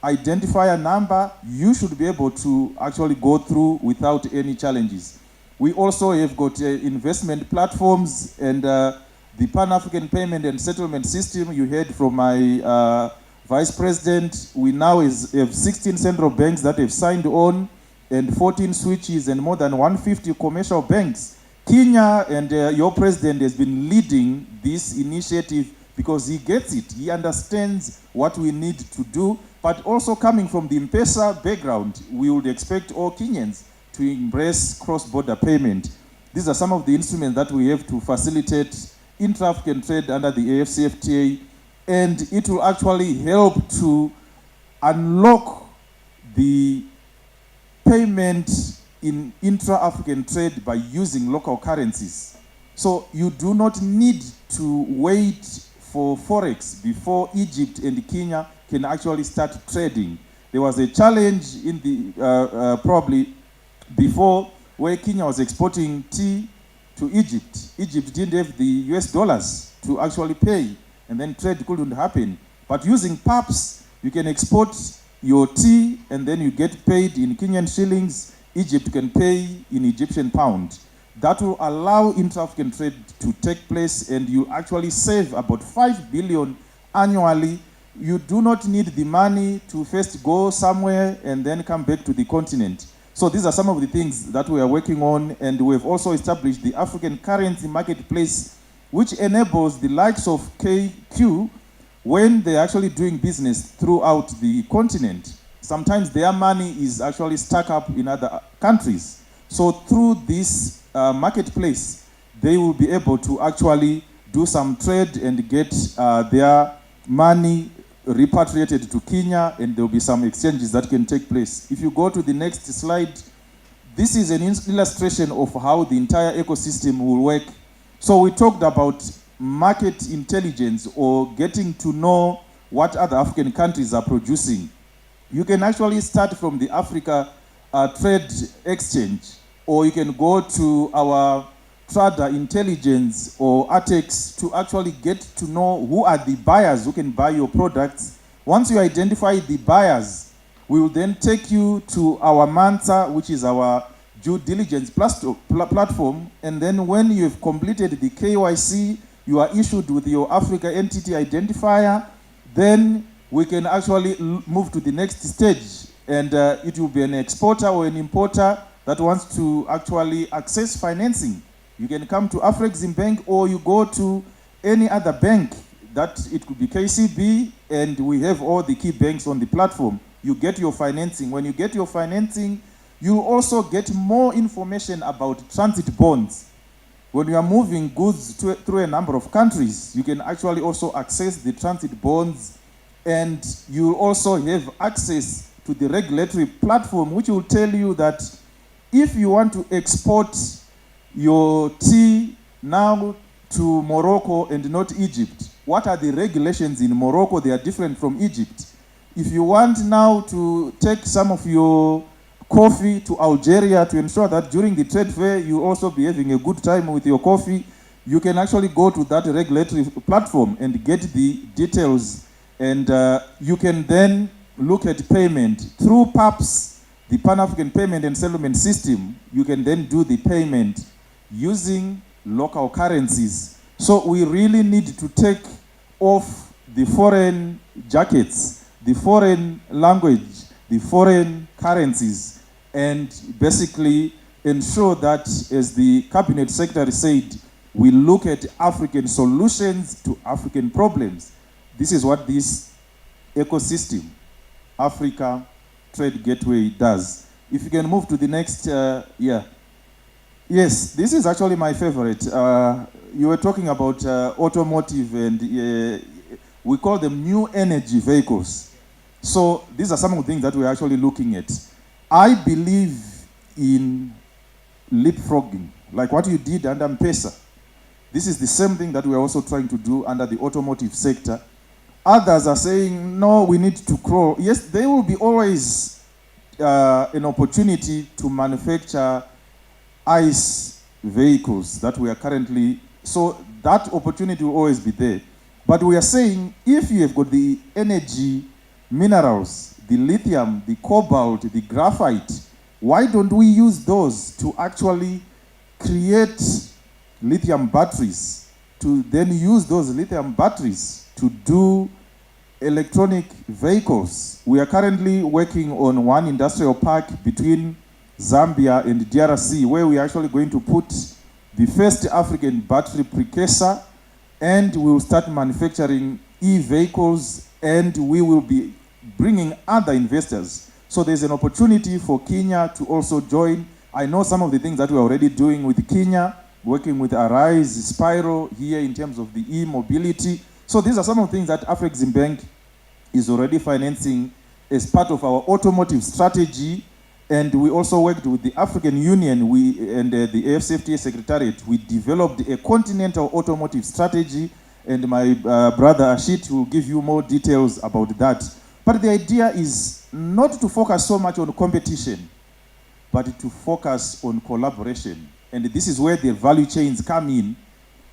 identifier number, you should be able to actually go through without any challenges. We also have got investment platforms and the Pan-African Payment and Settlement System. You heard from my Vice President. We now have 16 central banks that have signed on and 14 switches and more than 150 commercial banks. Kenya and your president has been leading this initiative because he gets it. He understands what we need to do, but also coming from the M-Pesa background, we would expect all Kenyans to embrace cross-border payment. These are some of the instruments that we have to facilitate intra-African trade under the AfCFTA, and it will actually help to unlock the payment in intra-African trade by using local currencies. So you do not need to wait for Forex before Egypt and Kenya can actually start trading. There was a challenge in the, probably before, where Kenya was exporting tea to Egypt. Egypt didn't have the US dollars to actually pay, and then trade couldn't happen. But using PAPS, you can export your tea and then you get paid in Kenyan shillings. Egypt can pay in Egyptian pound. That will allow intra-African trade to take place, and you actually save about 5 billion annually. You do not need the money to first go somewhere and then come back to the continent. So these are some of the things that we are working on, and we've also established the African Currency Marketplace, which enables the likes of KQ, when they're actually doing business throughout the continent, sometimes their money is actually stuck up in other countries. So through this marketplace, they will be able to actually do some trade and get their money repatriated to Kenya, and there will be some exchanges that can take place. If you go to the next slide, this is an illustration of how the entire ecosystem will work. So we talked about market intelligence, or getting to know what other African countries are producing. You can actually start from the Africa Trade Exchange, or you can go to our Trader Intelligence or ATEX to actually get to know who are the buyers who can buy your products. Once you identify the buyers, we will then take you to our Manta, which is our due diligence platform, and then when you've completed the KYC, you are issued with your Africa entity identifier, then we can actually move to the next stage, and it will be an exporter or an importer that wants to actually access financing. You can come to Afreximbank, or you go to any other bank, that it could be KCB, and we have all the key banks on the platform. You get your financing. When you get your financing, you also get more information about transit bonds. When you are moving goods through a number of countries, you can actually also access the transit bonds, and you also have access to the regulatory platform, which will tell you that if you want to export your tea now to Morocco and not Egypt, what are the regulations in Morocco? They are different from Egypt. If you want now to take some of your coffee to Algeria to ensure that during the trade fair you also be having a good time with your coffee, you can actually go to that regulatory platform and get the details, and you can then look at payment through PAPS. the Pan-African Payment and Settlement System, you can then do the payment using local currencies. So we really need to take off the foreign jackets, the foreign language, the foreign currencies, and basically ensure that, as the Cabinet Secretary said, we look at African solutions to African problems. This is what this ecosystem, Africa Trade Gateway, does. If you can move to the next, Yes, this is actually my favorite. You were talking about automotive, and we call them new energy vehicles. So these are some of the things that we're actually looking at. I believe in leapfrogging, like what you did under M-Pesa. This is the same thing that we're also trying to do under the automotive sector. Others are saying, no, we need to crawl. Yes, there will be always an opportunity to manufacture ICE vehicles that we are currently, so that opportunity will always be there. But we are saying, if you have got the energy minerals, the lithium, the cobalt, the graphite, why don't we use those to actually create lithium batteries, to then use those lithium batteries to do electronic vehicles? We are currently working on one industrial park between Zambia and DRC, where we are actually going to put the first African battery precursor, and we will start manufacturing e-vehicles, and we will be bringing other investors. So there's an opportunity for Kenya to also join. I know some of the things that we're already doing with Kenya, working with Arise, Spiro here in terms of the e-mobility. So these are some of the things that Afreximbank is already financing as part of our automotive strategy. And we also worked with the African Union and the AfCFTA Secretariat. We developed a continental automotive strategy, and my brother Ashit will give you more details about that. But the idea is not to focus so much on competition, but to focus on collaboration. And this is where the value chains come in,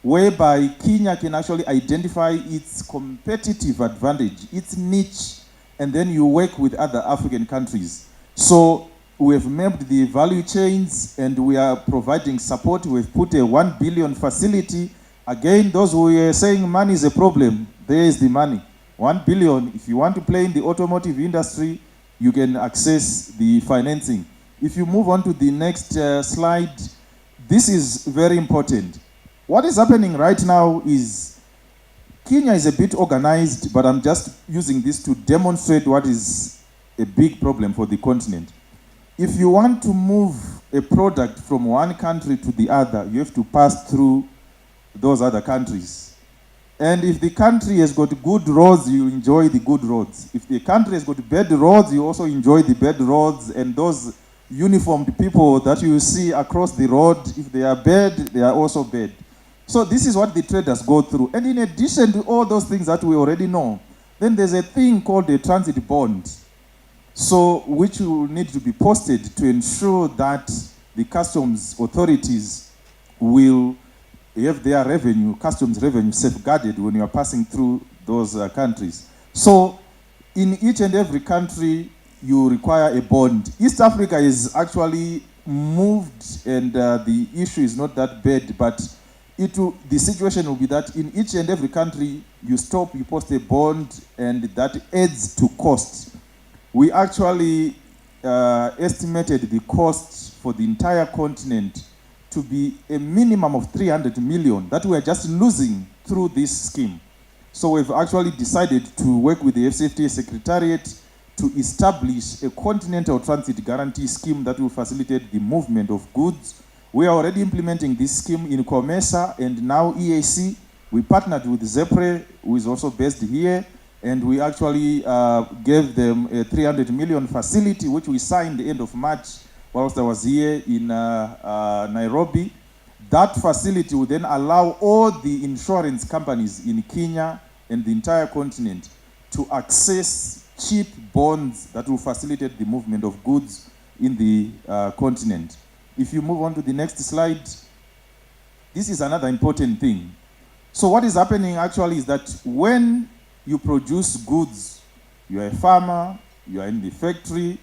whereby Kenya can actually identify its competitive advantage, its niche, and then you work with other African countries. So we have mapped the value chains, and we are providing support. We've put a 1 billion facility. Again, those who are saying money is a problem, there is the money. 1 billion, if you want to play in the automotive industry, you can access the financing. If you move on to the next slide, this is very important. What is happening right now is Kenya is a bit organized, but I'm just using this to demonstrate what is a big problem for the continent. If you want to move a product from one country to the other, you have to pass through those other countries. And if the country has got good roads, you enjoy the good roads. If the country has got bad roads, you also enjoy the bad roads. And those uniformed people that you see across the road, if they are bad, they are also bad. So this is what the traders go through. And in addition to all those things that we already know, then there's a thing called a transit bond. So, which will need to be posted to ensure that the customs authorities will have their revenue, customs revenue, safeguarded when you are passing through those countries. So, in each and every country, you require a bond. East Africa is actually moved, and the issue is not that bad, but the situation will be that in each and every country, you stop, you post a bond, and that adds to cost. We actually estimated the cost for the entire continent to be a minimum of 300 million that we are just losing through this scheme. So we've actually decided to work with the AfCFTA Secretariat to establish a continental transit guarantee scheme that will facilitate the movement of goods. We are already implementing this scheme in COMESA and now EAC. We partnered with ZEPRE, who is also based here, and we actually gave them a 300 million facility, which we signed the end of March whilst I was here in Nairobi. That facility will then allow all the insurance companies in Kenya and the entire continent to access cheap bonds that will facilitate the movement of goods in the continent. If you move on to the next slide, this is another important thing. So what is happening actually is that when you produce goods, you are a farmer, you are in the factory,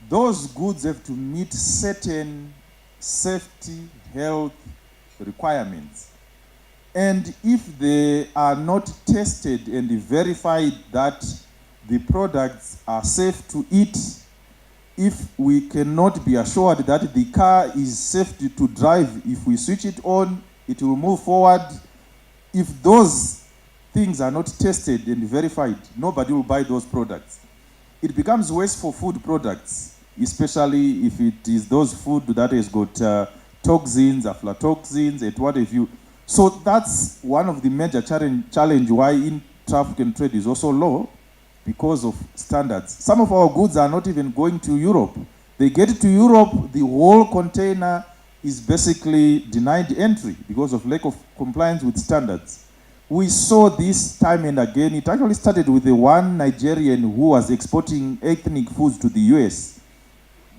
those goods have to meet certain safety, health requirements. And if they are not tested and verified that the products are safe to eat, if we cannot be assured that the car is safe to drive, if we switch it on, it will move forward. If those things are not tested and verified, nobody will buy those products. It becomes wasteful food products, especially if it is those food that has got toxins, aflatoxins, and what have you. So that's one of the major challenge why intra-African trade is also low, because of standards. Some of our goods are not even going to Europe. They get to Europe, the whole container is basically denied entry because of lack of compliance with standards. We saw this time and again. It actually started with the one Nigerian who was exporting ethnic foods to the US.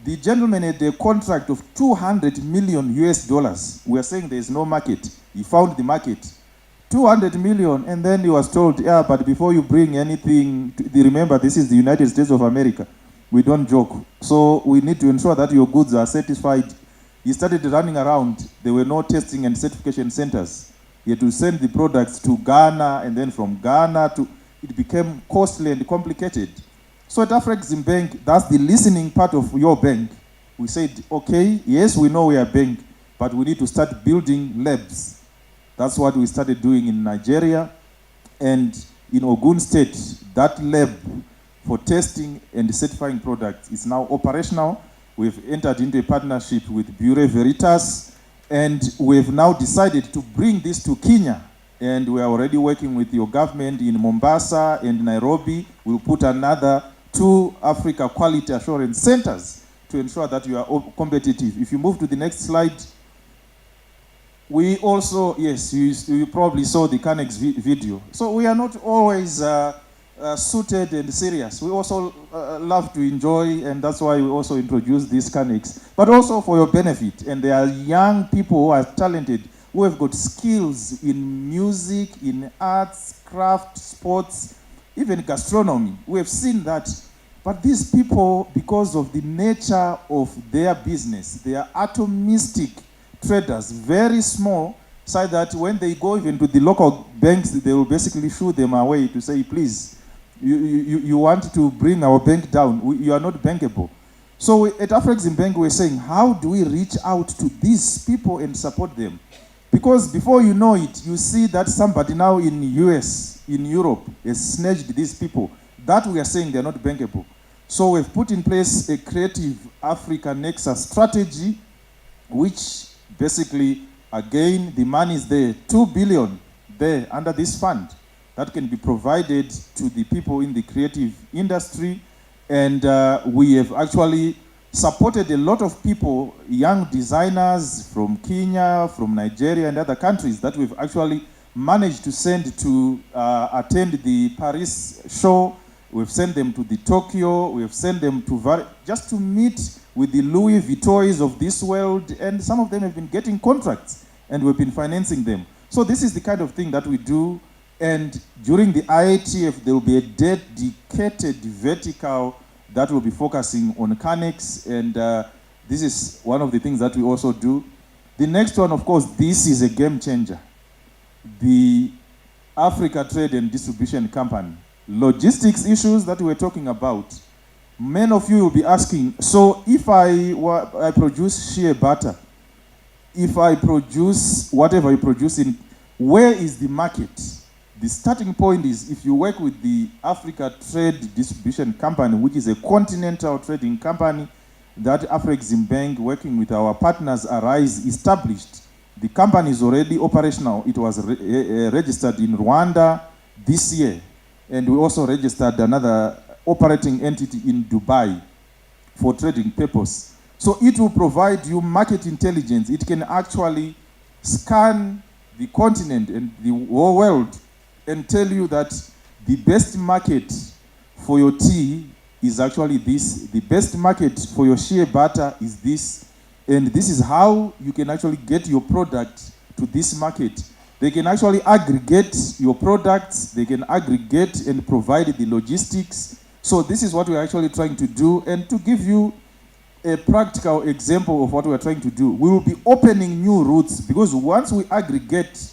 The gentleman had a contract of $200 million US. We are saying there is no market. He found the market. 200 million, and then he was told, yeah, but before you bring anything, remember this is the United States of America. We don't joke. So we need to ensure that your goods are certified. He started running around. There were no testing and certification centers. He had to send the products to Ghana, and then from Ghana to, it became costly and complicated. So at Afreximbank, that's the listening part of your bank. We said, okay, yes, we know we are a bank, but we need to start building labs. That's what we started doing in Nigeria. And in Ogun State, that lab for testing and certifying products is now operational. We've entered into a partnership with Bureau Veritas, and we've now decided to bring this to Kenya. And we are already working with your government in Mombasa and Nairobi. We'll put another 2 Africa Quality Assurance Centers to ensure that you are competitive. If you move to the next slide, we also, yes, you probably saw the Canex video. So we are not always suited and serious. We also love to enjoy, and that's why we also introduce this Canex. But also for your benefit, and there are young people who are talented, who have got skills in music, in arts, craft, sports, even gastronomy. We have seen that. But these people, because of the nature of their business, they are atomistic traders, very small, so that when they go even to the local banks, they will basically shoo them away to say, please, you want to bring our bank down. You are not bankable. So at Afreximbank, we're saying, how do we reach out to these people and support them? Because before you know it, you see that somebody now in the US, in Europe, has snatched these people. That we are saying they're not bankable. So we've put in place a Creative Africa Nexus strategy, which basically, again, the money is there, 2 billion there under this fund that can be provided to the people in the creative industry. And we have actually supported a lot of people, young designers from Kenya, from Nigeria and other countries that we've actually managed to send to attend the Paris show. We've sent them to the Tokyo, we've sent them to just to meet with the Louis Vuittons of this world, and some of them have been getting contracts, and we've been financing them. So this is the kind of thing that we do, and during the IATF, there will be a dedicated vertical that will be focusing on Canex, and this is one of the things that we also do. The next one, of course, this is a game changer. The Africa Trade and Distribution Company. Logistics issues that we're talking about. Many of you will be asking, so if I produce shea butter, if I produce whatever you produce in, where is the market? The starting point is if you work with the Africa Trade Distribution Company, which is a continental trading company that Afreximbank, working with our partners, Arise, established. The company is already operational. It was registered in Rwanda this year. And we also registered another operating entity in Dubai for trading purpose. So it will provide you market intelligence. It can actually scan the continent and the whole world and tell you that the best market for your tea is actually this. The best market for your shea butter is this. And this is how you can actually get your product to this market. They can actually aggregate your products, they can aggregate and provide the logistics. So this is what we're actually trying to do, and to give you a practical example of what we are trying to do. We will be opening new routes because once we aggregate,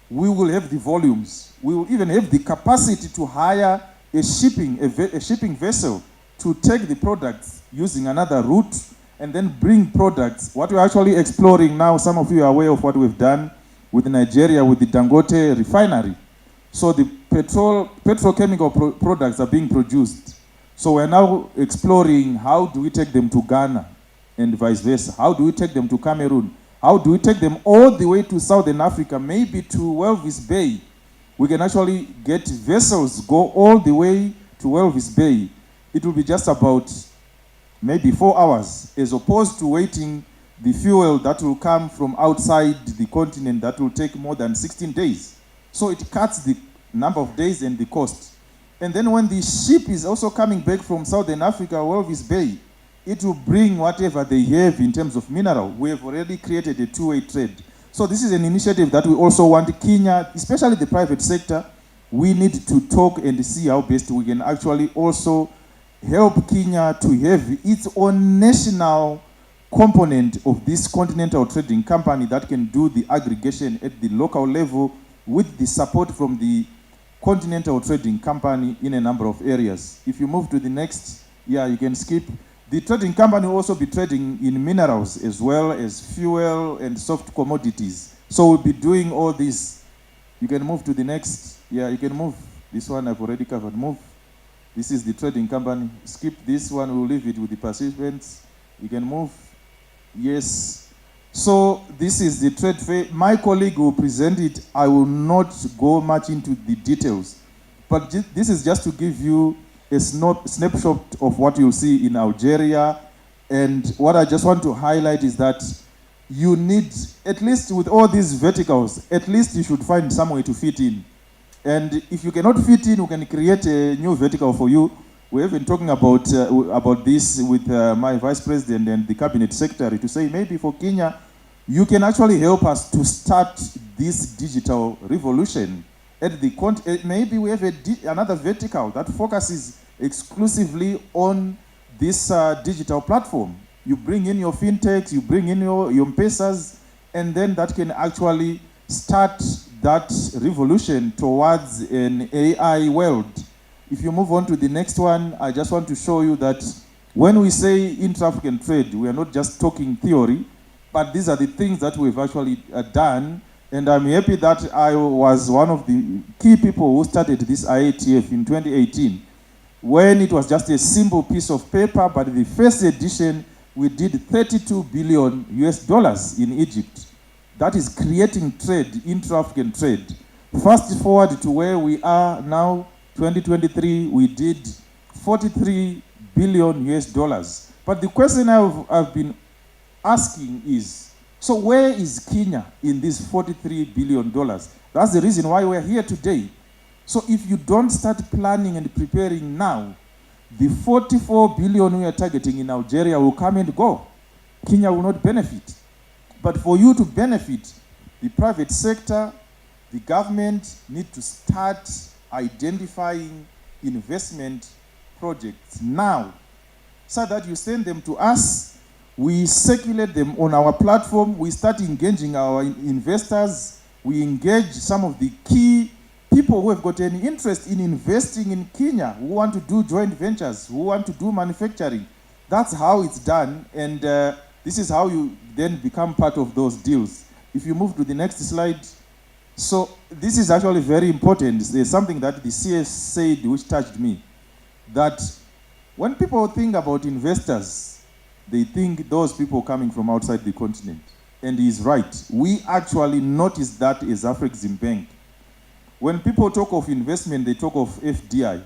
we will have the volumes. We will even have the capacity to hire a shipping vessel to take the products using another route and then bring products. What we're actually exploring now, some of you are aware of what we've done with Nigeria, with the Dangote refinery. So the petrochemical products are being produced. So we're now exploring how do we take them to Ghana and vice versa. How do we take them to Cameroon? How do we take them all the way to Southern Africa, maybe to Walvis Bay? We can actually get vessels go all the way to Walvis Bay. It will be just about maybe 4 hours, as opposed to waiting the fuel that will come from outside the continent that will take more than 16 days. So it cuts the number of days and the cost. And then when the ship is also coming back from Southern Africa, Walvis Bay, it will bring whatever they have in terms of mineral. We have already created a two-way trade. So this is an initiative that we also want Kenya, especially the private sector. We need to talk and see how best we can actually also help Kenya to have its own national component of this continental trading company that can do the aggregation at the local level with the support from the Continental Trading Company in a number of areas. If you move to the next, you can skip. The trading company will also be trading in minerals as well as fuel and soft commodities. So we'll be doing all this. You can move to the next. You can move. This one I've already covered. Move. This is the trading company. Skip this one. We'll leave it with the participants. You can move. Yes. So this is the trade fair. My colleague will present it. I will not go much into the details. But this is just to give you a snapshot of what you'll see in Algeria. And what I just want to highlight is that you need, at least with all these verticals, at least you should find some way to fit in. And if you cannot fit in, we can create a new vertical for you. We have been talking about this with my vice president and the cabinet secretary to say maybe for Kenya, you can actually help us to start this digital revolution. At the maybe we have another vertical that focuses exclusively on this digital platform. You bring in your fintechs, you bring in your M-Pesas, and then that can actually start that revolution towards an AI world. If you move on to the next one, I just want to show you that when we say intra-African trade, we are not just talking theory, but these are the things that we've actually done. And I'm happy that I was one of the key people who started this IATF in 2018, when it was just a simple piece of paper, but the first edition, we did $32 billion in Egypt. That is creating trade, intra-African trade. Fast forward to where we are now, 2023, we did $43 billion. But the question I've been asking is, so where is Kenya in this $43 billion? That's the reason why we're here today. So if you don't start planning and preparing now, the $44 billion we are targeting in Algeria will come and go. Kenya will not benefit. But for you to benefit, the private sector, the government need to start identifying investment projects now, so that you send them to us, we circulate them on our platform, we start engaging our investors, we engage some of the key people who have got any interest in investing in Kenya, who want to do joint ventures, who want to do manufacturing. That's how it's done, and this is how you then become part of those deals. If you move to the next slide. So this is actually very important. There's something that the CS said which touched me, that when people think about investors, they think those people coming from outside the continent. And he's right. We actually noticed that as Afreximbank. When people talk of investment, they talk of FDI,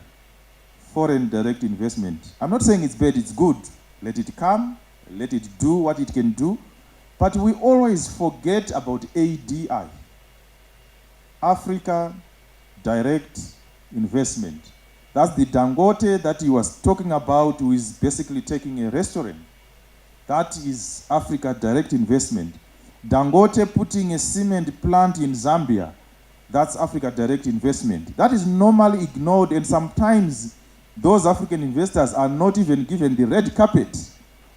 foreign direct investment. I'm not saying it's bad, it's good. Let it come, let it do what it can do. But we always forget about ADI. Africa Direct Investment. That's the Dangote that he was talking about, who is basically taking a restaurant. That is Africa Direct Investment. Dangote putting a cement plant in Zambia. That's Africa Direct Investment. That is normally ignored, and sometimes those African investors are not even given the red carpet.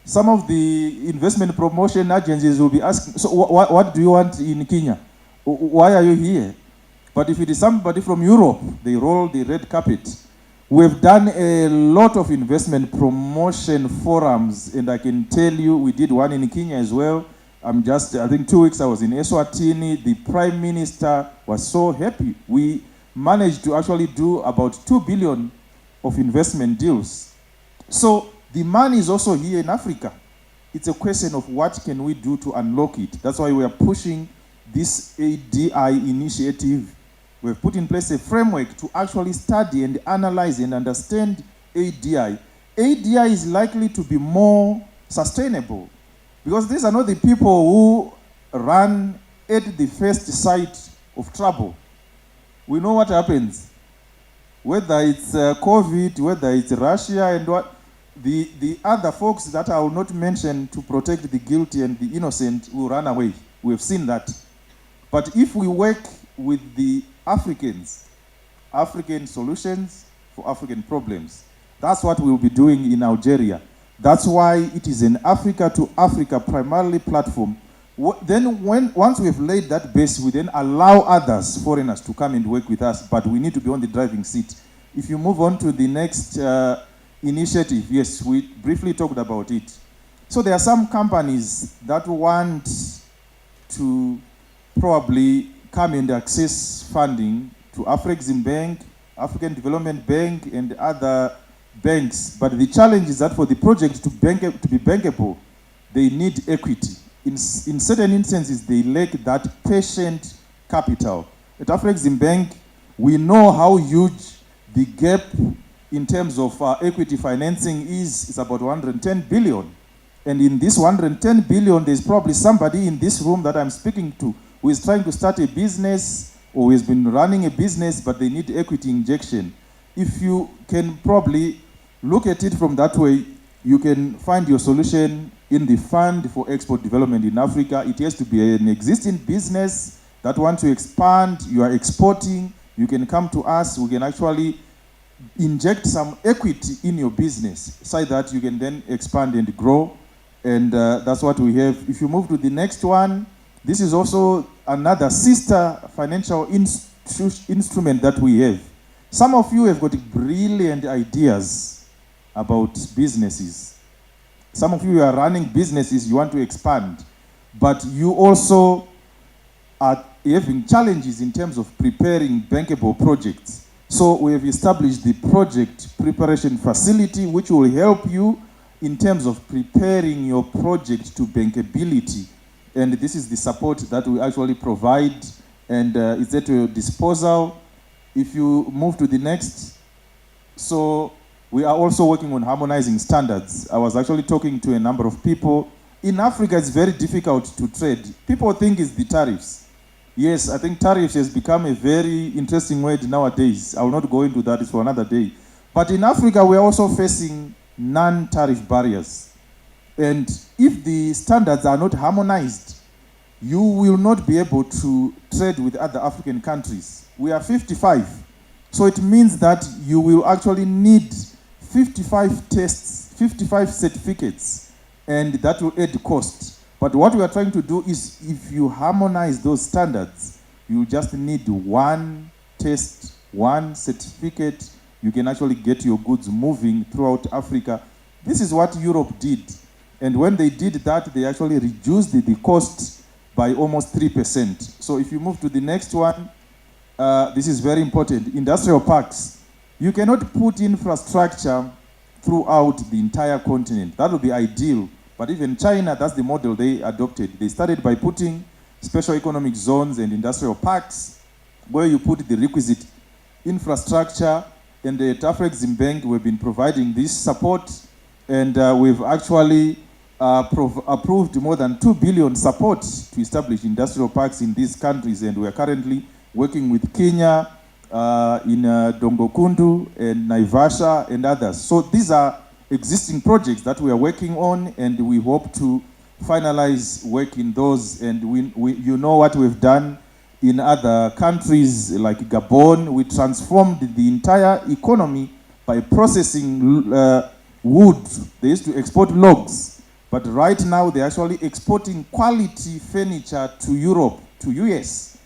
some of the investment promotion agencies will be asking, so what do you want in Kenya? Why are you here? But if it is somebody from Europe, they roll the red carpet. We've done a lot of investment promotion forums, and I can tell you we did one in Kenya as well. I think 2 weeks I was in Eswatini. The Prime Minister was so happy. We managed to actually do about 2 billion of investment deals. So the money is also here in Africa. It's a question of what can we do to unlock it. That's why we are pushing this ADI initiative. We've put in place a framework to actually study and analyze and understand ADI. ADI is likely to be more sustainable because these are not the people who run at the first sight of trouble. We know what happens. Whether it's COVID, whether it's Russia, and what the other folks that I will not mention to protect the guilty and the innocent will run away. We've seen that. But if we work with the Africans, African solutions for African problems, that's what we'll be doing in Algeria. That's why it is an Africa to Africa primarily platform. Then once we've laid that base, we then allow others, foreigners, to come and work with us, but we need to be on the driving seat. If you move on to the next initiative, yes, we briefly talked about it. So there are some companies that want to probably come and access funding to Afreximbank, African Development Bank, and other banks. But the challenge is that for the project to be bankable, they need equity. In certain instances, they lack that patient capital. At Afreximbank, we know how huge the gap in terms of equity financing is. It's about 110 billion. And in this 110 billion, there's probably somebody in this room that I'm speaking to who is trying to start a business or who has been running a business, but they need equity injection. If you can probably look at it from that way, you can find your solution in the Fund for Export Development in Africa. It has to be an existing business that wants to expand. You are exporting. You can come to us. We can actually inject some equity in your business so that you can then expand and grow. And that's what we have. If you move to the next one, this is also another sister financial instrument that we have. Some of you have got brilliant ideas about businesses. Some of you are running businesses, you want to expand, but you also are having challenges in terms of preparing bankable projects. So we have established the project preparation facility, which will help you in terms of preparing your project to bankability. And this is the support that we actually provide, and it's at your disposal. If you move to the next, so we are also working on harmonizing standards. I was actually talking to a number of people. In Africa, it's very difficult to trade. People think it's the tariffs. Yes, I think tariffs has become a very interesting word nowadays. I will not go into that, it's for another day. But in Africa, we are also facing non-tariff barriers. And if the standards are not harmonized, you will not be able to trade with other African countries. We are 55. So it means that you will actually need 55 tests, 55 certificates, and that will add cost. But what we are trying to do is, if you harmonize those standards, you just need one test, one certificate. You can actually get your goods moving throughout Africa. This is what Europe did. And when they did that, they actually reduced the cost by almost 3%. So if you move to the next one, this is very important. Industrial parks. You cannot put infrastructure throughout the entire continent. That would be ideal. But even China, that's the model they adopted. They started by putting special economic zones and industrial parks where you put the requisite infrastructure. And at Afreximbank, we've been providing this support. And we've actually approved more than 2 billion support to establish industrial parks in these countries. And we are currently working with Kenya, in Dongokundu and Naivasha and others. So these are existing projects that we are working on, and we hope to finalize work in those. And you know what we've done in other countries like Gabon. We transformed the entire economy by processing wood. They used to export logs. But right now, they're actually exporting quality furniture to Europe, to US.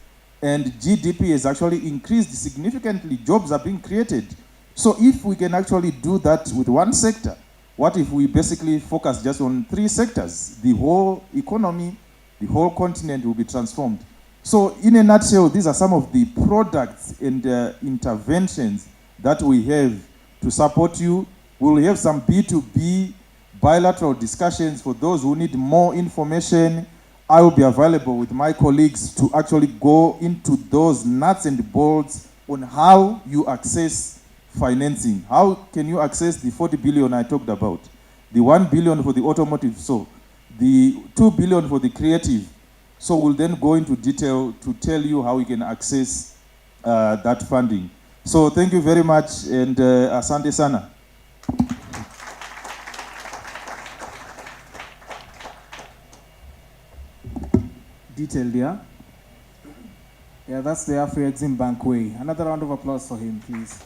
And GDP has actually increased significantly. Jobs are being created. So if we can actually do that with one sector, what if we basically focus just on 3 sectors? The whole economy, the whole continent will be transformed. So in a nutshell, these are some of the products and interventions that we have to support you. We'll have some B2B bilateral discussions for those who need more information. I will be available with my colleagues to actually go into those nuts and bolts on how you access financing. How can you access the 40 billion I talked about? The 1 billion for the automotive, so the 2 billion for the creative. So we'll then go into detail to tell you how you can access that funding. So thank you very much, and asante sana. Detailed, yeah? Yeah, that's the Afreximbank way. Another round of applause for him, please.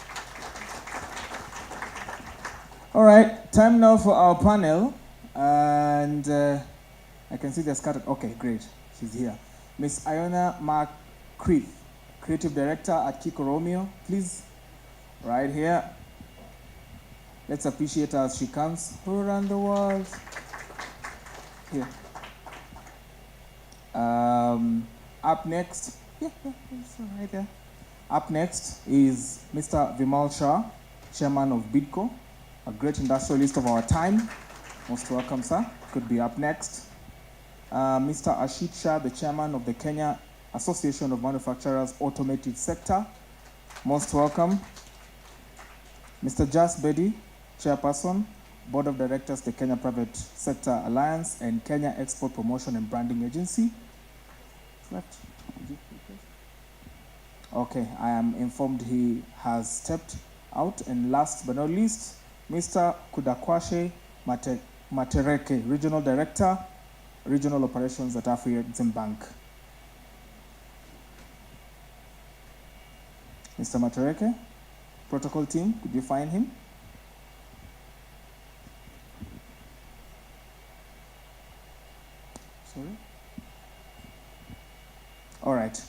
All right, time now for our panel. And I can see they're scattered. Okay, great. She's here. Miss Iona Mark-Creeth, Creative Director at Kiko Romeo. Please, right here. Let's appreciate her as she comes. Who around the world? Here. Up next, right there. Up next is Mr. Vimal Shah, Chairman of BIDCO, a great industrialist of our time. Most welcome, sir. Could be up next. Mr. Ashit Shah, the Chairman of the Kenya Association of Manufacturers Automotive Sector. Most welcome. Mr. Jas Bedi, Chairperson, Board of Directors, the Kenya Private Sector Alliance and Kenya Export Promotion and Branding Agency. Left. Okay, I am informed he has stepped out. And last but not least, Mr. Kudakwashe Matereke, Regional Director, Regional Operations at Afreximbank. Mr. Matereke, protocol team, could you find him? Sorry? All right.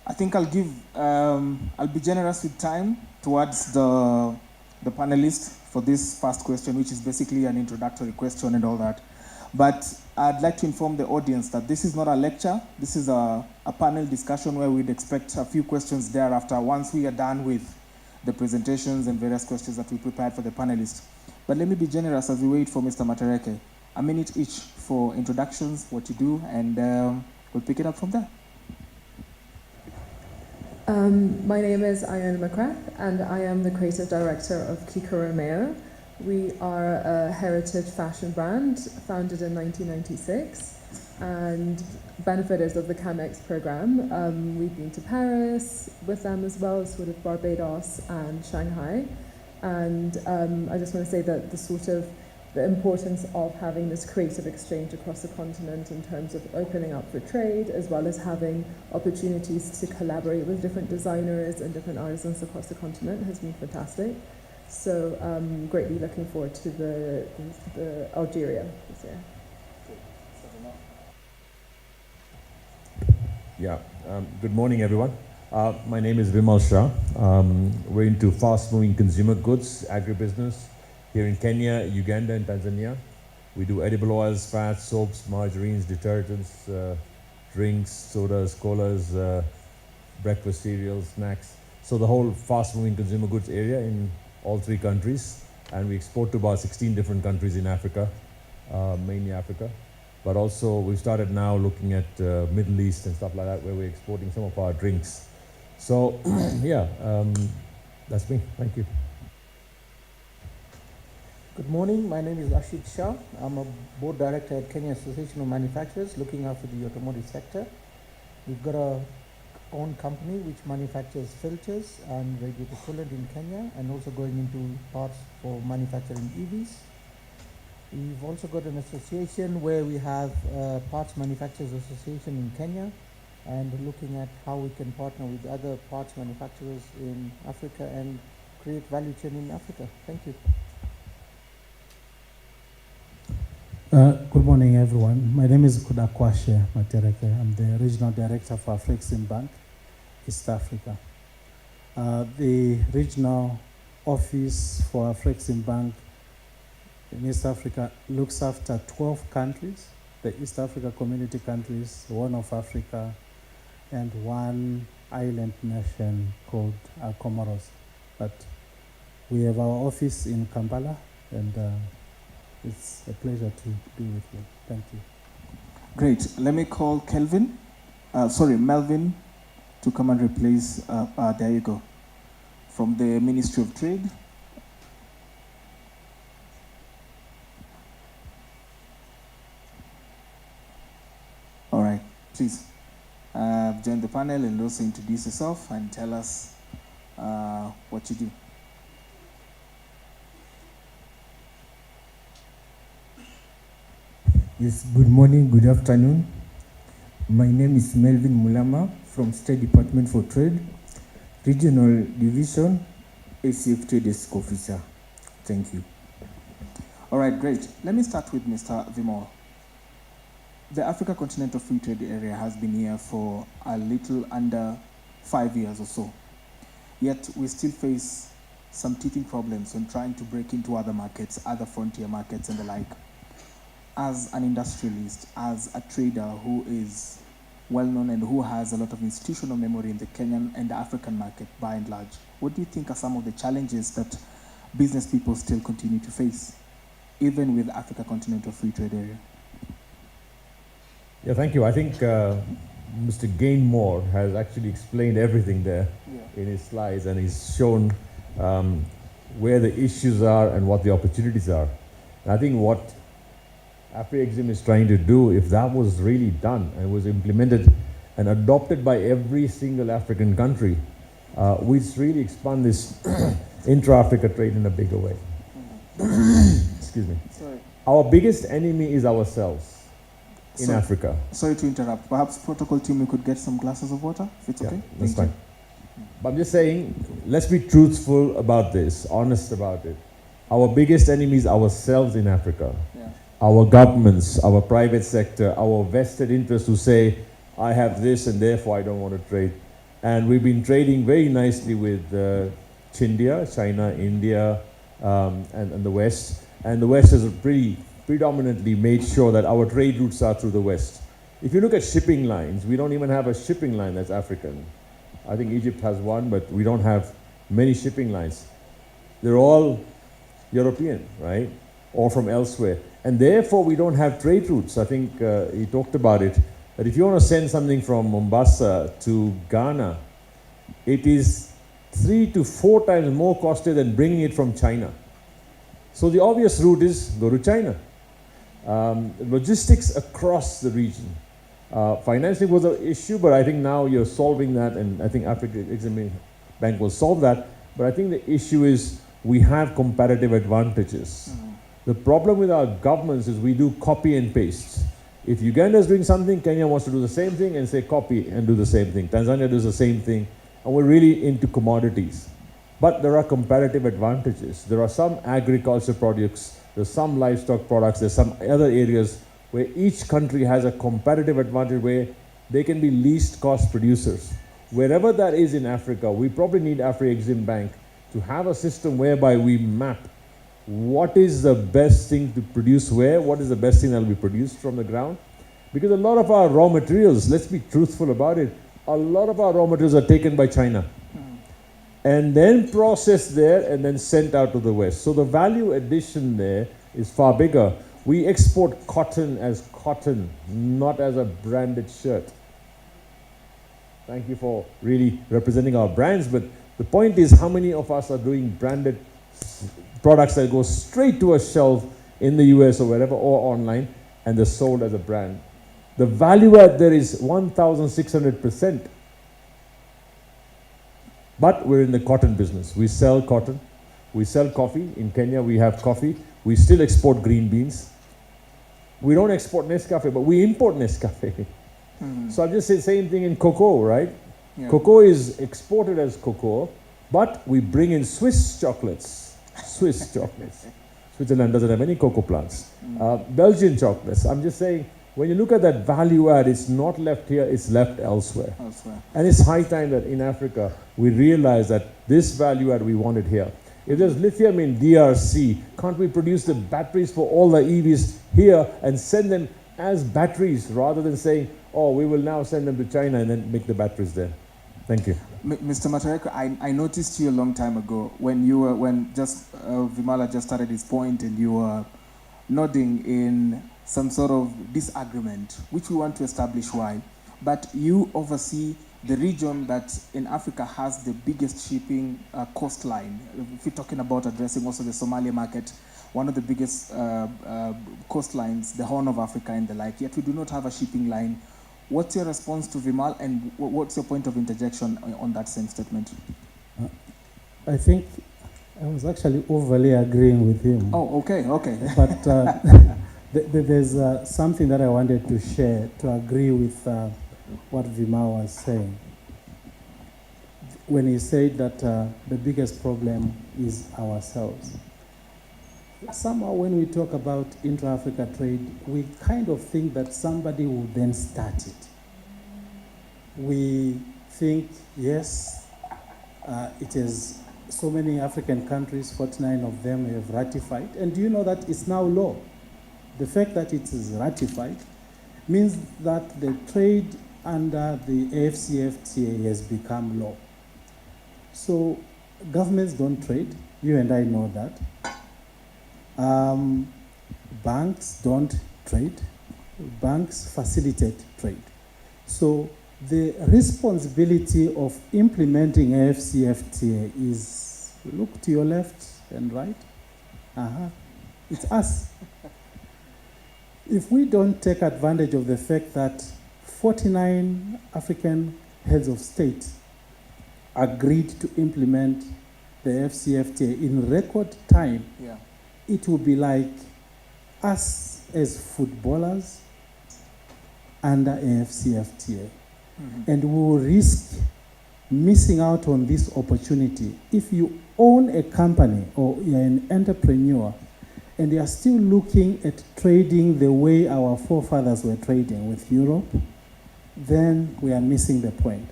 I think I'll be generous with time towards the panelists for this first question, which is basically an introductory question and all that. But I'd like to inform the audience that this is not a lecture. This is a panel discussion where we'd expect a few questions thereafter once we are done with the presentations and various questions that we prepared for the panelists. But let me be generous as we wait for Mr. Matereke. A minute each for introductions, what you do, and we'll pick it up from there. My name is Iona McGrath, and I am the creative director of Kiko Romeo. We are a heritage fashion brand founded in 1996 and benefiters of the CAMEX program. We've been to Paris with them as well, sort of Barbados and Shanghai. And I just want to say that the importance of having this creative exchange across the continent in terms of opening up for trade, as well as having opportunities to collaborate with different designers and different artisans across the continent has been fantastic. So greatly looking forward to the Algeria this year. Yeah, good morning everyone. My name is Vimal Shah. We're into fast-moving consumer goods, agribusiness, here in Kenya, Uganda, and Tanzania. We do edible oils, fats, soaps, margarines, detergents, drinks, sodas, colas, breakfast cereals, snacks. So the whole fast-moving consumer goods area in all 3 countries. And we export to about 16 different countries in Africa, mainly Africa. But also we've started now looking at Middle East and stuff like that, where we're exporting some of our drinks. So yeah, that's me. Thank you. Good morning, my name is Ashit Shah. I'm a board director at Kenya Association of Manufacturers looking after the automotive sector. We've got our own company which manufactures filters and radiator coolant in Kenya and also going into parts for manufacturing EVs. We've also got an association where we have Parts Manufacturers Association in Kenya and looking at how we can partner with other parts manufacturers in Africa and create value chain in Africa. Thank you. Good morning, everyone. My name is Kudakwashe Matereke. I'm the Regional Director for Afreximbank, East Africa. The regional office for Afreximbank in East Africa looks after 12 countries, the East Africa community countries, Horn of Africa, and one island nation called Comoros. But we have our office in Kampala, and it's a pleasure to be with you. Thank you. Great. Let me call Melvin to come and replace, there you go, from the Ministry of Trade. All right, please join the panel and also introduce yourself and tell us what you do. Yes, good morning, good afternoon. My name is Melvin Mulama from State Department for Trade, Regional Division, ACFTA Desk Officer. Thank you. All right, great. Let me start with Mr. Vimal. The Africa Continental Free Trade Area has been here for a little under 5 years or so. Yet we still face some teething problems when trying to break into other markets, other frontier markets and the like. As an industrialist, as a trader who is well-known and who has a lot of institutional memory in the Kenyan and the African market by and large, what do you think are some of the challenges that business people still continue to face, even with Africa Continental Free Trade Area? Yeah, thank you. I think Mr. Gainmore has actually explained everything there in his slides, and he's shown where the issues are and what the opportunities are. And I think what Afrexim is trying to do, if that was really done and was implemented and adopted by every single African country, we'd really expand this intra-Africa trade in a bigger way. Excuse me. Sorry. Our biggest enemy is ourselves in Africa. Sorry to interrupt. Perhaps protocol team, we could get some glasses of water, if it's okay? That's fine. But I'm just saying, let's be truthful about this, honest about it. Our biggest enemy is ourselves in Africa. Our governments, our private sector, our vested interests who say, I have this and therefore I don't want to trade. And we've been trading very nicely with China, India, and the West. And the West has predominantly made sure that our trade routes are through the West. If you look at shipping lines, we don't even have a shipping line that's African. I think Egypt has one, but we don't have many shipping lines. They're all European, right? Or from elsewhere. And therefore, we don't have trade routes. I think he talked about it, that if you want to send something from Mombasa to Ghana, it is 3 to 4 times more costly than bringing it from China. So the obvious route is go to China. Logistics across the region. Financing was an issue, but I think now you're solving that, and I think Afreximbank will solve that. But I think the issue is we have competitive advantages. The problem with our governments is we do copy and paste. If Uganda is doing something, Kenya wants to do the same thing and say copy and do the same thing. Tanzania does the same thing. And we're really into commodities. But there are comparative advantages. There are some agriculture products, there's some livestock products, there's some other areas where each country has a comparative advantage where they can be least cost producers. Wherever that is in Africa, we probably need Afreximbank to have a system whereby we map what is the best thing to produce where, what is the best thing that will be produced from the ground. Because a lot of our raw materials, let's be truthful about it, a lot of our raw materials are taken by China and then processed there and then sent out to the West. So the value addition there is far bigger. We export cotton as cotton, not as a branded shirt. Thank you for really representing our brands, but the point is how many of us are doing branded products that go straight to a shelf in the US or wherever or online and they're sold as a brand. The value add there is 1,600%. But we're in the cotton business. We sell cotton. We sell coffee. In Kenya we have coffee. We still export green beans. We don't export Nescafe, but we import Nescafe. So I'm just saying the same thing in cocoa, right? Yeah. Cocoa is exported as cocoa, but we bring in Swiss chocolates. Swiss chocolates. Switzerland doesn't have any cocoa plants. Belgian chocolates. I'm just saying, when you look at that value add, it's not left here, it's left elsewhere. And it's high time that in Africa, we realize that this value add we want it here. If there's lithium in DRC, can't we produce the batteries for all the EVs here and send them as batteries rather than saying, oh, we will now send them to China and then make the batteries there? Thank you. Mr. Matareko, I noticed you a long time ago when Vimala just started his point and you were nodding in some sort of disagreement, which we want to establish why. But you oversee the region that in Africa has the biggest shipping coastline. If we're talking about addressing also the Somalia market, one of the biggest coastlines, the Horn of Africa and the like, yet we do not have a shipping line. What's your response to Vimal, and what's your point of interjection on that same statement? I think I was actually overly agreeing with him. Oh, okay. But there's something that I wanted to share to agree with what Vimal was saying. When he said that the biggest problem is ourselves. Somehow when we talk about intra-Africa trade, we kind of think that somebody will then start it. We think, yes, it is so many African countries, 49 of them have ratified. And do you know that it's now law? The fact that it is ratified means that the trade under the AfCFTA has become law. So governments don't trade. You and I know that. Banks don't trade. Banks facilitate trade. So the responsibility of implementing AfCFTA is, look to your left and right. It's us. If we don't take advantage of the fact that 49 African heads of state agreed to implement the AfCFTA in record time, it will be like us as footballers under AfCFTA. And we will risk missing out on this opportunity. If you own a company or you're an entrepreneur and you are still looking at trading the way our forefathers were trading with Europe, then we are missing the point.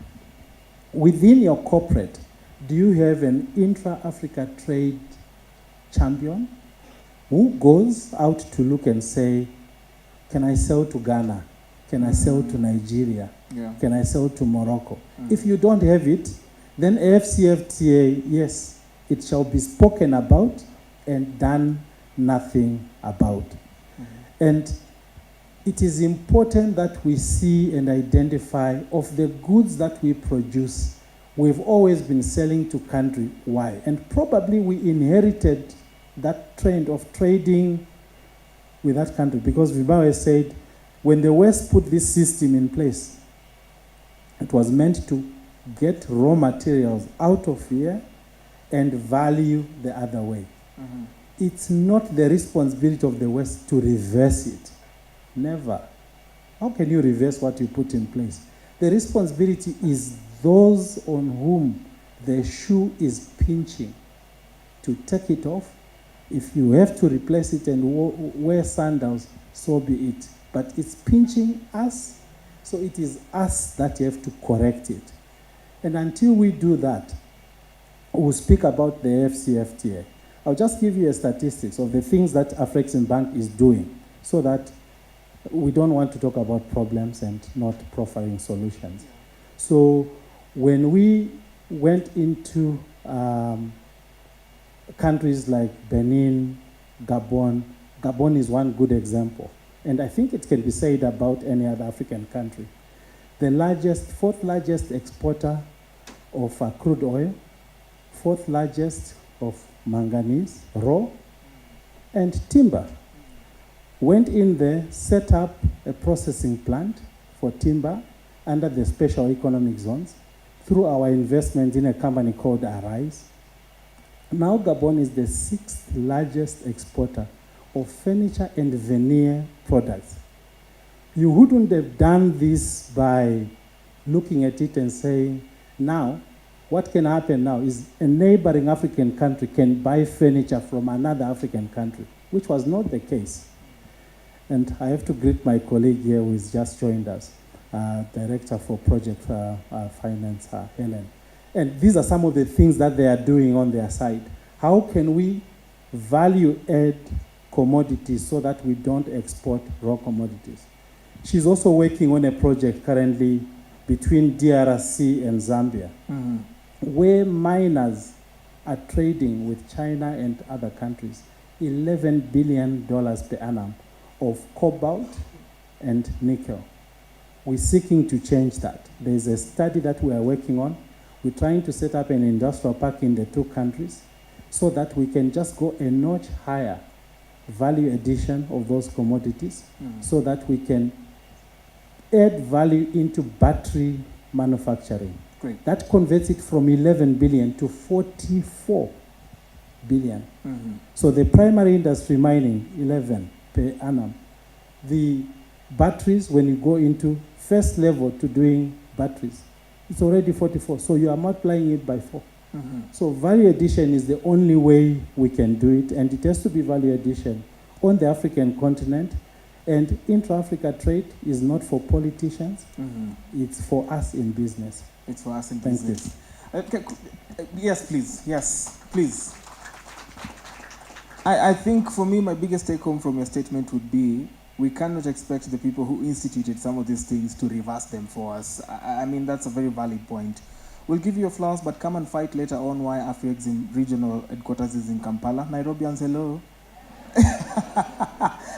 Within your corporate, do you have an intra-Africa trade champion who goes out to look and say, can I sell to Ghana? Can I sell to Nigeria? Can I sell to Morocco? If you don't have it, then AfCFTA, yes, it shall be spoken about and done nothing about. And it is important that we see and identify of the goods that we produce. We've always been selling to country. Why? And probably we inherited that trend of trading with that country because Vibawe said, when the West put this system in place, it was meant to get raw materials out of here and value the other way. It's not the responsibility of the West to reverse it. Never. How can you reverse what you put in place? The responsibility is those on whom the shoe is pinching to take it off. If you have to replace it and wear sandals, so be it. But it's pinching us, so it is us that have to correct it. And until we do that, we'll speak about the AfCFTA. I'll just give you a statistics of the things that Afreximbank is doing so that we don't want to talk about problems and not profiling solutions. So when we went into countries like Benin, Gabon is one good example. And I think it can be said about any other African country. The fourth largest exporter of crude oil, fourth largest of manganese, raw, and timber. Went in there, set up a processing plant for timber under the special economic zones through our investment in a company called Arise. Now Gabon is the sixth largest exporter of furniture and veneer products. You wouldn't have done this by looking at it and saying, now, what can happen now is a neighboring African country can buy furniture from another African country. which was not the case. And I have to greet my colleague here who has just joined us, Director for Project Finance, Helen. And these are some of the things that they are doing on their side. How can we value add commodities so that we don't export raw commodities? She's also working on a project currently between DRC and Zambia, where miners are trading with China and other countries $11 billion per annum of cobalt and nickel. We're seeking to change that. There's a study that we are working on. We're trying to set up an industrial park in the two countries so that we can just go a notch higher value addition of those commodities so that we can add value into battery manufacturing. Great. That converts it from 11 billion to 44 billion. So the primary industry mining, 11 per annum. The batteries, when you go into first level to doing batteries, it's already 44. So you are multiplying it by 4. So value addition is the only way we can do it, and it has to be value addition on the African continent. And intra-Africa trade is not for politicians, it's for us in business. It's for us in Thank business. Yes, please. Yes, please. I think for me, my biggest take home from your statement would be we cannot expect the people who instituted some of these things to reverse them for us. I mean, that's a very valid point. We'll give you a flowers, but come and fight later on why Afreximbank regional headquarters is in Kampala. Nairobians, hello.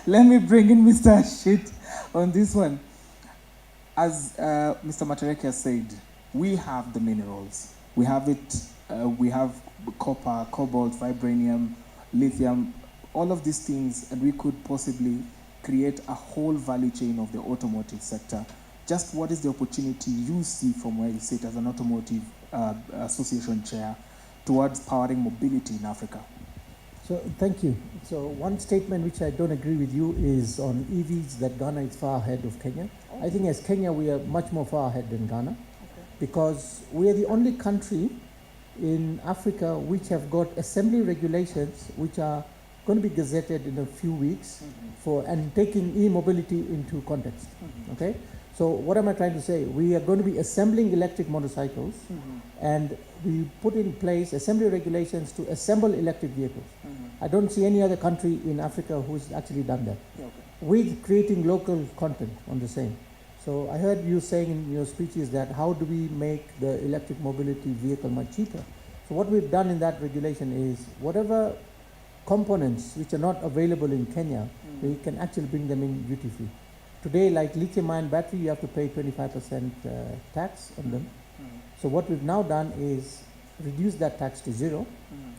Let me bring in Mr. Ashit on this one. As Mr. Matereke has said, we have the minerals. We have it. We have copper, cobalt, vibranium, lithium, all of these things, and we could possibly create a whole value chain of the automotive sector. Just what is the opportunity you see from where you sit as an automotive association chair towards powering mobility in Africa? So thank you. So one statement which I don't agree with you is on EVs that Ghana is far ahead of Kenya. I think as Kenya we are much more far ahead than Ghana because we are the only country in Africa which have got assembly regulations which are going to be gazetted in a few weeks for and taking e-mobility into context. Okay? So what am I trying to say? We are going to be assembling electric motorcycles and we put in place assembly regulations to assemble electric vehicles. I don't see any other country in Africa who's actually done that. With creating local content on the same. So I heard you saying in your speeches that how do we make the electric mobility vehicle much cheaper? So what we've done in that regulation is whatever components which are not available in Kenya, we can actually bring them in duty free. Today, like lithium-ion battery, you have to pay 25% tax on them. So what we've now done is reduce that tax to 0,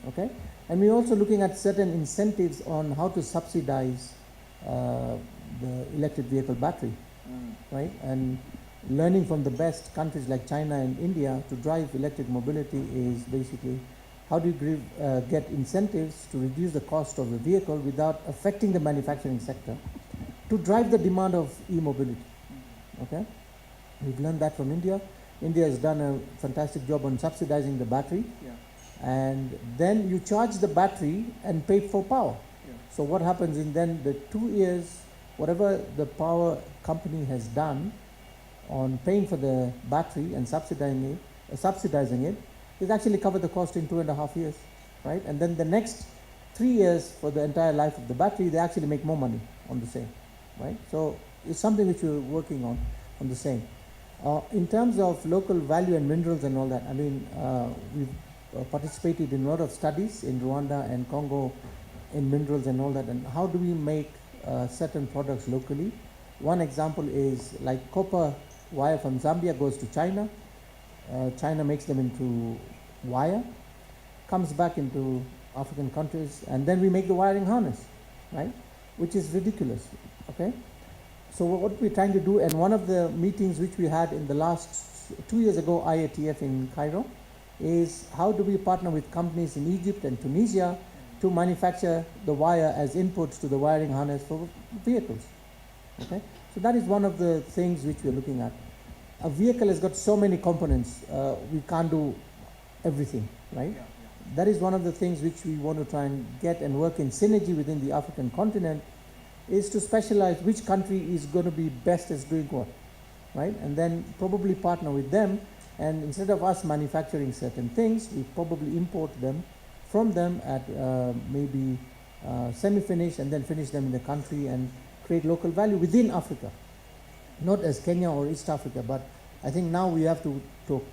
okay? And we're also looking at certain incentives on how to subsidize the electric vehicle battery, right? And learning from the best countries like China and India to drive electric mobility is basically how do you get incentives to reduce the cost of the vehicle without affecting the manufacturing sector to drive the demand of e-mobility, okay? We've learned that from India. India has done a fantastic job on subsidizing the battery. And then you charge the battery and pay for power. So what happens in then the 2 years, whatever the power company has done on paying for the battery and subsidizing it, is actually covered the cost in 2.5 years, right? And then the next 3 years for the entire life of the battery, they actually make more money on the same, right? So it's something which we're working on the same. In terms of local value and minerals and all that, I mean, we've participated in a lot of studies in Rwanda and Congo in minerals and all that, and how do we make certain products locally. One example is like copper wire from Zambia goes to China. China makes them into wire, comes back into African countries, and then we make the wiring harness, right? Which is ridiculous, okay? So what we're trying to do, and one of the meetings which we had in the last 2 years ago, IATF in Cairo, is how do we partner with companies in Egypt and Tunisia to manufacture the wire as inputs to the wiring harness for vehicles, okay? So that is one of the things which we're looking at. A vehicle has got so many components, we can't do everything, right? that is one of the things which we want to try and get and work in synergy within the African continent, is to specialize which country is going to be best at doing what, right? And then probably partner with them, and instead of us manufacturing certain things, we probably import them from them at maybe semi-finished, and then finish them in the country and create local value within Africa. Not as Kenya or East Africa, but I think now we have to talk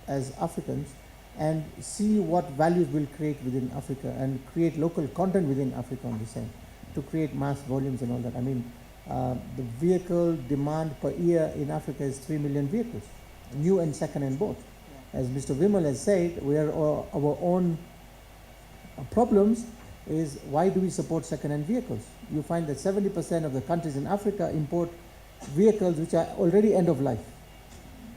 as Africans and see what values we'll create within Africa and create local content within Africa on the same, to create mass volumes and all that. I mean, the vehicle demand per year in Africa is 3 million vehicles, new and second-hand both. As Mr. Vimal has said, we are our own problems is why do we support second-hand vehicles? You find that 70% of the countries in Africa import vehicles which are already end of life,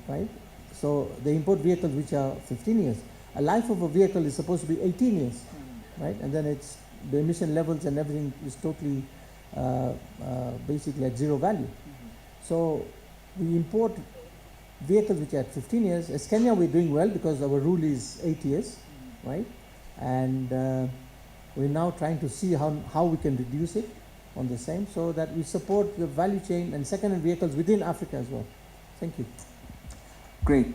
right? So they import vehicles which are 15 years. A life of a vehicle is supposed to be 18 years, right? And then it's the emission levels and everything is totally basically at zero value. So we import vehicles which are at 15 years. As Kenya, we're doing well because our rule is 8 years, right? And we're now trying to see how we can reduce it on the same, so that we support the value chain and second-hand vehicles within Africa as well. Thank you. Great.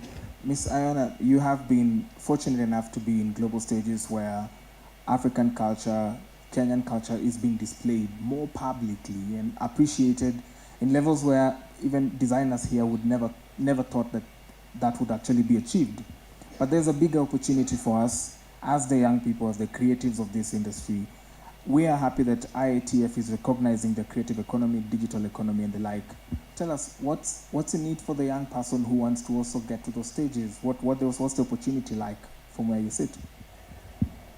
Ms. Iona, you have been fortunate enough to be in global stages where African culture, Kenyan culture is being displayed more publicly and appreciated in levels where even designers here would never thought that would actually be achieved. But there's a bigger opportunity for us as the young people, as the creatives of this industry. We are happy that IATF is recognizing the creative economy, digital economy, and the like. Tell us, what's the need for the young person who wants to also get to those stages? What's the opportunity like from where you sit?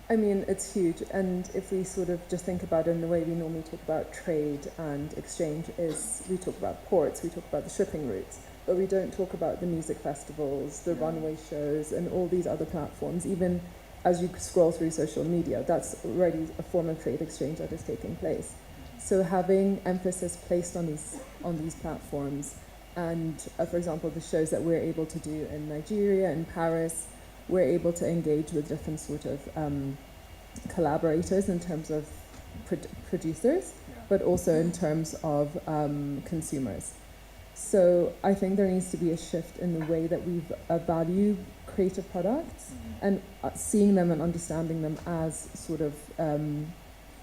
I mean, it's huge. And if we sort of just think about it in the way we normally talk about trade and exchange, is we talk about ports, we talk about the shipping routes, but we don't talk about the music festivals, the runway shows, and all these other platforms. Even as you scroll through social media, that's already a form of trade exchange that is taking place. So having emphasis placed on these platforms, and for example, the shows that we're able to do in Nigeria and Paris, we're able to engage with different sort of collaborators in terms of producers, but also in terms of consumers. So I think there needs to be a shift in the way that we value creative products and seeing them and understanding them as sort of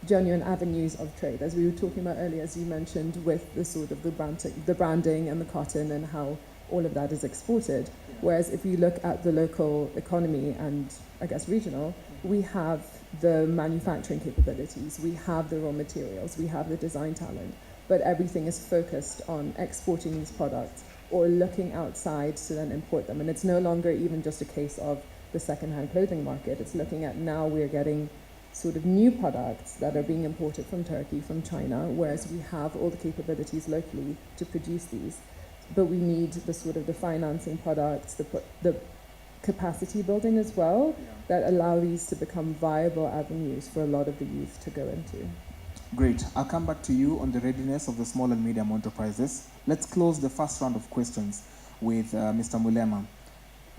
genuine avenues of trade, as we were talking about earlier, as you mentioned, with the sort of the branding and the cotton and how all of that is exported. Whereas if you look at the local economy and I guess regional, we have the manufacturing capabilities, we have the raw materials, we have the design talent, but everything is focused on exporting these products or looking outside to then import them. And it's no longer even just a case of the second-hand clothing market. It's looking at now we're getting sort of new products that are being imported from Turkey, from China, whereas we have all the capabilities locally to produce these. But we need the sort of the financing products, the capacity building as well, that allow these to become viable avenues for a lot of the youth to go into. Great. I'll come back to you on the readiness of the small and medium enterprises. Let's close the first round of questions with Mr. Mulema.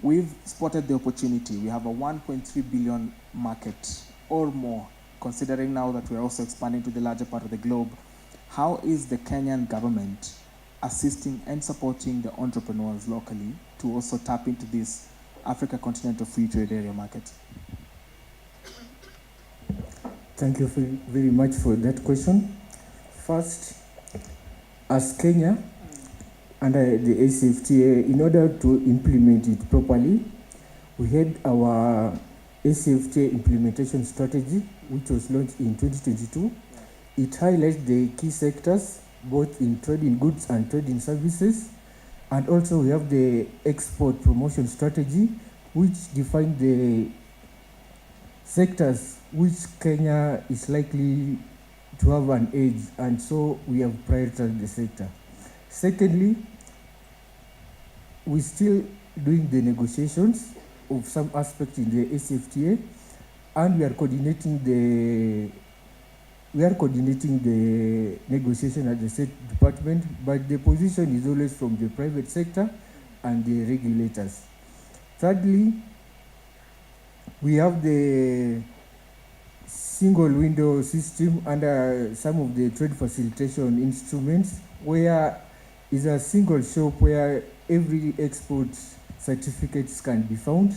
We've spotted the opportunity. We have a 1.3 billion market or more, considering now that we're also expanding to the larger part of the globe. How is the Kenyan government assisting and supporting the entrepreneurs locally to also tap into this Africa Continental Free Trade Area market? Thank you very much for that question. First, as Kenya, under the AfCFTA, in order to implement it properly, we had our AfCFTA implementation strategy, which was launched in 2022. It highlights the key sectors, both in trade in goods and trade in services. And also we have the export promotion strategy, which defines the sectors which Kenya is likely to have an edge, and so we have prioritized the sector. Secondly, we're still doing the negotiations of some aspects in the AfCFTA, and we are coordinating the negotiation at the State Department, but the position is always from the private sector and the regulators. Thirdly, We have the single window system under some of the trade facilitation instruments, where is a single shop where every export certificates can be found.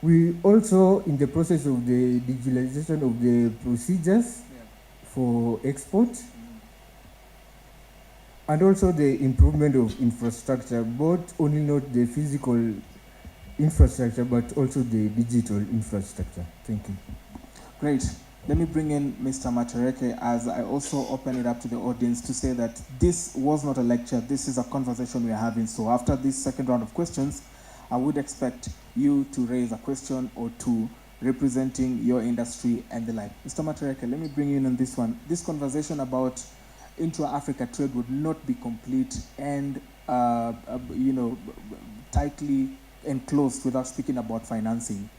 We also in the process of the digitalization of the procedures for export, and also the improvement of infrastructure, both only not the physical infrastructure, but also the digital infrastructure. Thank you. Great. Let me bring in Mr. Matereke as I also open it up to the audience to say that this was not a lecture, this is a conversation we are having. So after this second round of questions, I would expect you to raise a question or two representing your industry and the like. Mr. Matereke, let me bring you in on this one. This conversation about intra-Africa trade would not be complete and tightly enclosed without speaking about financing.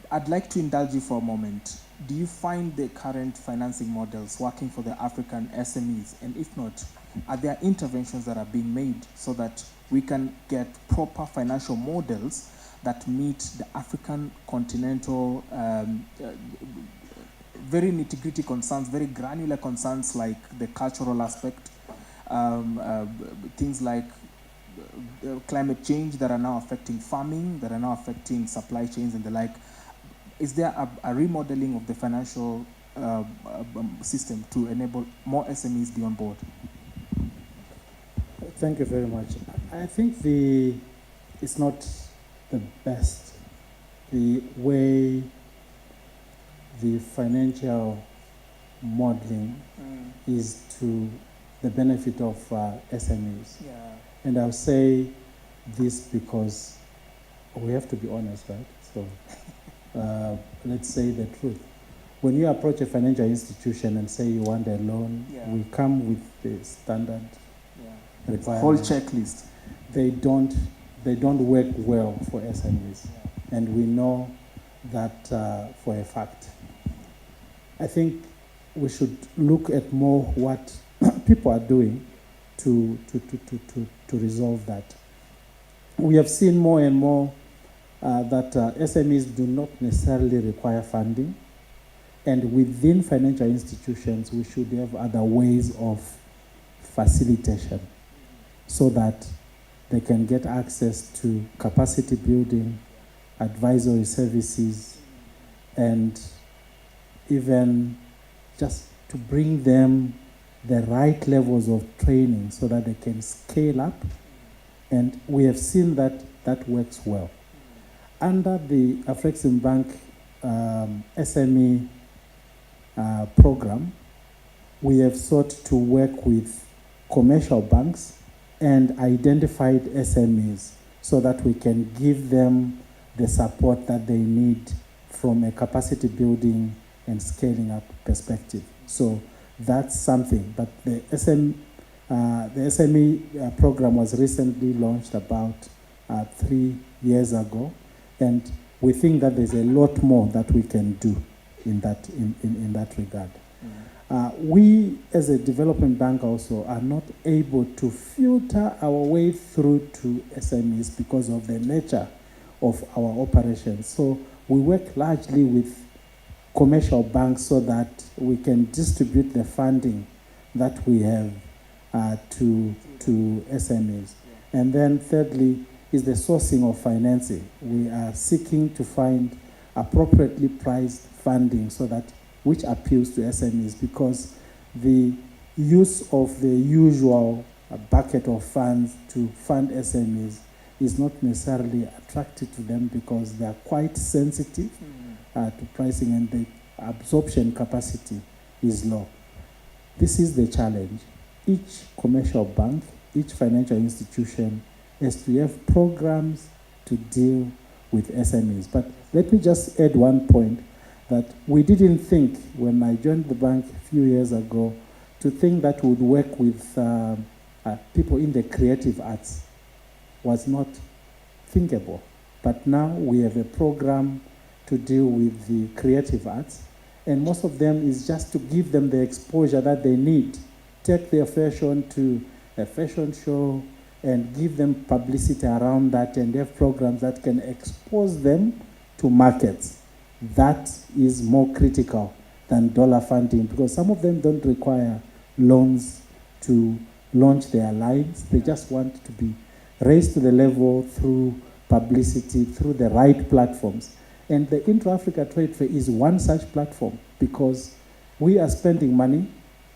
I'd like to indulge you for a moment. Do you find the current financing models working for the African SMEs? And if not, are there interventions that are being made so that we can get proper financial models that meet the African continental very nitty-gritty concerns, very granular concerns like the cultural aspect, things like climate change that are now affecting farming, that are now affecting supply chains and the like? Is there a remodeling of the financial system to enable more SMEs be on board? Thank you very much. I think it's not the best the way the financial modeling is to the benefit of SMEs. Yeah. And I'll say this because we have to be honest, right? So let's say the truth. When you approach a financial institution and say you want a loan, we come with the standard requirements. Whole checklist. They don't work well for SMEs, and we know that for a fact. I think we should look at more what people are doing to resolve that. We have seen more and more that SMEs do not necessarily require funding, and within financial institutions we should have other ways of facilitation so that they can get access to capacity building, advisory services, and even just to bring them the right levels of training so that they can scale up. And we have seen that that works well. Under the Afreximbank SME program, we have sought to work with commercial banks and identified SMEs so that we can give them the support that they need from a capacity building and scaling up perspective. So that's something. But the SME program was recently launched about 3 years ago, and we think that there's a lot more that we can do in that regard. We, as a development bank also, are not able to filter our way through to SMEs because of the nature of our operations. So we work largely with commercial banks so that we can distribute the funding that we have to SMEs. And then thirdly is the sourcing of financing. We are seeking to find appropriately priced funding so that which appeals to SMEs, because the use of the usual bucket of funds to fund SMEs is not necessarily attractive to them because they are quite sensitive to pricing, and the absorption capacity is low. This is the challenge. Each commercial bank, each financial institution has to have programs to deal with SMEs. But let me just add one point, that we didn't think, when I joined the bank a few years ago, to think that we would work with people in the creative arts was not thinkable. But now we have a program to deal with the creative arts, and most of them is just to give them the exposure that they need. Take their fashion to a fashion show, and give them publicity around that and have programs that can expose them to markets. That is more critical than dollar funding, because some of them don't require loans to launch their lines. They just want to be raised to the level through publicity, through the right platforms. And the Intra-Africa Trade Fair is one such platform, because we are spending money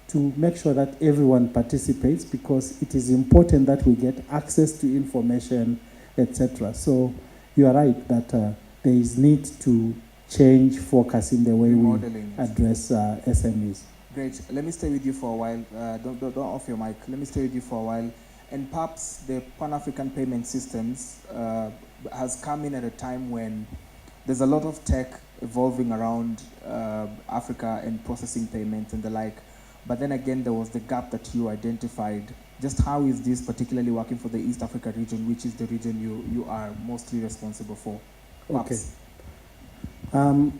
to make sure that everyone participates, because it is important that we get access to information, etc. So you are right that there is need to change focus in the way we address SMEs. Great. Let me stay with you for a while. Don't off your mic. Let me stay with you for a while. And PAPS, the Pan-African Payment Systems, has come in at a time when there's a lot of tech evolving around Africa and processing payments and the like. But then again, there was the gap that you identified. Just how is this particularly working for the East Africa region, which is the region you are mostly responsible for? PAPS. Okay.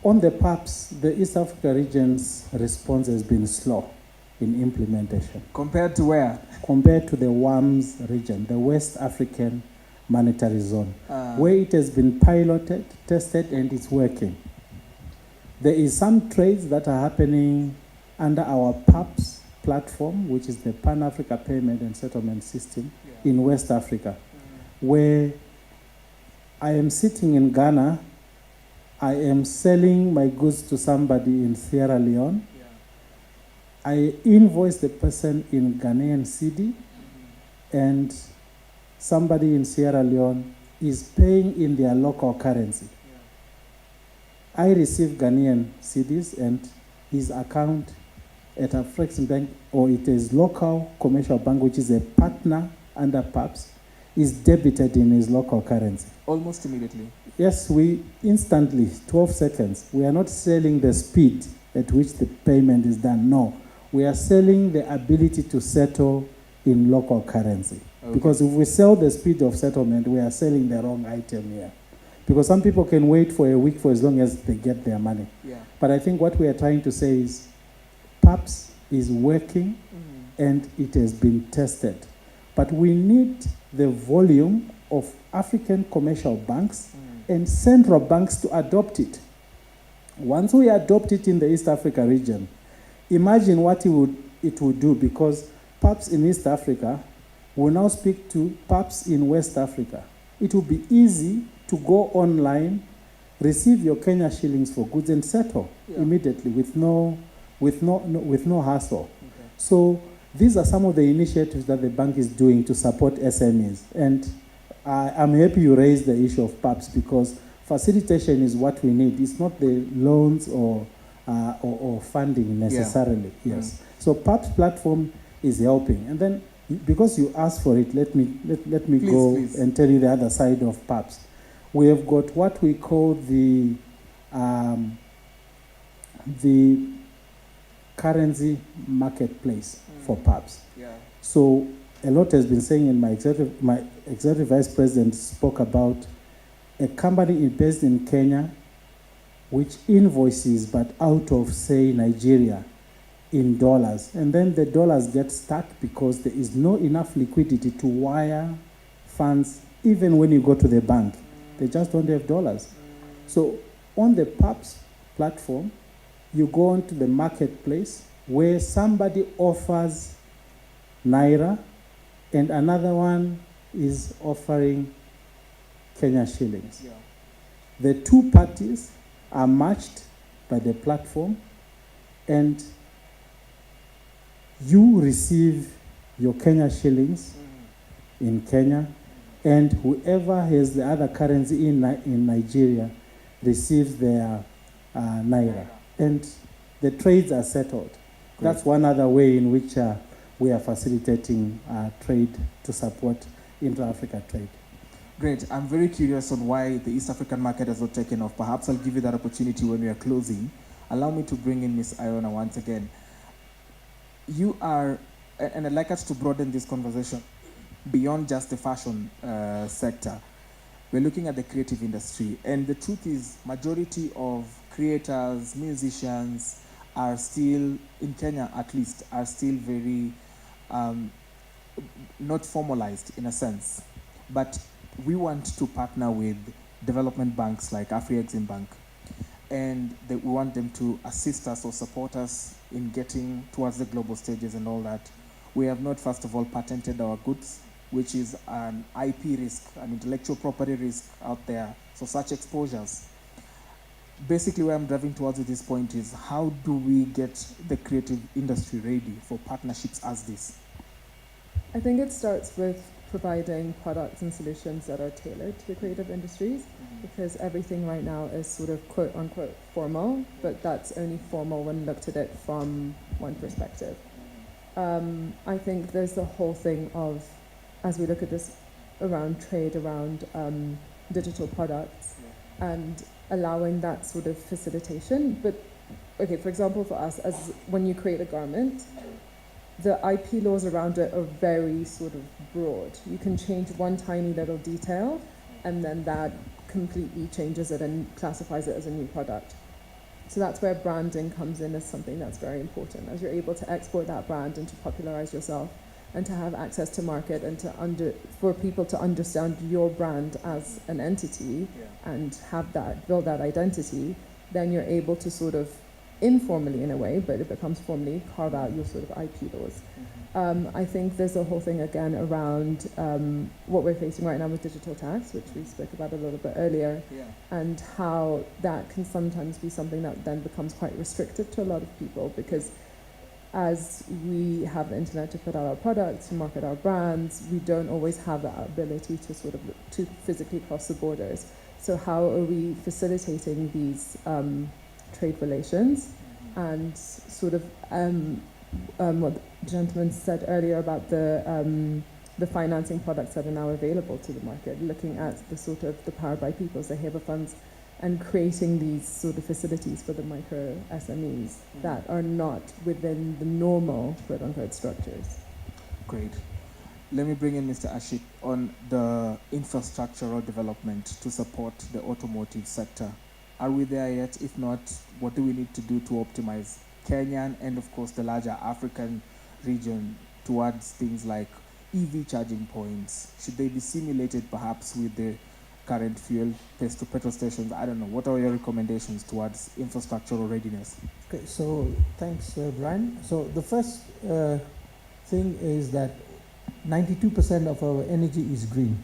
On the PAPS, the East Africa region's response has been slow in implementation. Compared to where? Compared to the WAMS region, the West African Monetary Zone, where it has been piloted, tested, and it's working. There is some trades that are happening under our PAPS platform, which is the Pan-Africa Payment and Settlement System in West Africa, where I am sitting in Ghana, I am selling my goods to somebody in Sierra Leone, I invoice the person in Ghanaian cedi, and somebody in Sierra Leone is paying in their local currency. I receive Ghanaian cedis, and his account at Afreximbank, or it is local commercial bank, which is a partner under PAPS, is debited in his local currency. Almost immediately. Yes, we instantly, 12 seconds. We are not selling the speed at which the payment is done. No, we are selling the ability to settle in local currency. Okay. Because if we sell the speed of settlement, we are selling the wrong item here. Because some people can wait for a week for as long as they get their money. Yeah. But I think what we are trying to say is PAPS is working and it has been tested. But we need the volume of African commercial banks and central banks to adopt it. Once we adopt it in the East Africa region, imagine what it would do, because PAPS in East Africa will now speak to PAPS in West Africa. It will be easy to go online, receive your Kenya shillings for goods, and settle immediately with no hassle. Okay. So these are some of the initiatives that the bank is doing to support SMEs. And I'm happy you raised the issue of PAPS, because facilitation is what we need. It's not the loans or funding necessarily. Yeah. Yes. So PAPS platform is helping. And then, because you asked for it, let me please and tell you the other side of PAPS. We have got what we call the currency marketplace for PAPS. Yeah. So a lot has been saying, and my executive vice president spoke about a company based in Kenya which invoices but out of, say, Nigeria in dollars. And then the dollars get stuck because there is no enough liquidity to wire funds even when you go to the bank. They just don't have dollars. So on the PAPS platform, you go onto the marketplace where somebody offers Naira and another one is offering Kenya shillings. Yeah. The two parties are matched by the platform, and you receive your Kenya shillings in Kenya, and whoever has the other currency in Nigeria receives their Naira. And the trades are settled. Great. That's one other way in which we are facilitating trade to support intra-Africa trade. Great. I'm very curious on why the East African market has not taken off. Perhaps I'll give you that opportunity when we are closing. Allow me to bring in Ms. Iona once again. You are, and I'd like us to broaden this conversation beyond just the fashion sector. We're looking at the creative industry, and the truth is, majority of creators, musicians are still, in Kenya at least, are still very not formalized in a sense, but we want to partner with development banks like Afreximbank, and we want them to assist us or support us in getting towards the global stages and all that. We have not, first of all, patented our goods, which is an IP risk, an intellectual property risk out there. So such exposures. Basically, where I'm driving towards at this point is how do we get the creative industry ready for partnerships as this? I think it starts with providing products and solutions that are tailored to the creative industries, because everything right now is sort of quote unquote formal, but that's only formal when looked at it from one perspective. I think there's the whole thing of, as we look at this around trade, around digital products, and allowing that sort of facilitation. But okay, for example, for us, as when you create a garment, the IP laws around it are very sort of broad. You can change one tiny little detail, and then that completely changes it and classifies it as a new product. So that's where branding comes in as something that's very important, as you're able to export that brand and to popularize yourself and to have access to market and for people to understand your brand as an entity and have that, build that identity, then you're able to sort of informally in a way, but it becomes formally, carve out your sort of IP laws. I think there's a whole thing again around what we're facing right now with digital tax, which we spoke about a little bit earlier, and how that can sometimes be something that then becomes quite restrictive to a lot of people, because as we have the internet to put out our products, to market our brands, we don't always have that ability to sort of to physically cross the borders. So how are we facilitating these trade relations and sort of what the gentleman said earlier about the financing products that are now available to the market, looking at the sort of the Powered by Peoples, the HEVA funds, and creating these sort of facilities for the micro SMEs that are not within the normal quote-unquote structures. Great. Let me bring in Mr. Ashik on the infrastructural development to support the automotive sector. Are we there yet? If not, what do we need to do to optimize Kenyan and, of course, the larger African region towards things like EV charging points? Should they be simulated perhaps with the current fuel to petrol stations? I don't know. What are your recommendations towards infrastructural readiness? Okay, so thanks, Brian. So the first thing is that 92% of our energy is green.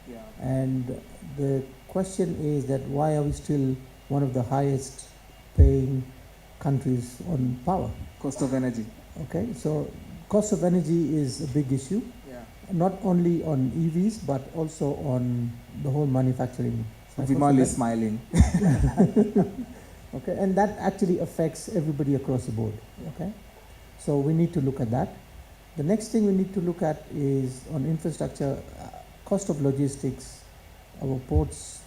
Yeah. And the question is that why are we still one of the highest paying countries on power? Cost of energy. Okay, so cost of energy is a big issue. Yeah. Not only on EVs, but also on the whole manufacturing. Vimal is smiling. Okay, and that actually affects everybody across the board. Okay, so we need to look at that. The next thing we need to look at is on infrastructure, cost of logistics, our ports,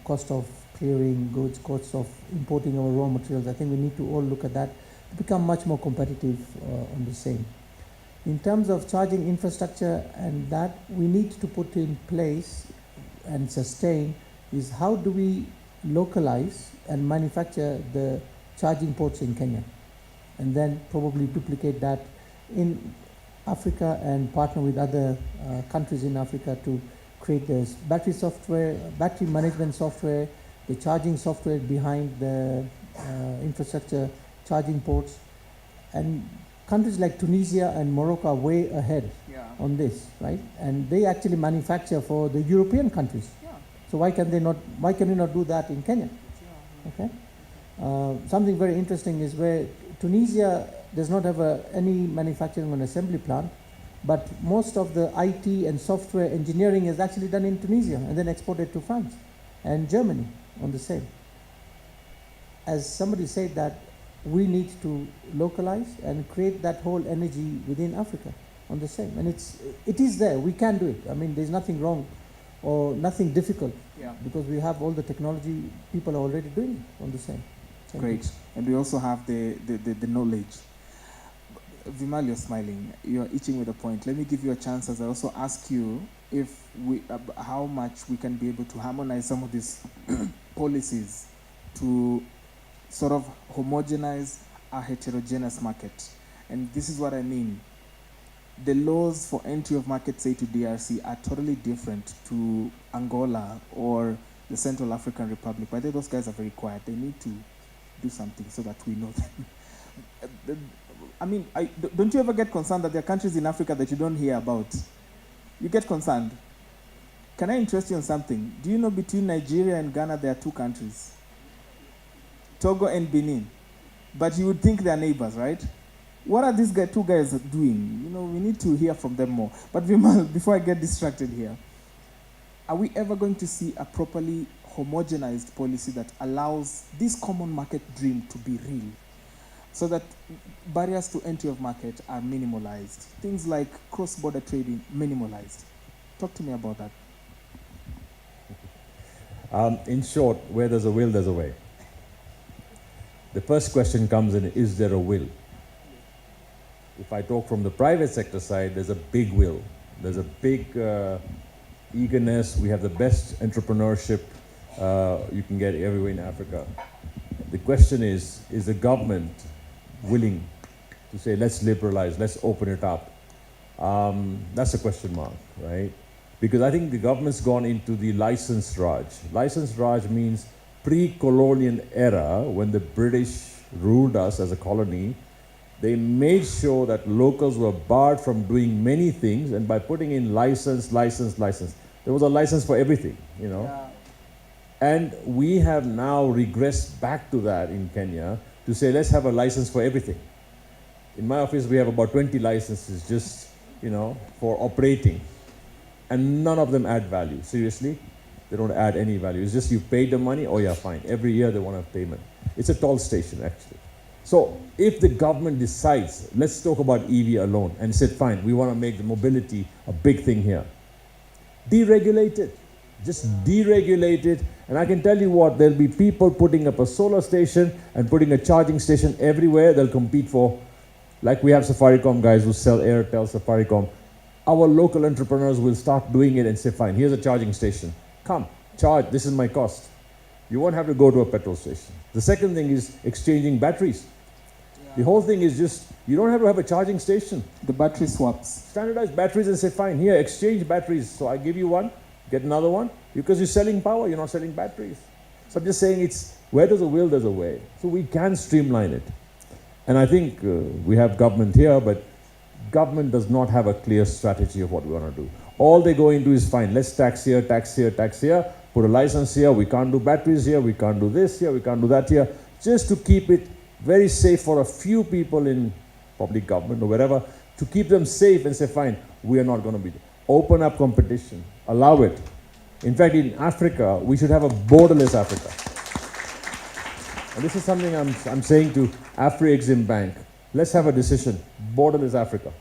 cost of clearing goods, cost of importing our raw materials. I think we need to all look at that to become much more competitive on the same. In terms of charging infrastructure and that, we need to put in place and sustain is how do we localize and manufacture the charging ports in Kenya, and then probably duplicate that in Africa and partner with other countries in Africa to create this battery software, battery management software, the charging software behind the infrastructure charging ports. And countries like Tunisia and Morocco are way ahead on this, right? And they actually manufacture for the European countries. So why can we not do that in Kenya? Okay. Something very interesting is where Tunisia does not have any manufacturing or assembly plant, but most of the IT and software engineering is actually done in Tunisia and then exported to France and Germany on the same. As somebody said that we need to localize and create that whole energy within Africa on the same. And it is there, we can do it. I mean, there's nothing wrong or nothing difficult because we have all the technology, people are already doing it on the same. Great. And we also have the knowledge. Vimal, you're smiling. You're itching with a point. Let me give you a chance as I also ask you if how much we can be able to harmonize some of these policies to sort of homogenize a heterogeneous market. And this is what I mean. the laws for entry of market, say to DRC, are totally different to Angola or the Central African Republic. But those guys are very quiet. They need to do something so that we know them. I mean, don't you ever get concerned that there are countries in Africa that you don't hear about? You get concerned. Can I interest you in something? Do you know between Nigeria and Ghana there are 2 countries? Togo and Benin. But you would think they're neighbors, right? What are these 2 guys doing? You know, we need to hear from them more. But Vimal, before I get distracted here, are we ever going to see a properly homogenized policy that allows this common market dream to be real, so that barriers to entry of market are minimalized, things like cross-border trading minimalized? Talk to me about that. In short, where there's a will, there's a way. The first question comes in, is there a will? If I talk from the private sector side, there's a big will. There's a big eagerness. We have the best entrepreneurship you can get everywhere in Africa. The question is the government willing to say, let's liberalize, let's open it up? That's a question mark, right? Because I think the government's gone into the license Raj. License Raj means pre-colonial era, when the British ruled us as a colony. They made sure that locals were barred from doing many things, and by putting in license, there was a license for everything, you know. Yeah. And we have now regressed back to that in Kenya to say, let's have a license for everything. In my office, we have about 20 licenses just, you know, for operating. And none of them add value. Seriously, they don't add any value. It's just you paid the money, oh yeah, fine. Every year they want to have payment. It's a toll station, actually. So if the government decides, let's talk about EV alone, and said, fine, we want to make the mobility a big thing here. Deregulate it. Just deregulate it. And I can tell you what, there'll be people putting up a solar station and putting a charging station everywhere. They'll compete for, like we have Safaricom guys who sell Airtel, Safaricom. Our local entrepreneurs will start doing it and say, fine, here's a charging station. Come, charge, this is my cost. You won't have to go to a petrol station. The second thing is exchanging batteries. The whole thing is just, you don't have to have a charging station. The battery swaps. Standardize batteries and say, fine, here, exchange batteries. So I give you one, get another one. Because you're selling power, you're not selling batteries. So I'm just saying it's, where there's a will, there's a way. So we can streamline it. And I think we have government here, but government does not have a clear strategy of what we want to do. All they go into is, fine, let's tax here, tax here, tax here, put a license here, we can't do batteries here, we can't do this here, we can't do that here, just to keep it very safe for a few people in public government or wherever, to keep them safe and say, fine, we are not going to be. Open up competition, allow it. In fact, in Africa, we should have a borderless Africa. And this is something I'm saying to Afreximbank. Let's have a decision, borderless Africa,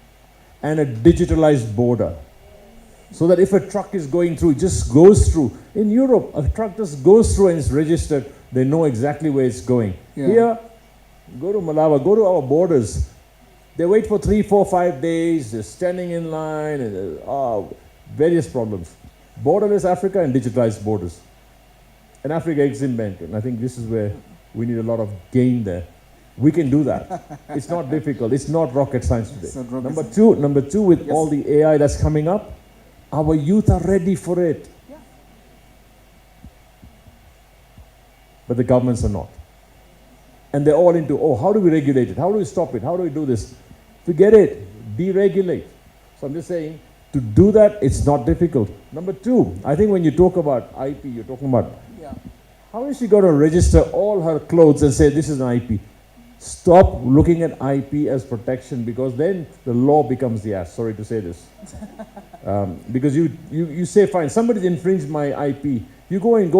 and a digitalized border. So that if a truck is going through, it just goes through. In Europe, a truck just goes through and it's registered. They know exactly where it's going. Yeah. Here, go to Malawi, go to our borders. They wait for 3, 4, 5 days, they're standing in line, and various problems. Borderless Africa and digitalized borders. And Afreximbank, and I think this is where we need a lot of gain there. We can do that. It's not difficult. It's not rocket science today. Number two, with all the AI that's coming up, our youth are ready for it. Yeah. But the governments are not. And they're all into, oh, how do we regulate it? How do we stop it? How do we do this? Forget it. Deregulate. So I'm just saying, to do that, it's not difficult. Number two, I think when you talk about IP, you're talking about, how is she going to register all her clothes and say this is an IP? Stop looking at IP as protection, because then the law becomes the ass. Sorry to say this. Because you say, fine, somebody's infringed my IP. You go and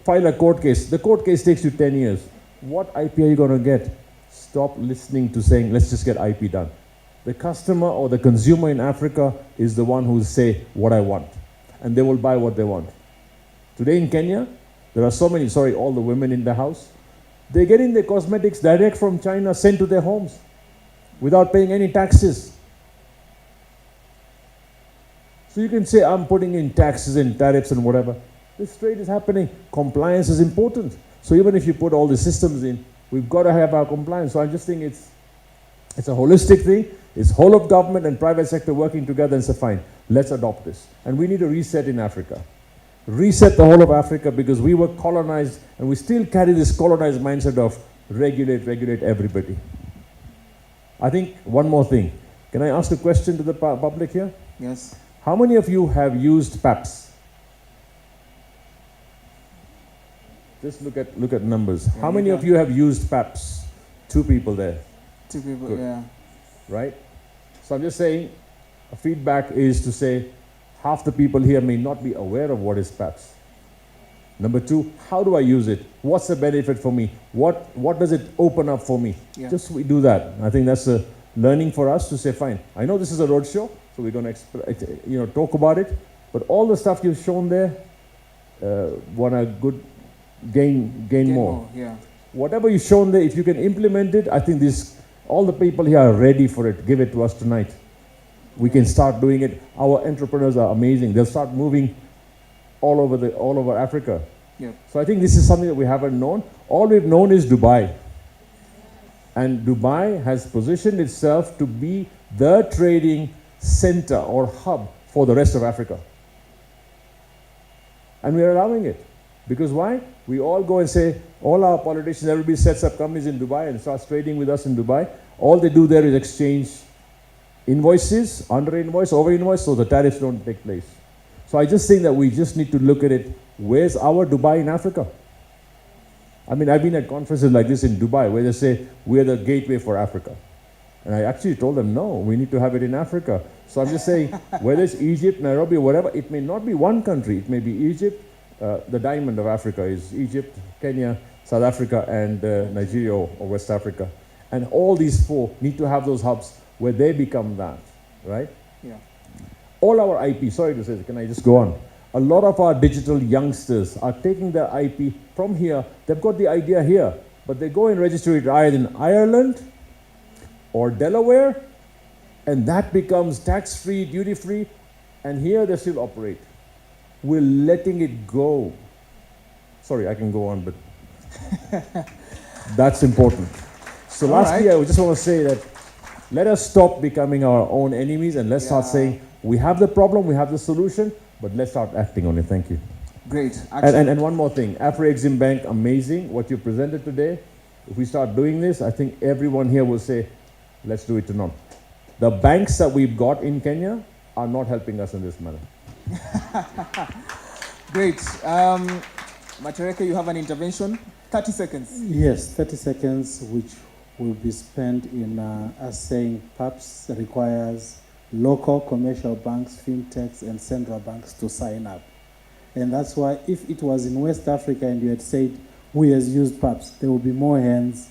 file a court case. The court case takes you 10 years. What IP are you going to get? Stop listening to saying, let's just get IP done. The customer or the consumer in Africa is the one who will say what I want. And they will buy what they want. Today in Kenya, there are so many, all the women in the house, they're getting their cosmetics direct from China sent to their homes without paying any taxes. So you can say, I'm putting in taxes and tariffs and whatever. This trade is happening. Compliance is important. So even if you put all the systems in, we've got to have our compliance. So I just think It's a holistic thing. It's whole of government and private sector working together and say, fine, let's adopt this. And we need a reset in Africa. Reset the whole of Africa, because we were colonized and we still carry this colonized mindset of regulate everybody. I think one more thing. Can I ask a question to the public here? Yes. How many of you have used PAPS? Just look at numbers. Yeah, How many of you have used PAPS? 2 people there. 2 people, Good. yeah. Right? So I'm just saying, a feedback is to say, half the people here may not be aware of what is PAPS. Number 2, how do I use it? What's the benefit for me? What does it open up for me? Yeah. Just we do that. I think that's a learning for us to say, fine, I know this is a roadshow, so we're going to talk about it, but all the stuff you've shown there, want a good gain more. Yeah. Whatever you've shown there, if you can implement it, I think all the people here are ready for it. Give it to us tonight. We can start doing it. Our entrepreneurs are amazing. They'll start moving all over Africa. Yeah. So I think this is something that we haven't known. All we've known is Dubai. And Dubai has positioned itself to be the trading center or hub for the rest of Africa. And we're allowing it. Because why? We all go and say, all our politicians, everybody sets up companies in Dubai and starts trading with us in Dubai. All they do there is exchange invoices, under invoice, over invoice, so the tariffs don't take place. So I just think that we just need to look at it. Where's our Dubai in Africa? I mean, I've been at conferences like this in Dubai where they say, we're the gateway for Africa. And I actually told them, no, we need to have it in Africa. So I'm just saying, whether it's Egypt, Nairobi, or whatever, it may not be one country. It may be Egypt. The diamond of Africa is Egypt, Kenya, South Africa, and Nigeria or West Africa. And all these 4 need to have those hubs where they become that, right? Yeah. All our IP, sorry to say, can I just go on? A lot of our digital youngsters are taking their IP from here. They've got the idea here, but they go and register it either in Ireland or Delaware, and that becomes tax-free, duty-free, and here they still operate. We're letting it go. Sorry, I can go on, but that's important. So lastly, I just want to say that let us stop becoming our own enemies and let's start saying, we have the problem, we have the solution, but let's start acting on it. Thank you. Great. And one more thing, Afreximbank, amazing what you presented today. If we start doing this, I think everyone here will say, let's do it tonight. The banks that we've got in Kenya are not helping us in this manner. Great. Matereke, you have an intervention. 30 seconds. Yes, 30 seconds, which will be spent in us saying PAPS requires local commercial banks, fintechs, and central banks to sign up. And that's why if it was in West Africa and you had said, who has used PAPS, there will be more hands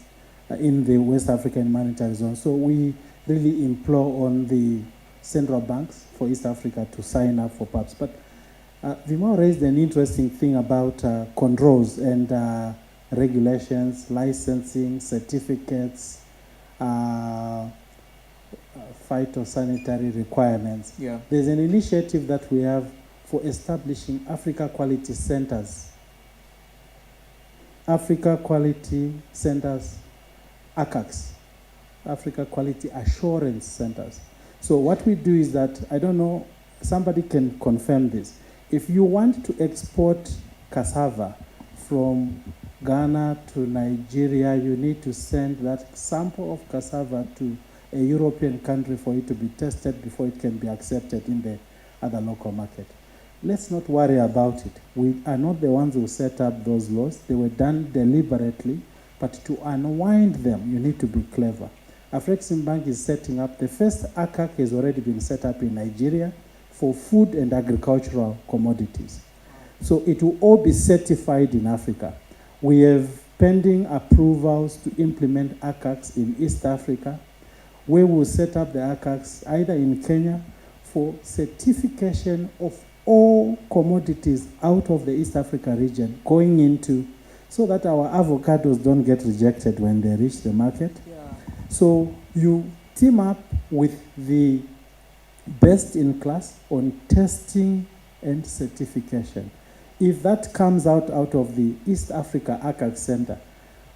in the West African monetary zone. So we really implore on the central banks for East Africa to sign up for PAPS. But Vimo raised an interesting thing about controls and regulations, licensing, certificates, phytosanitary requirements. Yeah. There's an initiative that we have for establishing Africa Quality Centers. Africa Quality Centers, ACACs, Africa Quality Assurance Centers. So what we do is that, I don't know, somebody can confirm this. If you want to export cassava from Ghana to Nigeria, you need to send that sample of cassava to a European country for it to be tested before it can be accepted in the other local market. Let's not worry about it. We are not the ones who set up those laws. They were done deliberately, but to unwind them, you need to be clever. Afreximbank is setting up, the first ACAC has already been set up in Nigeria for food and agricultural commodities. So it will all be certified in Africa. We have pending approvals to implement ACACs in East Africa. We will set up the ACACs either in Kenya for certification of all commodities out of the East Africa region going into, so that our avocados don't get rejected when they reach the market. Yeah. So you team up with the best in class on testing and certification. If that comes out of the East Africa ACAC Center,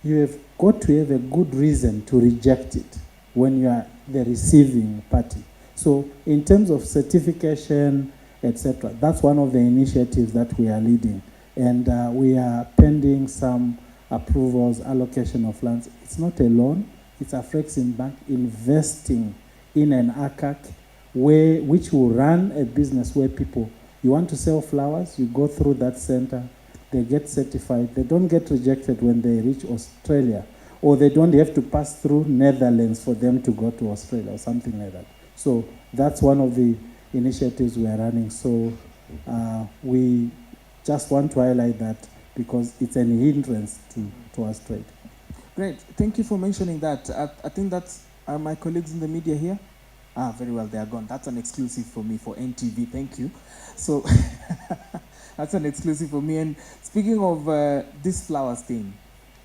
you have got to have a good reason to reject it. when you are the receiving party. So in terms of certification, etc., that's one of the initiatives that we are leading. And we are pending some approvals, allocation of lands. It's not a loan, it's Afreximbank investing in an ACAC which will run a business where people, you want to sell flowers, you go through that center, they get certified, they don't get rejected when they reach Australia, or they don't have to pass through Netherlands for them to go to Australia or something like that. So that's one of the initiatives we are running. So we just want to highlight that because it's an hindrance to our trade. Great, thank you for mentioning that. I think that's my colleagues in the media here. Very well, they are gone. That's an exclusive for me, for NTV, thank you. So that's an exclusive for me. And speaking of this flowers thing,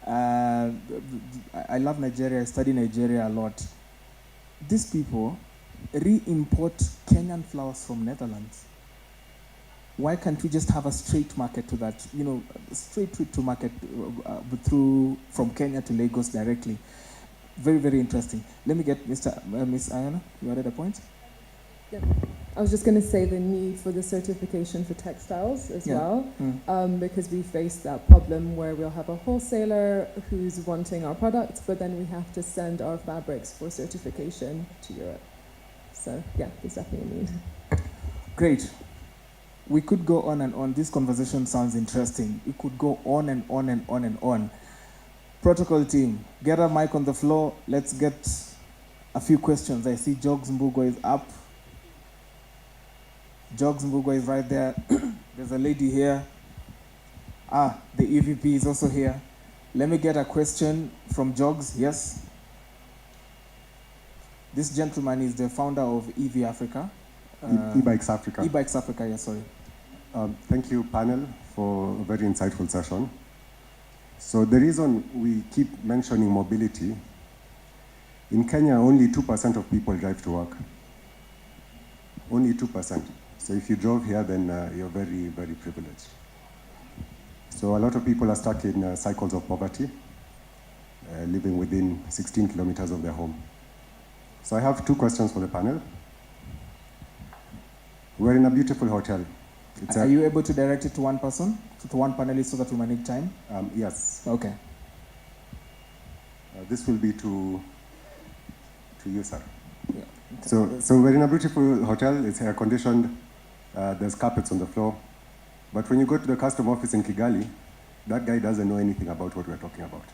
I love Nigeria, I study Nigeria a lot. These people re-import Kenyan flowers from Netherlands. Why can't we just have a straight market to that? You know, straight route to market from Kenya to Lagos directly. Very, very interesting. Let me get Miss Ayana, you added a point? Yeah. I was just going to say the need for the certification for textiles as well, because we face that problem where we'll have a wholesaler who's wanting our products, but then we have to send our fabrics for certification to Europe. So yeah, there's definitely a need. Great. We could go on and on. This conversation sounds interesting. It could go on and on and on and on. Protocol team, get a mic on the floor. Let's get a few questions. I see Jogs Mbugwa is up. Jogs Mbugwa is right there. There's a lady here. The EVP is also here. Let me get a question from Jogs. Yes? This gentleman is the founder of EV Africa. E-Bikes Africa. E-Bikes Africa, yes, sorry. Thank you, panel, for a very insightful session. So the reason we keep mentioning mobility, in Kenya, only 2% of people drive to work. Only 2%. So if you drove here, then you're very, very privileged. So a lot of people are stuck in cycles of poverty, living within 16 kilometers of their home. So I have two questions for the panel. We're in a beautiful hotel. Are you able to direct it to one person, to one panelist, so that we manage time? Yes. Okay. This will be to you, sir. Yeah. Okay. So we're in a beautiful hotel. It's air conditioned. There's carpets on the floor. But when you go to the custom office in Kigali, that guy doesn't know anything about what we're talking about.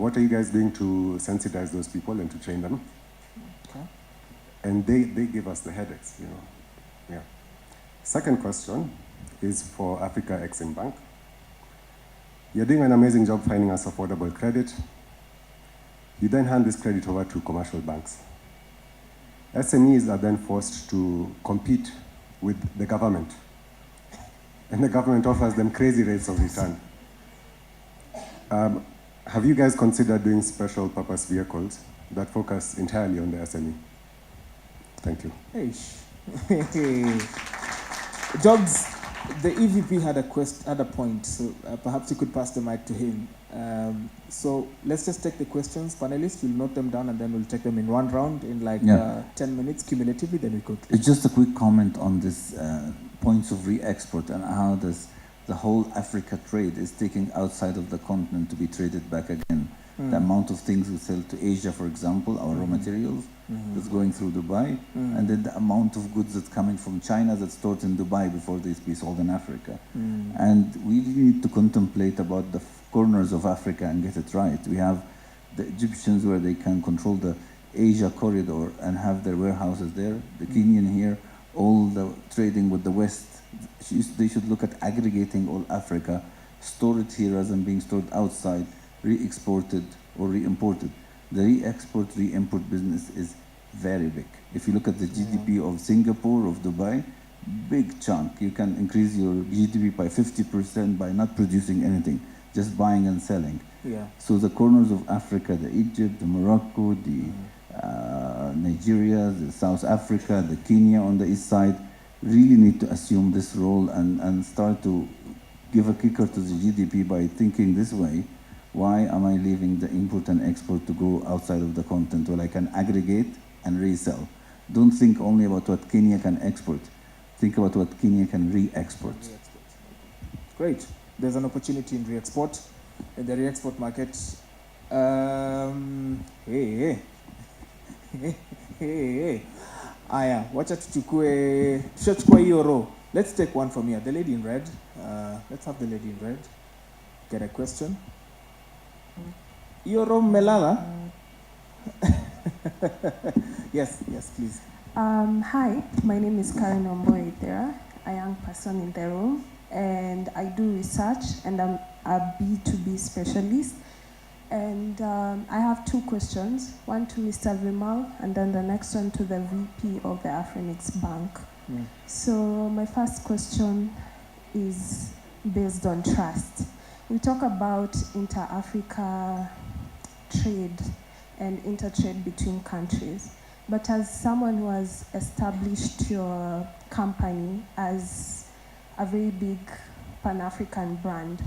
What are you guys doing to sensitize those people and to train them? Okay. And they give us the headaches, you know. Yeah. Second question is for Afreximbank. You're doing an amazing job finding us affordable credit. You then hand this credit over to commercial banks. SMEs are then forced to compete with the government. And the government offers them crazy rates of return. Have you guys considered doing special purpose vehicles that focus entirely on the SME? Thank you. Hey. Jogs, the EVP had a point, so perhaps you could pass the mic to him. So let's just take the questions, panelists. We'll note them down and then we'll take them in one round in 10 minutes cumulatively, then we go through. Just a quick comment on this points of re-export and how the whole Africa trade is taking outside of the continent to be traded back again. The amount of things we sell to Asia, for example, our raw materials, that's going through Dubai, and then the amount of goods that's coming from China that's stored in Dubai before they be sold in Africa. And we need to contemplate about the corners of Africa and get it right. We have the Egyptians where they can control the Asia corridor and have their warehouses there. The Kenyan here, all the trading with the West. They should look at aggregating all Africa, store it here rather than being stored outside, re-exported or re-imported. The re-export, re-import business is very big. If you look at the GDP of Singapore, of Dubai, big chunk. You can increase your GDP by 50% by not producing anything, just buying and selling. Yeah. So the corners of Africa, the Egypt, the Morocco, the Nigeria, the South Africa, the Kenya on the east side, really need to assume this role and start to give a kicker to the GDP by thinking this way. Why am I leaving the import and export to go outside of the continent where I can aggregate and resell? Don't think only about what Kenya can export. Think about what Kenya can re-export. Great. There's an opportunity in re-export, in the re-export market. Aya, wacha tuchukue hiyo row. Let's take one from here. The lady in red. Let's have the lady in red get a question. Hiyo row melala. Yes, please. Hi, my name is Karen Omboidera, a young person in the room, and I do research, and I'm a B2B specialist. And I have two questions, one to Mr. Vimal, and then the next one to the VP of the Afreximbank. So my first question is based on trust. We talk about inter-Africa trade and intertrade between countries. But as someone who has established your company as a very big Pan-African brand,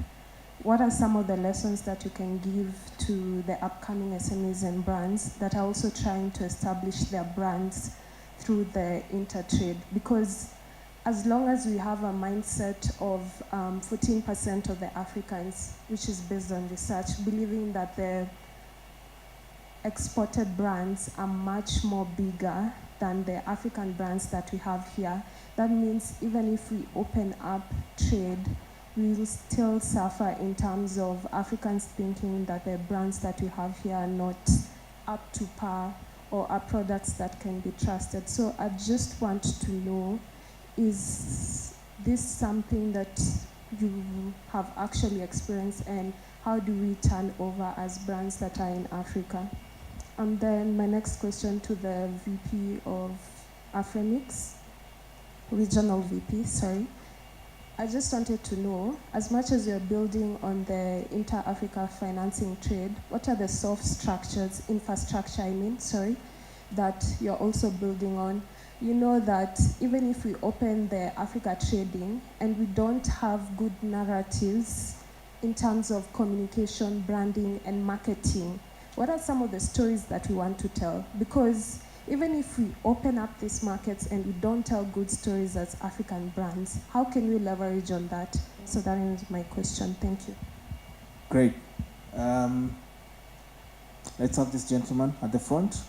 what are some of the lessons that you can give to the upcoming SMEs and brands that are also trying to establish their brands through the intertrade? Because as long as we have a mindset of 14% of the Africans, which is based on research, believing that the exported brands are much more bigger than the African brands that we have here, that means even if we open up trade, we will still suffer in terms of Africans thinking that the brands that we have here are not up to par or are products that can be trusted. So I just want to know, is this something that you have actually experienced, and how do we turn over as brands that are in Africa? And then my next question to the VP of Afremix, regional VP, sorry. I just wanted to know, as much as you're building on the inter-Africa financing trade, what are the soft structures, infrastructure that you're also building on? You know that even if we open the Africa trading and we don't have good narratives in terms of communication, branding, and marketing, what are some of the stories that we want to tell? Because even if we open up these markets and we don't tell good stories as African brands, how can we leverage on that? So that is my question. Thank you. Great. Let's have this gentleman at the front.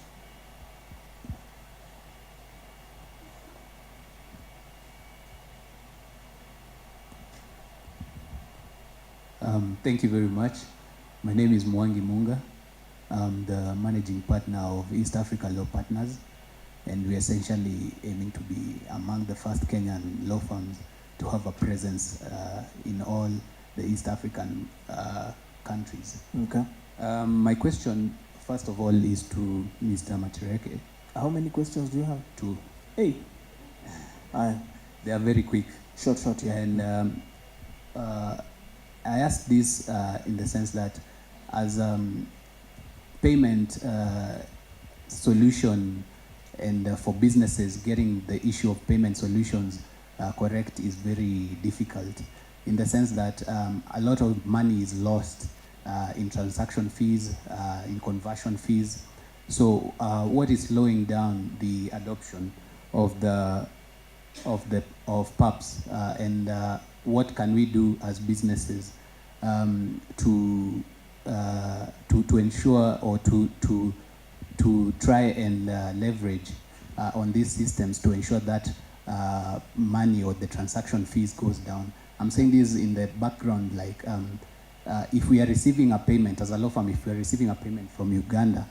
Thank you very much. My name is Mwangi Munga. I'm the managing partner of East Africa Law Partners, and we're essentially aiming to be among the first Kenyan law firms to have a presence in all the East African countries. Okay. My question, first of all, is to Mr. Matereke. How many questions do you have? Two. Hey. They are very quick. Short, yeah. And I ask this in the sense that as payment solution and for businesses, getting the issue of payment solutions correct is very difficult, in the sense that a lot of money is lost in transaction fees, in conversion fees. So what is slowing down the adoption of PAPS, and what can we do as businesses to ensure or to try and leverage on these systems to ensure that money or the transaction fees goes down? I'm saying this in the background, like if we are receiving a payment as a law firm, if we are receiving a payment from Uganda,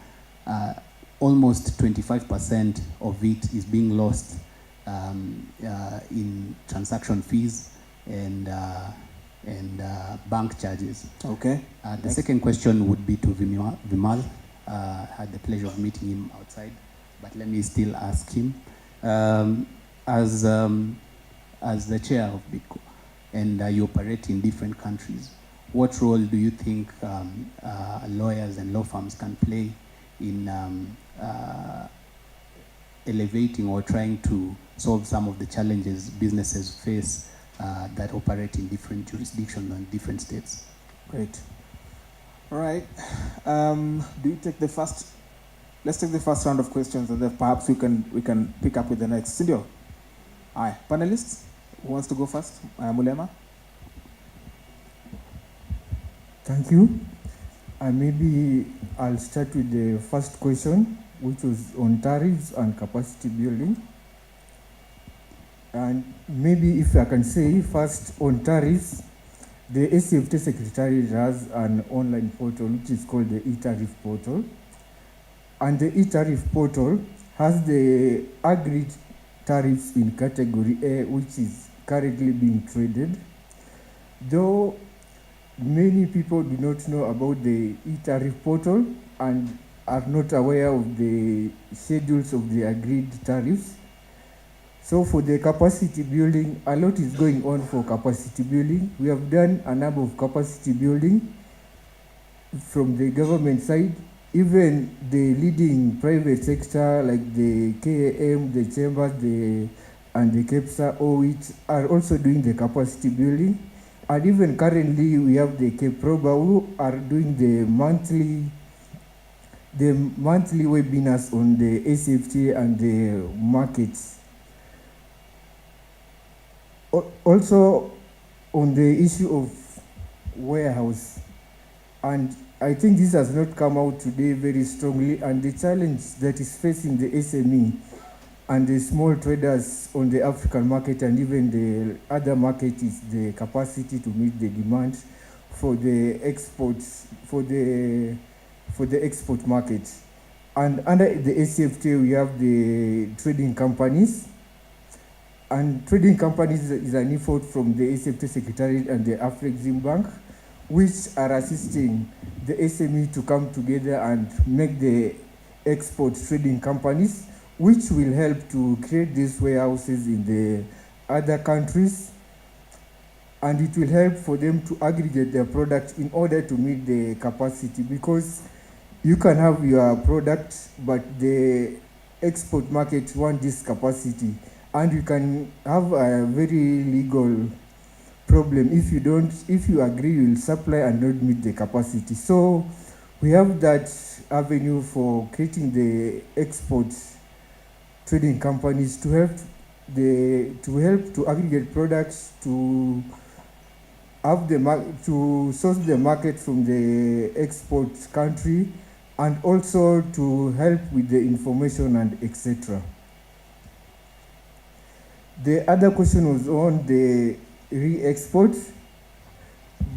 almost 25% of it is being lost in transaction fees and bank charges. Okay. The second question would be to Vimal. Had the pleasure of meeting him outside, but let me still ask him. As the chair of BICO, and you operate in different countries, what role do you think lawyers and law firms can play in elevating or trying to solve some of the challenges businesses face that operate in different jurisdictions and different states? Great. All right. Do you take the first? Let's take the first round of questions, and then perhaps we can pick up with the next. Sindio. Aye. Panelists, who wants to go first? Mulema. Thank you. Maybe I'll start with the first question, which was on tariffs and capacity building. And maybe if I can say first on tariffs, the AfCFTA Secretariat has an online portal which is called the e-tariff portal. And the e-tariff portal has the agreed tariffs in category A, which is currently being traded. Though many people do not know about the e-tariff portal and are not aware of the schedules of the agreed tariffs. So for the capacity building, a lot is going on for capacity building. We have done a number of capacity building from the government side. Even the leading private sector like the KAM, the chambers, and the KEPSA, all which are also doing the capacity building. And even currently we have the KPROBA who are doing the monthly webinars on the AfCFTA and the markets. Also on the issue of warehouse, and I think this has not come out today very strongly, and the challenge that is facing the SME and the small traders on the African market and even the other market is the capacity to meet the demand for the exports, for the export market. And under the AfCFTA, we have the trading companies. And trading companies is an effort from the AfCFTA Secretariat and the Afreximbank, which are assisting the SME to come together and make the export trading companies, which will help to create these warehouses in the other countries. And it will help for them to aggregate their product in order to meet the capacity, because you can have your product, but the export market want this capacity. And you can have a very legal problem if you agree you will supply and not meet the capacity. So we have that avenue for creating the export trading companies to help to aggregate products, to have to source the market from the export country, and also to help with the information and etc. The other question was on the re-export,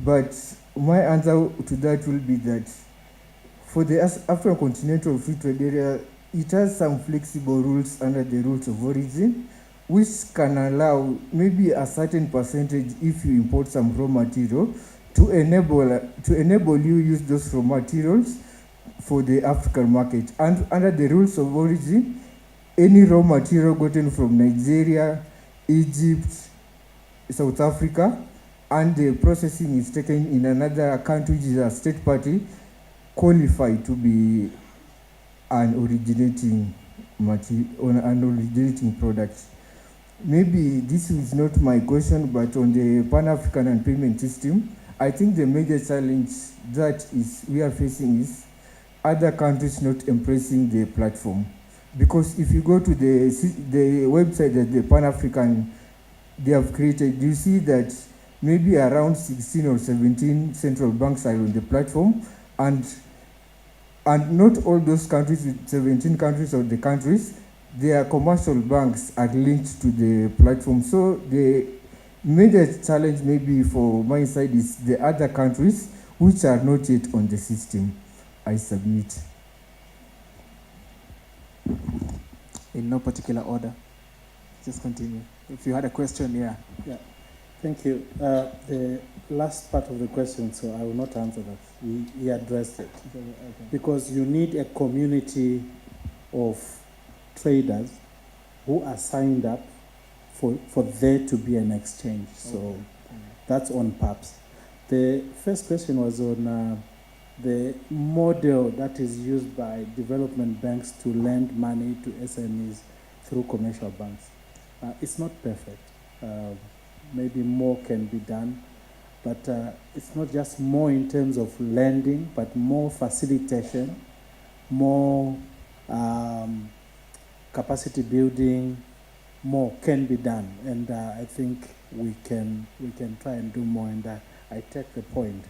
but my answer to that will be that for the African Continental Free Trade Area, it has some flexible rules under the rules of origin, which can allow maybe a certain percentage if you import some raw material to enable you use those raw materials for the African market. And under the rules of origin, any raw material gotten from Nigeria, Egypt, South Africa, and the processing is taken in another country which is a state party, qualify to be an originating product. Maybe this is not my question, but on the Pan-African and payment system, I think the major challenge that we are facing is other countries not embracing the platform. Because if you go to the website that the Pan-African they have created, you see that maybe around 16 or 17 central banks are on the platform, and not all those countries, 17 countries or the countries, their commercial banks are linked to the platform. So the major challenge maybe for my side is the other countries which are not yet on the system. I submit. In no particular order. Just continue. If you had a question, yeah. Yeah, thank you. The last part of the question, so I will not answer that. He addressed it. Okay. Because you need a community of traders who are signed up for there to be an exchange. So that's on PAPS. The first question was on the model that is used by development banks to lend money to SMEs through commercial banks. It's not perfect. Maybe more can be done. But it's not just more in terms of lending, but more facilitation, more capacity building, more can be done. And I think we can try and do more, and I take the point.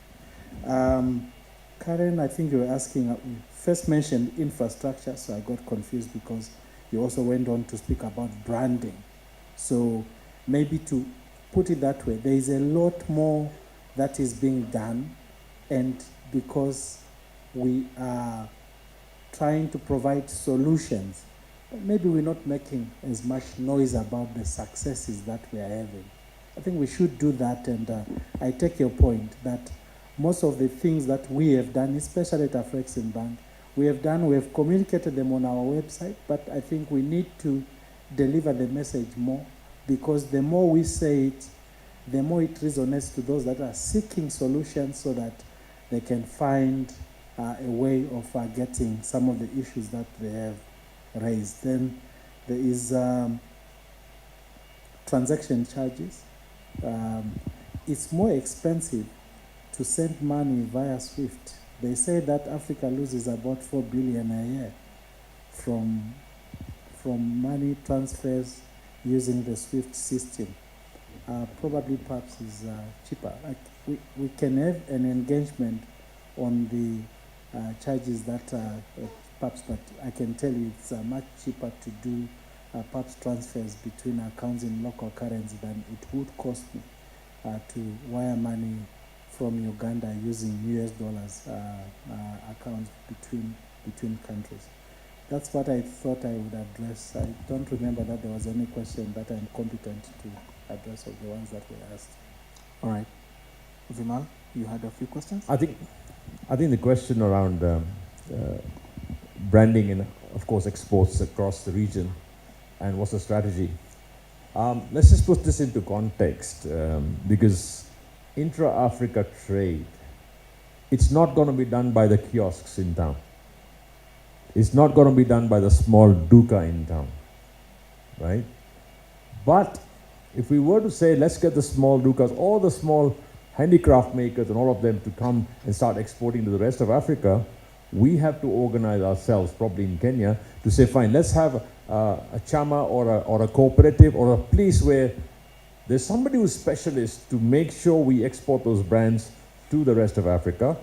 Karen, I think you were asking, you first mentioned infrastructure, so I got confused because you also went on to speak about branding. So maybe to put it that way, there is a lot more that is being done, and because we are trying to provide solutions, maybe we're not making as much noise about the successes that we are having. I think we should do that, and I take your point that most of the things that we have done, especially at Afreximbank, we have communicated them on our website, but I think we need to deliver the message more, because the more we say it, the more it resonates to those that are seeking solutions so that they can find a way of getting some of the issues that they have raised. Then there is transaction charges. It's more expensive to send money via SWIFT. They say that Africa loses about 4 billion a year from money transfers using the SWIFT system. Probably PAPS is cheaper. We can have an engagement on the charges that PAPS, but I can tell you it's much cheaper to do PAPS transfers between accounts in local currency than it would cost me to wire money from Uganda using US dollars accounts between countries. That's what I thought I would address. I don't remember that there was any question that I'm competent to address of the ones that were asked. All right. Vimal, you had a few questions? I think the question around branding and, of course, exports across the region and what's the strategy. Let's just put this into context, because intra-Africa trade, it's not going to be done by the kiosks in town. It's not going to be done by the small duka in town, right? But if we were to say, let's get the small dukas, all the small handicraft makers and all of them to come and start exporting to the rest of Africa, we have to organize ourselves, probably in Kenya, to say, fine, let's have a chama or a cooperative or a place where there's somebody who's specialist to make sure we export those brands to the rest of Africa,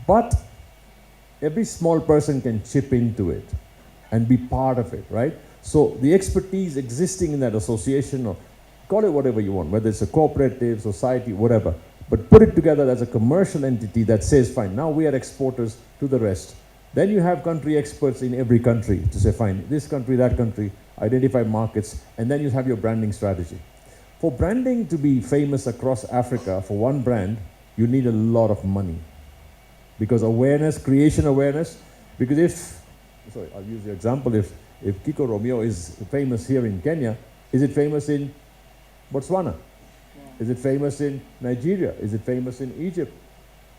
but every small person can chip into it and be part of it, right? So the expertise existing in that association, or call it whatever you want, whether it's a cooperative, society, whatever, but put it together as a commercial entity that says, fine, now we are exporters to the rest. Then you have country experts in every country to say, fine, this country, that country, identify markets, and then you have your branding strategy. For branding to be famous across Africa, for one brand, you need a lot of money. Because awareness, creation awareness, because I'll use the example, if Kiko Romeo is famous here in Kenya, is it famous in Botswana? Yeah. Is it famous in Nigeria? Is it famous in Egypt?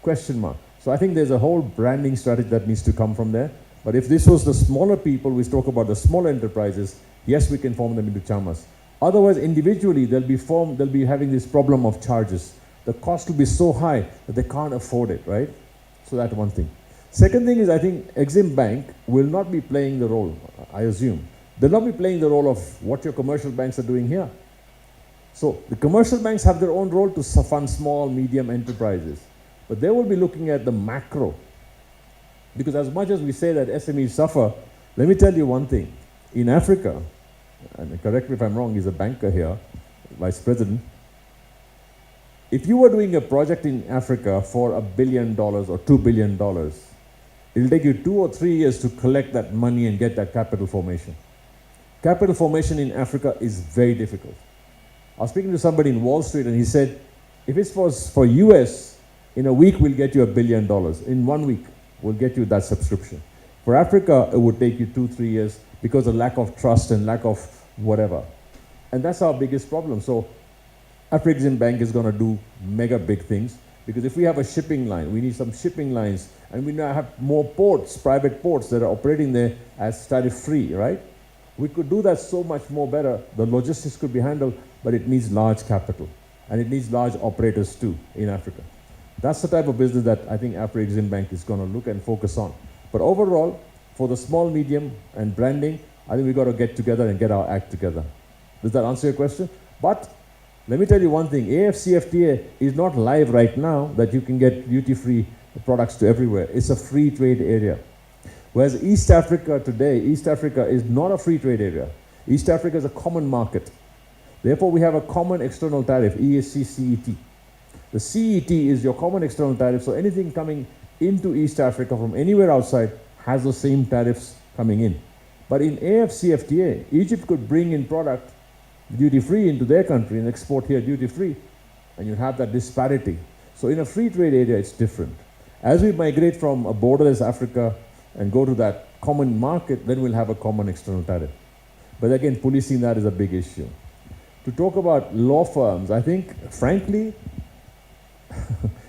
Question mark. So I think there's a whole branding strategy that needs to come from there. But if this was the smaller people, we talk about the smaller enterprises, yes, we can form them into chamas. Otherwise, individually, they'll be having this problem of charges. The cost will be so high that they can't afford it, right? So that's one thing. Second thing is, I think Eximbank will not be playing the role, I assume. They'll not be playing the role of what your commercial banks are doing here. So the commercial banks have their own role to fund small, medium enterprises. But they will be looking at the macro. Because as much as we say that SMEs suffer, let me tell you one thing. In Africa, and correct me if I'm wrong, he's a banker here, vice president. If you were doing a project in Africa for $1 billion or $2 billion, it'll take you 2 or 3 years to collect that money and get that capital formation. Capital formation in Africa is very difficult. I was speaking to somebody in Wall Street and he said, if it was for US, in a week we'll get you $1 billion. In 1 week, we'll get you that subscription. For Africa, it would take you 2-3 years because of lack of trust and lack of whatever. And that's our biggest problem. So Afreximbank is going to do mega big things, because if we have a shipping line, we need some shipping lines, and we now have more ports, private ports that are operating there as tariff-free, right? We could do that so much more better. The logistics could be handled, but it needs large capital. and it needs large operators too in Africa. That's the type of business that I think Afreximbank is going to look and focus on. But overall, for the small, medium, and branding, I think we've got to get together and get our act together. Does that answer your question? But let me tell you one thing, AfCFTA is not live right now that you can get duty-free products to everywhere. It's a free trade area. Whereas East Africa today, East Africa is not a free trade area. East Africa is a common market. Therefore, we have a common external tariff, ESC-CET. The CET is your common external tariff, so anything coming into East Africa from anywhere outside has the same tariffs coming in. But in AfCFTA, Egypt could bring in product duty-free into their country and export here duty-free, and you have that disparity. So in a free trade area, it's different. As we migrate from a borderless Africa and go to that common market, then we'll have a common external tariff. But again, policing that is a big issue. To talk about law firms, I think, frankly,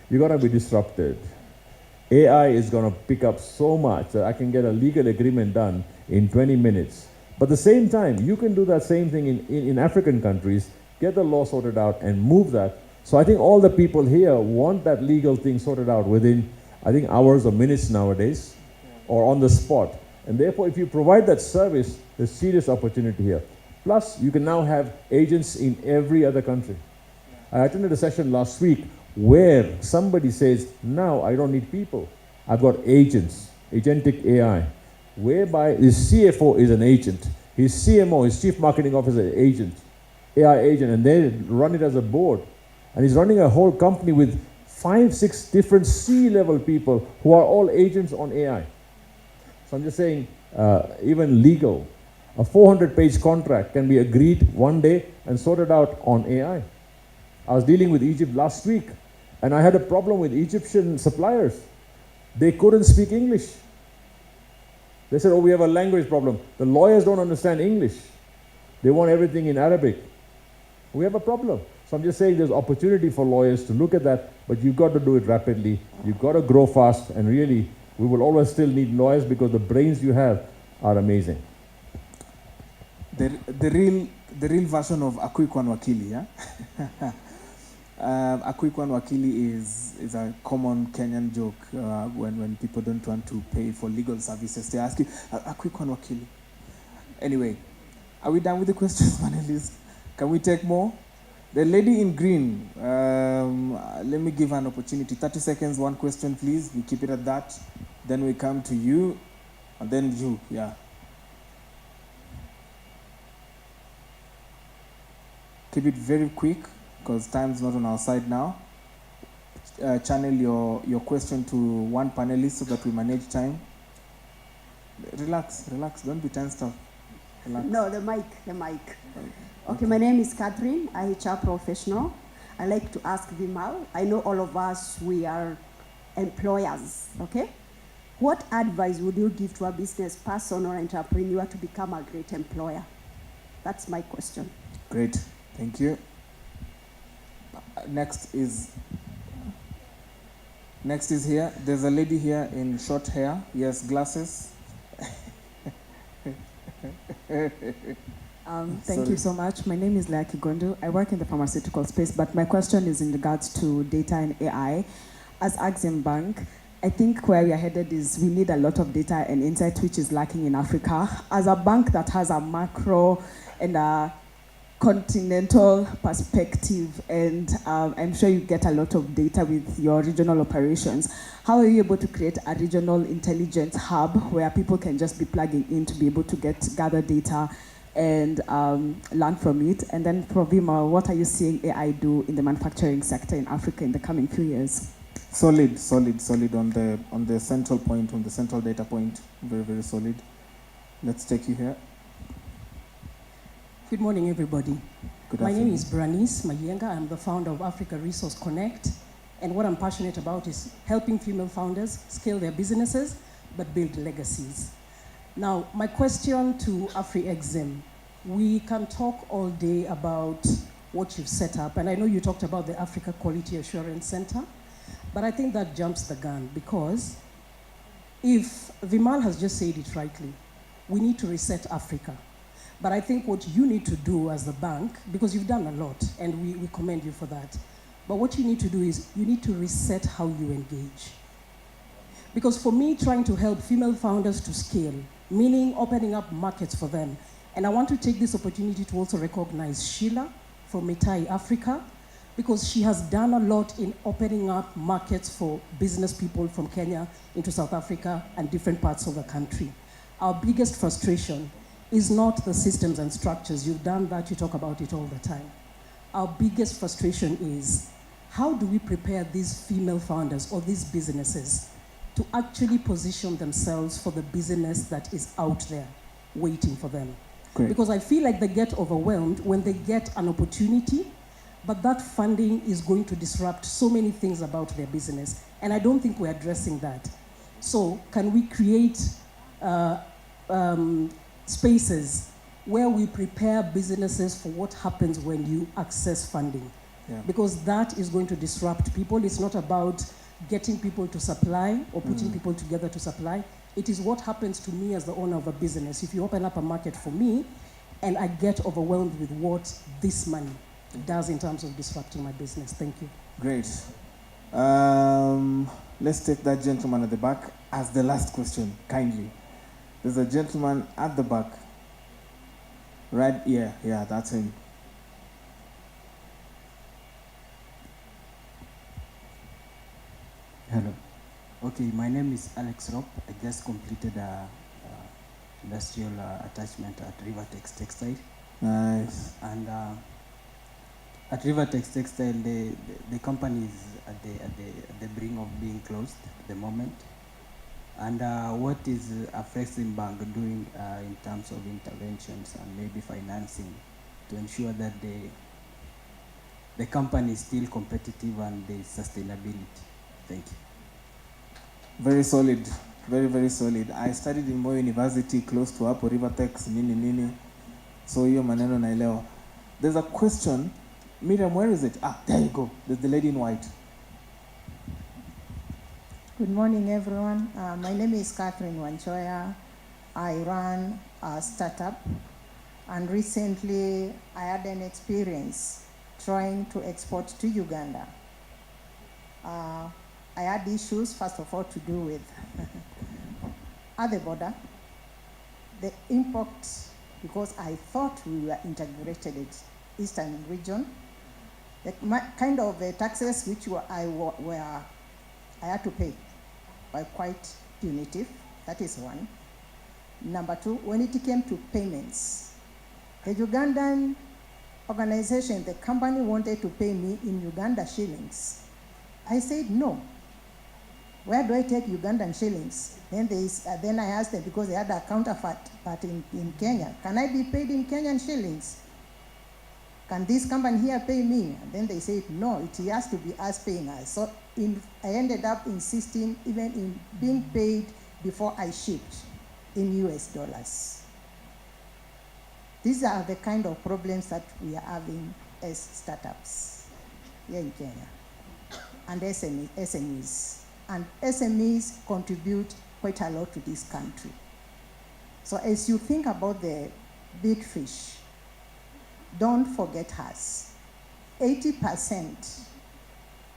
you got to be disrupted. AI is going to pick up so much that I can get a legal agreement done in 20 minutes. But at the same time, you can do that same thing in African countries, get the law sorted out and move that. So I think all the people here want that legal thing sorted out within, I think, hours or minutes nowadays, or on the spot. And therefore, if you provide that service, there's serious opportunity here. Plus, you can now have agents in every other country. I attended a session last week where somebody says, now I don't need people. I've got agents, agentic AI, whereby his CFO is an agent, his CMO, his Chief Marketing Officer, is an agent, AI agent, and they run it as a board. And he's running a whole company with 5, 6 different C-level people who are all agents on AI. So I'm just saying, even legal, a 400-page contract can be agreed one day and sorted out on AI. I was dealing with Egypt last week, and I had a problem with Egyptian suppliers. They couldn't speak English. They said, oh, we have a language problem. The lawyers don't understand English. They want everything in Arabic. We have a problem. So I'm just saying there's opportunity for lawyers to look at that, but you've got to do it rapidly. You've got to grow fast, and really, we will always still need lawyers because the brains you have are amazing. The real version of Akuikwan Wakili, yeah? Akuikwan Wakili is a common Kenyan joke when people don't want to pay for legal services. They ask you, Akuikwan Wakili. Anyway, are we done with the questions, panelists? Can we take more? The lady in green, let me give her an opportunity. 30 seconds, one question, please. We keep it at that. Then we come to you, and then you, yeah. Keep it very quick, because time's not on our side now. Channel your question to one panelist so that we manage time. Relax, don't be tensed up. Relax. No, the mic. Okay, my name is Catherine, HR professional. I like to ask Vimal. I know all of us, we are employers, okay? What advice would you give to a business person or entrepreneur to become a great employer? That's my question. Great, thank you. Next is here. There's a lady here in short hair. Yes, glasses. Thank you so much. My name is Lea Kigondo. I work in the pharmaceutical space, but my question is in regards to data and AI. As Afreximbank, I think where we are headed is we need a lot of data and insight, which is lacking in Africa. As a bank that has a macro and a continental perspective, and I'm sure you get a lot of data with your regional operations, how are you able to create a regional intelligence hub where people can just be plugging in to be able to gather data and learn from it? And then for Vimal, what are you seeing AI do in the manufacturing sector in Africa in the coming few years? Solid on the central point, on the central data point. Very, very solid. Let's take you here. Good morning, everybody. Good My afternoon. name is Bernice Mayenga. I'm the founder of Africa Resource Connect. And what I'm passionate about is helping female founders scale their businesses, but build legacies. Now, my question to Afrexim, we can talk all day about what you've set up, and I know you talked about the Africa Quality Assurance Center, but I think that jumps the gun, because if Vimal has just said it rightly, we need to reset Africa. But I think what you need to do as the bank, because you've done a lot, and we commend you for that, but what you need to do is you need to reset how you engage. Because for me, trying to help female founders to scale, meaning opening up markets for them, and I want to take this opportunity to also recognize Sheila from Metai Africa, because she has done a lot in opening up markets for business people from Kenya into South Africa and different parts of the country. Our biggest frustration is not the systems and structures. You've done that, you talk about it all the time. Our biggest frustration is, how do we prepare these female founders or these businesses to actually position themselves for the business that is out there waiting for them? Great. Because I feel like they get overwhelmed when they get an opportunity, but that funding is going to disrupt so many things about their business. And I don't think we're addressing that. So can we create spaces where we prepare businesses for what happens when you access funding? Yeah. Because that is going to disrupt people. It's not about getting people to supply or putting people together to supply. It is what happens to me as the owner of a business. If you open up a market for me and I get overwhelmed with what this money does in terms of disrupting my business. Thank you. Great. Let's take that gentleman at the back as the last question, kindly. There's a gentleman at the back. Right, yeah, that's him. Hello. Okay, my name is Alex Ropp. I just completed a industrial attachment at Rivertex Textile. Nice. And at Rivertex Textile, the company is at the brink of being closed at the moment. And what is Afreximbank doing in terms of interventions and maybe financing to ensure that the company is still competitive and there is sustainability? Thank you. Very solid, very, very solid. I studied in Moi University, close to Apo Rivertex, nini. So hiyo maneno naelewa. There's a question. Miriam, where is it? There you go. There's the lady in white. Good morning, everyone. My name is Catherine Wanchoya. I run a startup, and recently I had an experience trying to export to Uganda. I had issues, first of all, to do with at the border, the import, because I thought we were integrated in Eastern region. The kind of taxes which I had to pay were quite punitive. That is one. Number two, when it came to payments, the Ugandan organization, the company wanted to pay me in Uganda shillings. I said no. Where do I take Ugandan shillings? Then I asked them, because they had a counterpart in Kenya, can I be paid in Kenyan shillings? Can this company here pay me? And then they said, no, it has to be us paying us. So I ended up insisting even in being paid before I shipped in US dollars. These are the kind of problems that we are having as startups here in Kenya. And SMEs. And SMEs contribute quite a lot to this country. So as you think about the big fish, don't forget us. 80%,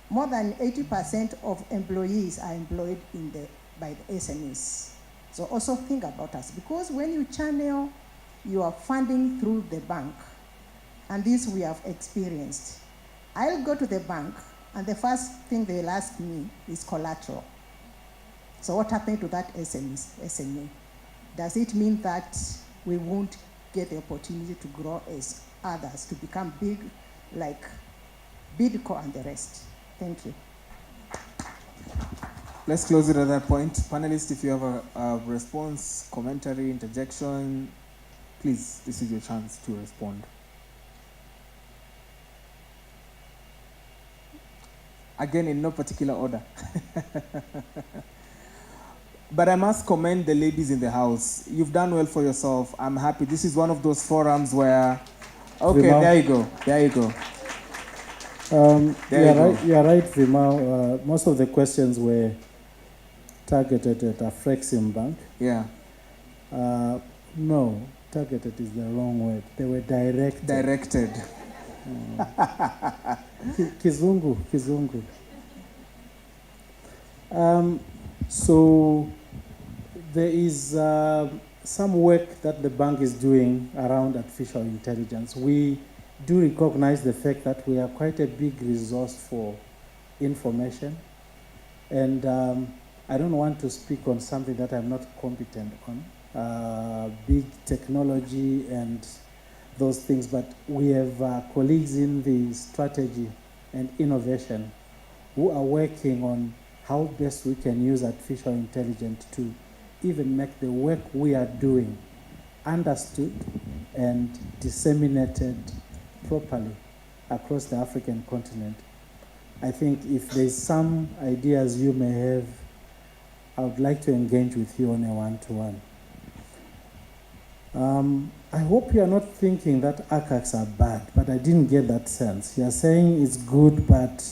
more than 80% of employees are employed by the SMEs. So also think about us, because when you channel your funding through the bank, and this we have experienced, I'll go to the bank, and the first thing they'll ask me is collateral. So what happened to that SME? Does it mean that we won't get the opportunity to grow as others, to become big, like Bidco and the rest? Thank you. Let's close it at that point. Panelists, if you have a response, commentary, interjection, please, this is your chance to respond. Again, in no particular order. But I must commend the ladies in the house. You've done well for yourself. I'm happy. This is one of those forums where, okay, there you go. There you go. You are right, Vimal. Most of the questions were targeted at Afreximbank. Yeah. No, targeted is the wrong word. They were directed. Directed. Kizungu. So there is some work that the bank is doing around artificial intelligence. We do recognize the fact that we are quite a big resource for information. And I don't want to speak on something that I'm not competent on, big technology and those things, but we have colleagues in the strategy and innovation who are working on how best we can use artificial intelligence to even make the work we are doing understood and disseminated properly across the African continent. I think if there's some ideas you may have, I would like to engage with you on a one-to-one. I hope you are not thinking that ACACs are bad, but I didn't get that sense. You are saying it's good, but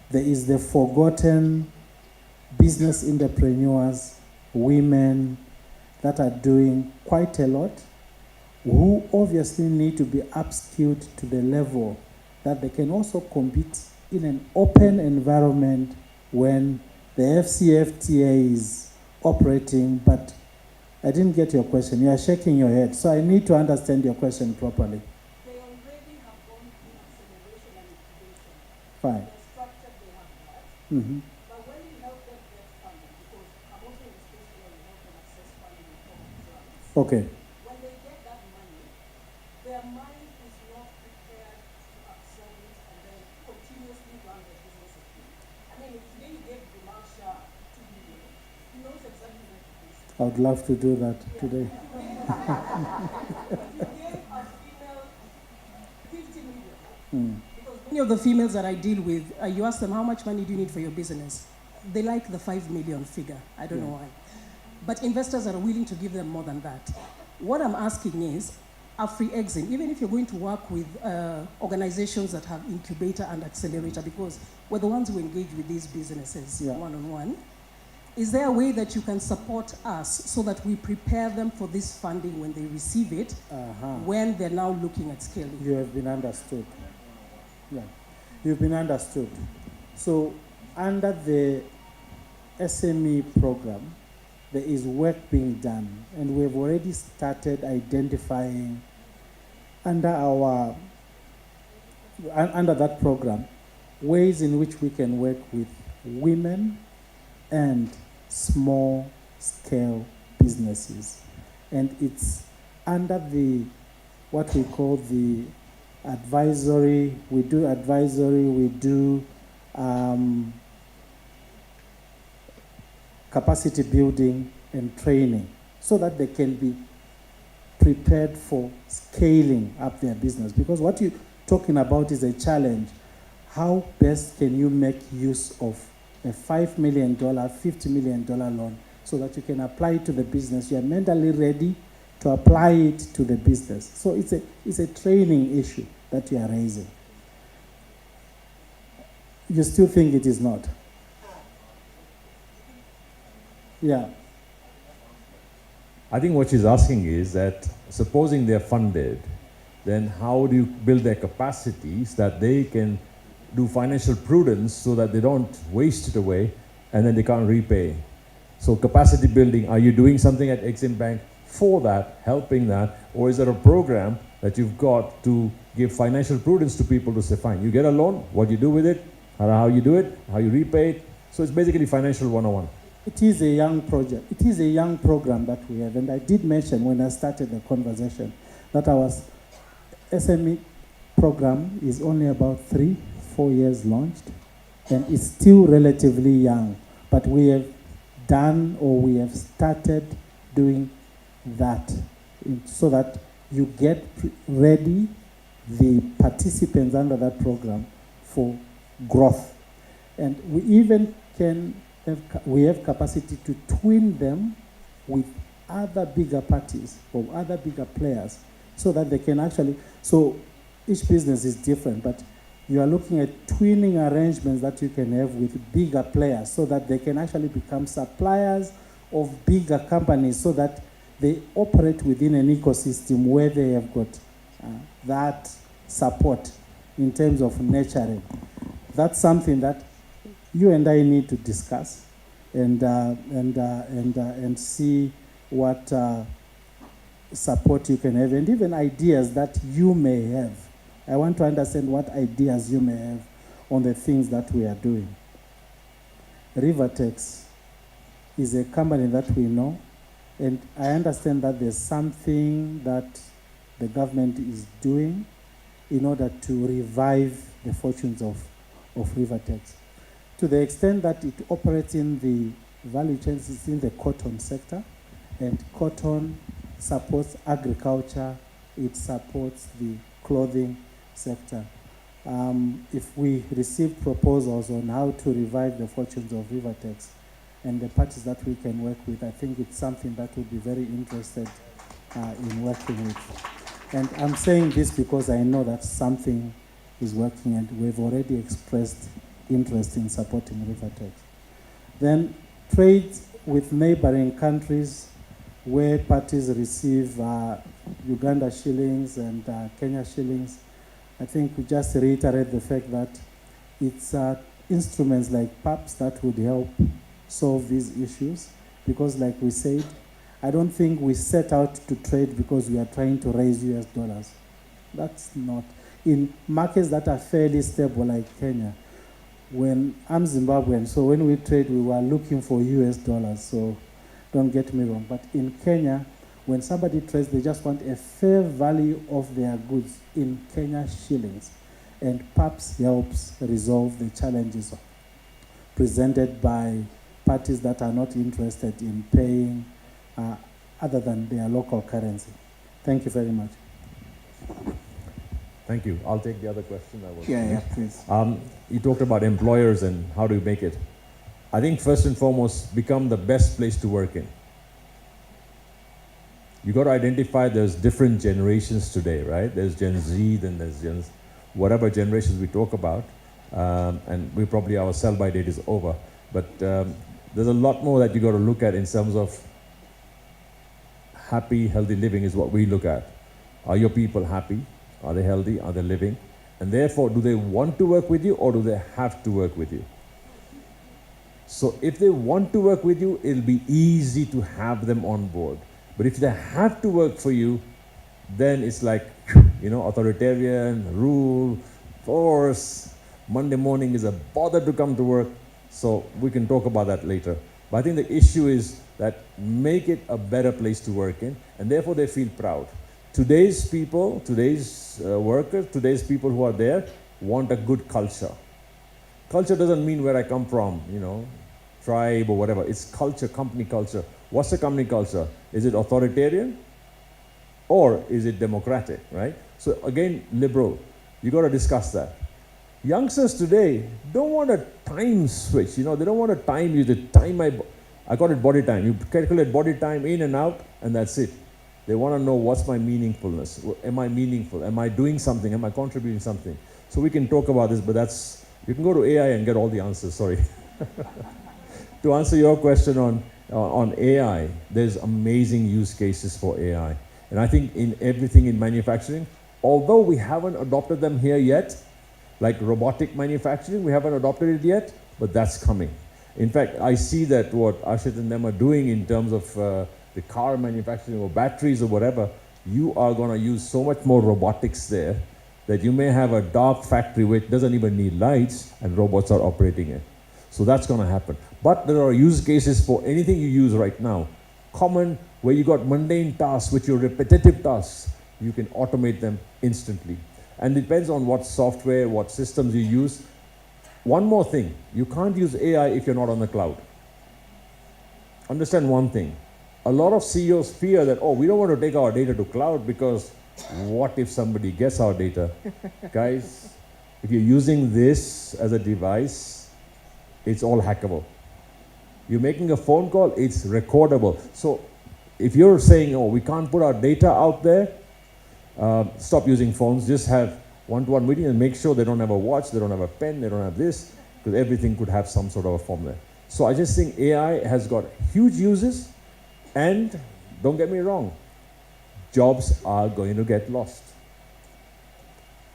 there is the forgotten business entrepreneurs, women that are doing quite a lot, who obviously need to be upskilled to the level that they can also compete in an open environment when the AfCFTA is operating. But I didn't get your question. You are shaking your head. So I need to understand your question properly. They already have gone through acceleration and incubation. Fine. The structure they have that. Mm-hmm. But when you help them get funding, because I'm also in a space where we help them access funding and corporate grants. Okay. When they get that money, their mind is not prepared to absorb it and then continuously run their business again. I mean, if today you gave Dimarsha 2 million, he knows exactly where to place it. I would love to do that today. If you gave a female 50 million, because many of the females that I deal with, you ask them how much money do you need for your business? They like the 5 million figure. I don't know why. But investors are willing to give them more than that. What I'm asking is, Afrexim, even if you're going to work with organizations that have incubator and accelerator, because we're the ones who engage with these businesses one-on-one, is there a way that you can support us so that we prepare them for this funding when they receive it, when they're now looking at scaling? You have been understood. Yeah, you've been understood. So under the SME program, there is work being done, and we've already started identifying under that program ways in which we can work with women and small scale businesses. And it's under the what we call the advisory. We do advisory, we do capacity building and training so that they can be prepared for scaling up their business. Because what you're talking about is a challenge. How best can you make use of a $5 million, $50 million loan so that you can apply it to the business? You are mentally ready to apply it to the business. So it's a training issue that you are raising. You still think it is not? Yeah. I think what she's asking is that supposing they're funded, then how do you build their capacities that they can do financial prudence so that they don't waste it away and then they can't repay? So capacity building, are you doing something at Afreximbank for that, helping that, or is there a program that you've got to give financial prudence to people to say, fine, you get a loan, what you do with it, how you do it, how you repay it? So it's basically financial 101. It is a young project. It is a young program that we have. And I did mention when I started the conversation that our SME program is only about 3-4 years launched. And it's still relatively young. But we have done, or we have started doing that so that you get ready the participants under that program for growth. And we even we have capacity to twin them with other bigger parties or other bigger players so that they can actually, so each business is different, but you are looking at twinning arrangements that you can have with bigger players so that they can actually become suppliers of bigger companies so that they operate within an ecosystem where they have got that support in terms of nurturing. That's something that you and I need to discuss and see what support you can have, and even ideas that you may have. I want to understand what ideas you may have on the things that we are doing. Rivertex is a company that we know, and I understand that there's something that the government is doing in order to revive the fortunes of Rivertex. To the extent that it operates in the value chains, it's in the cotton sector, and cotton supports agriculture, it supports the clothing sector. If we receive proposals on how to revive the fortunes of Rivertex and the parties that we can work with, I think it's something that would be very interested in working with. And I'm saying this because I know that something is working, and we've already expressed interest in supporting Rivertex. Then trade with neighboring countries where parties receive Uganda shillings and Kenya shillings. I think we just reiterate the fact that it's instruments like PAPS that would help solve these issues, because like we said, I don't think we set out to trade because we are trying to raise US dollars. That's not. In markets that are fairly stable like Kenya, when I'm Zimbabwean, so when we trade, we were looking for US dollars, so don't get me wrong. But in Kenya, when somebody trades, they just want a fair value of their goods in Kenya shillings. And PAPS helps resolve the challenges presented by parties that are not interested in paying other than their local currency. Thank you very much. Thank you. I'll take the other question. Yeah, please. You talked about employers and how do you make it. I think first and foremost, become the best place to work in. You got to identify there's different generations today, right? There's Gen Z, then there's whatever generations we talk about, and we probably our sell-by date is over. But there's a lot more that you got to look at in terms of happy, healthy living is what we look at. Are your people happy? Are they healthy? Are they living? And therefore, do they want to work with you or do they have to work with you? So if they want to work with you, it'll be easy to have them on board. But if they have to work for you, then it's like, authoritarian, rule, force. Monday morning is a bother to come to work. So we can talk about that later. But I think the issue is that make it a better place to work in, and therefore they feel proud. Today's people, today's workers, today's people who are there want a good culture. Culture doesn't mean where I come from, tribe or whatever. It's culture, company culture. What's the company culture? Is it authoritarian or is it democratic, right? So again, liberal. You got to discuss that. Youngsters today don't want a time switch. They don't want a time. You time I call it body time. You calculate body time in and out, and that's it. They want to know what's my meaningfulness. Am I meaningful? Am I doing something? Am I contributing something? So we can talk about this, but you can go to AI and get all the answers. Sorry. To answer your question on AI, there's amazing use cases for AI. And I think in everything in manufacturing, although we haven't adopted them here yet, like robotic manufacturing, we haven't adopted it yet, but that's coming. In fact, I see that what Ashit and them are doing in terms of the car manufacturing or batteries or whatever, you are going to use so much more robotics there that you may have a dark factory which doesn't even need lights and robots are operating it. So that's going to happen. But there are use cases for anything you use right now. Common, where you got mundane tasks, which are repetitive tasks, you can automate them instantly. And it depends on what software, what systems you use. One more thing, you can't use AI if you're not on the cloud. Understand one thing. A lot of CEOs fear that, we don't want to take our data to cloud because what if somebody gets our data? Guys, if you're using this as a device, it's all hackable. You're making a phone call, it's recordable. So if you're saying, we can't put our data out there, stop using phones, just have one-to-one meeting and make sure they don't have a watch, they don't have a pen, they don't have this, because everything could have some sort of a form there. So I just think AI has got huge uses, and don't get me wrong, jobs are going to get lost.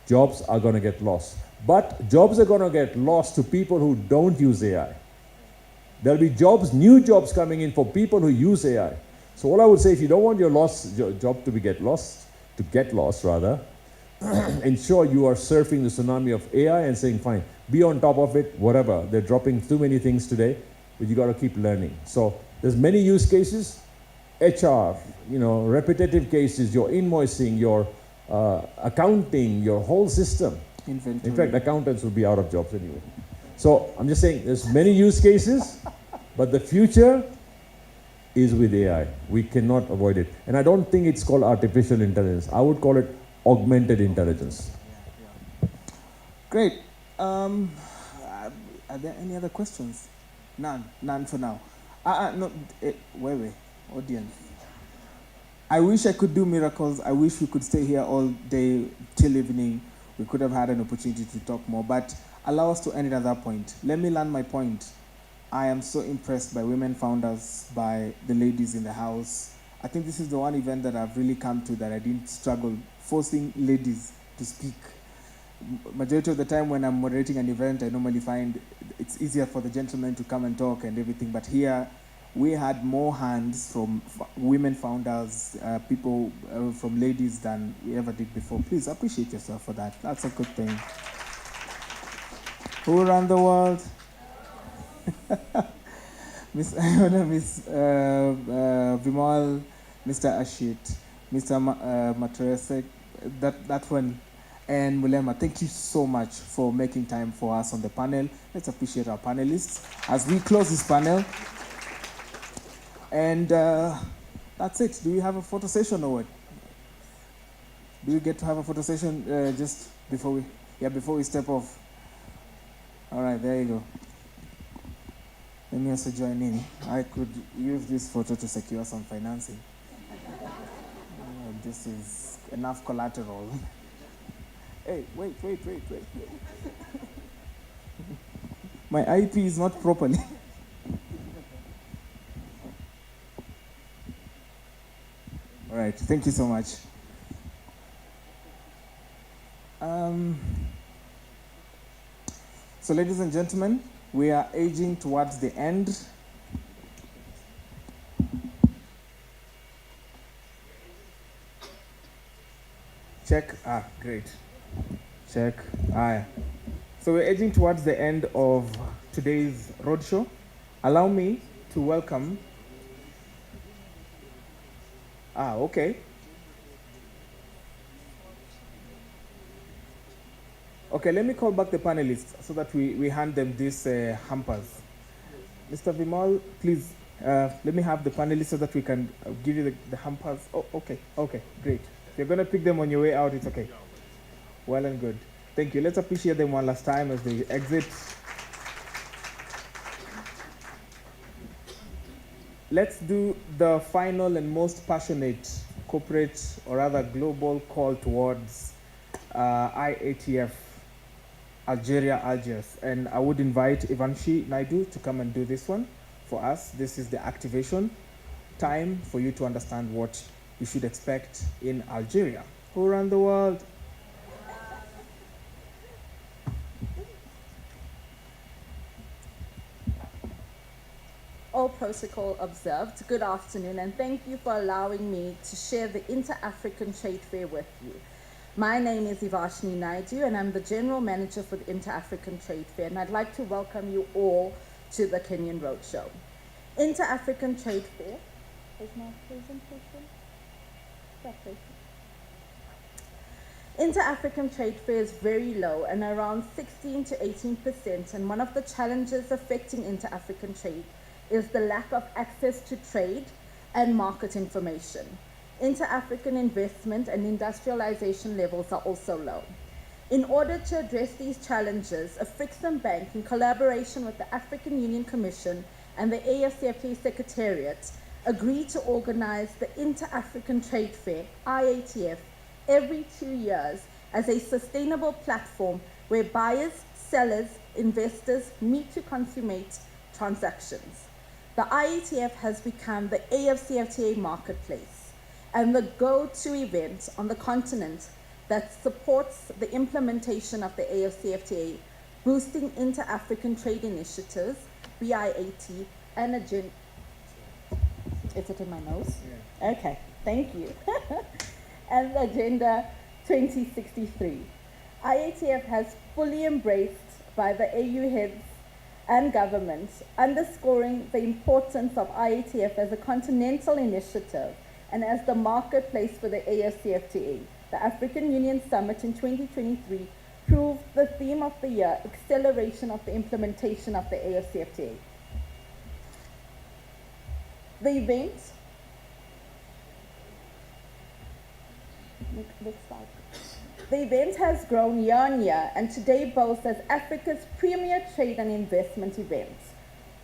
Jobs are going to get lost. But jobs are going to get lost to people who don't use AI. There'll be jobs, new jobs coming in for people who use AI. So all I would say, if you don't want your job to get lost, ensure you are surfing the tsunami of AI and saying, fine, be on top of it, whatever. They're dropping too many things today, but you got to keep learning. So there's many use cases, HR, repetitive cases, your invoicing, your accounting, your whole system. Inventory. In fact, accountants will be out of jobs anyway. So I'm just saying there's many use cases, but the future is with AI. We cannot avoid it. And I don't think it's called artificial intelligence. I would call it augmented intelligence. Great. Are there any other questions? None for now. No, wait, audience. I wish I could do miracles. I wish we could stay here all day till evening. We could have had an opportunity to talk more, but allow us to end it at that point. Let me land my point. I am so impressed by women founders, by the ladies in the house. I think this is the one event that I've really come to that I didn't struggle forcing ladies to speak. Majority of the time when I'm moderating an event, I normally find it's easier for the gentlemen to come and talk and everything, but here we had more hands from women founders, people from ladies than we ever did before. Please appreciate yourself for that. That's a good thing. Who ran the world? Miss Vimal, Mr. Ashit, Mr. Matresek, that one, and Mulema, thank you so much for making time for us on the panel. Let's appreciate our panelists as we close this panel. And that's it. Do we have a photo session or what? Do we get to have a photo session just before we step off? All right, there you go. Let me also join in. I could use this photo to secure some financing. This is enough collateral. Hey, wait. My IP is not properly. All right, thank you so much. So ladies and gentlemen, we are aging towards the end. Check, great. Check, yeah. So we're edging towards the end of today's roadshow. Allow me to welcome, okay. Okay, let me call back the panelists so that we hand them these hampers. Mr. Vimal, please, let me have the panelists so that we can give you the hampers. Oh, okay, great. If you're going to pick them on your way out, it's okay. Well and good. Thank you. Let's appreciate them one last time as they exit. Let's do the final and most passionate corporate, or rather global call towards IATF Algiers. And I would invite Ivanshi Naidu to come and do this one for us. This is the activation time for you to understand what you should expect in Algeria. Who ran the world? All protocol observed. Good afternoon, and thank you for allowing me to share the Intra-African Trade Fair with you. My name is Ivashni Naidu, and I'm the General Manager for the Intra-African Trade Fair, and I'd like to welcome you all to the Kenyan Roadshow. Intra-African Trade Fair. Is my presentation? Inter-African trade fair is very low and around 16 to 18%, and one of the challenges affecting inter-African trade is the lack of access to trade and market information. Inter-African investment and industrialization levels are also low. In order to address these challenges, Afreximbank, in collaboration with the African Union Commission and the AfCFTA Secretariat, agreed to organize the Inter-African Trade Fair, IATF, every 2 years as a sustainable platform where buyers, sellers, investors meet to consummate transactions. the IATF has become the AfCFTA marketplace and the go-to event on the continent that supports the implementation of the AfCFTA, boosting Inter-African Trade Initiatives, BIAT, and Agenda. Is it in my nose? Yeah. Okay, thank you. And Agenda 2063. IATF has fully embraced by the AU heads and governments, underscoring the importance of IATF as a continental initiative and as the marketplace for the AfCFTA. The African Union Summit in 2023 proved the theme of the year, acceleration of the implementation of the AfCFTA. The event, next slide. The event has grown year on year and today boasts as Africa's premier trade and investment event.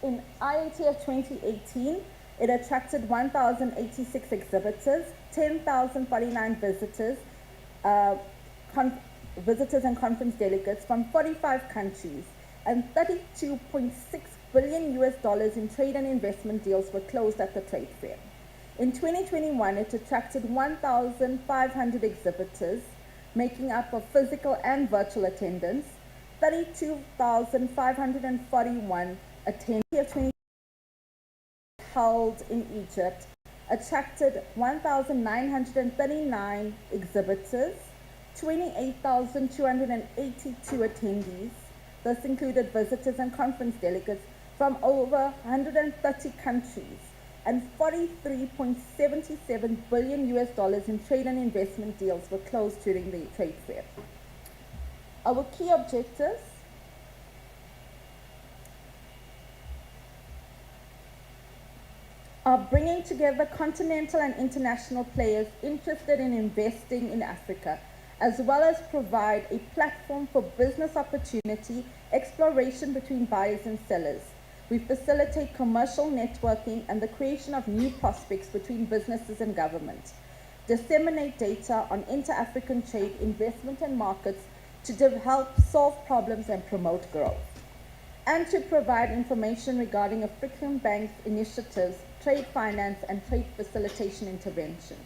In IATF 2018, it attracted 1,086 exhibitors, 10,049 visitors, visitors and conference delegates from 45 countries, and $32.6 billion in trade and investment deals were closed at the trade fair. In 2021, it attracted 1,500 exhibitors, making up of physical and virtual attendance, 32,541 attendees held in Egypt, attracted 1,939 exhibitors, 28,282 attendees. This included visitors and conference delegates from over 130 countries, and $43.77 billion in trade and investment deals were closed during the trade fair. Our key objectives are bringing together continental and international players interested in investing in Africa, as well as provide a platform for business opportunity, exploration between buyers and sellers. We facilitate commercial networking and the creation of new prospects between businesses and government, disseminate data on inter-African trade, investment and markets to help solve problems and promote growth, and to provide information regarding Afreximbank's initiatives, trade finance and trade facilitation interventions.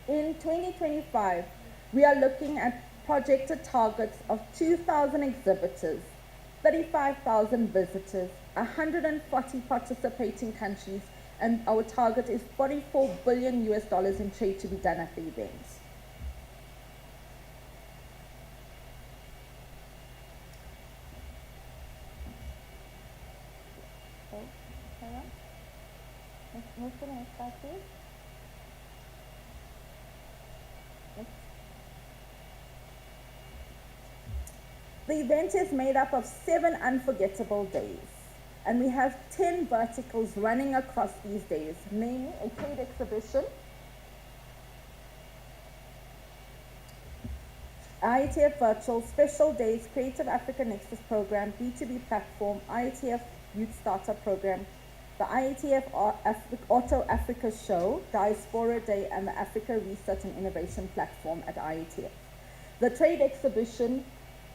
In 2025, we are looking at projected targets of 2,000 exhibitors, 35,000 visitors, 140 participating countries, and our target is $44 billion in trade to be done at the events. Move to the next slide, please. The event is made up of 7 unforgettable days, and we have 10 verticals running across these days, namely a trade exhibition, IATF Virtual, Special Days, Creative Africa Nexus Program, B2B Platform, IATF Youth Startup Program, the IATF Auto Africa Show, Diaspora Day, and the Africa Research and Innovation Platform at IATF. The trade exhibition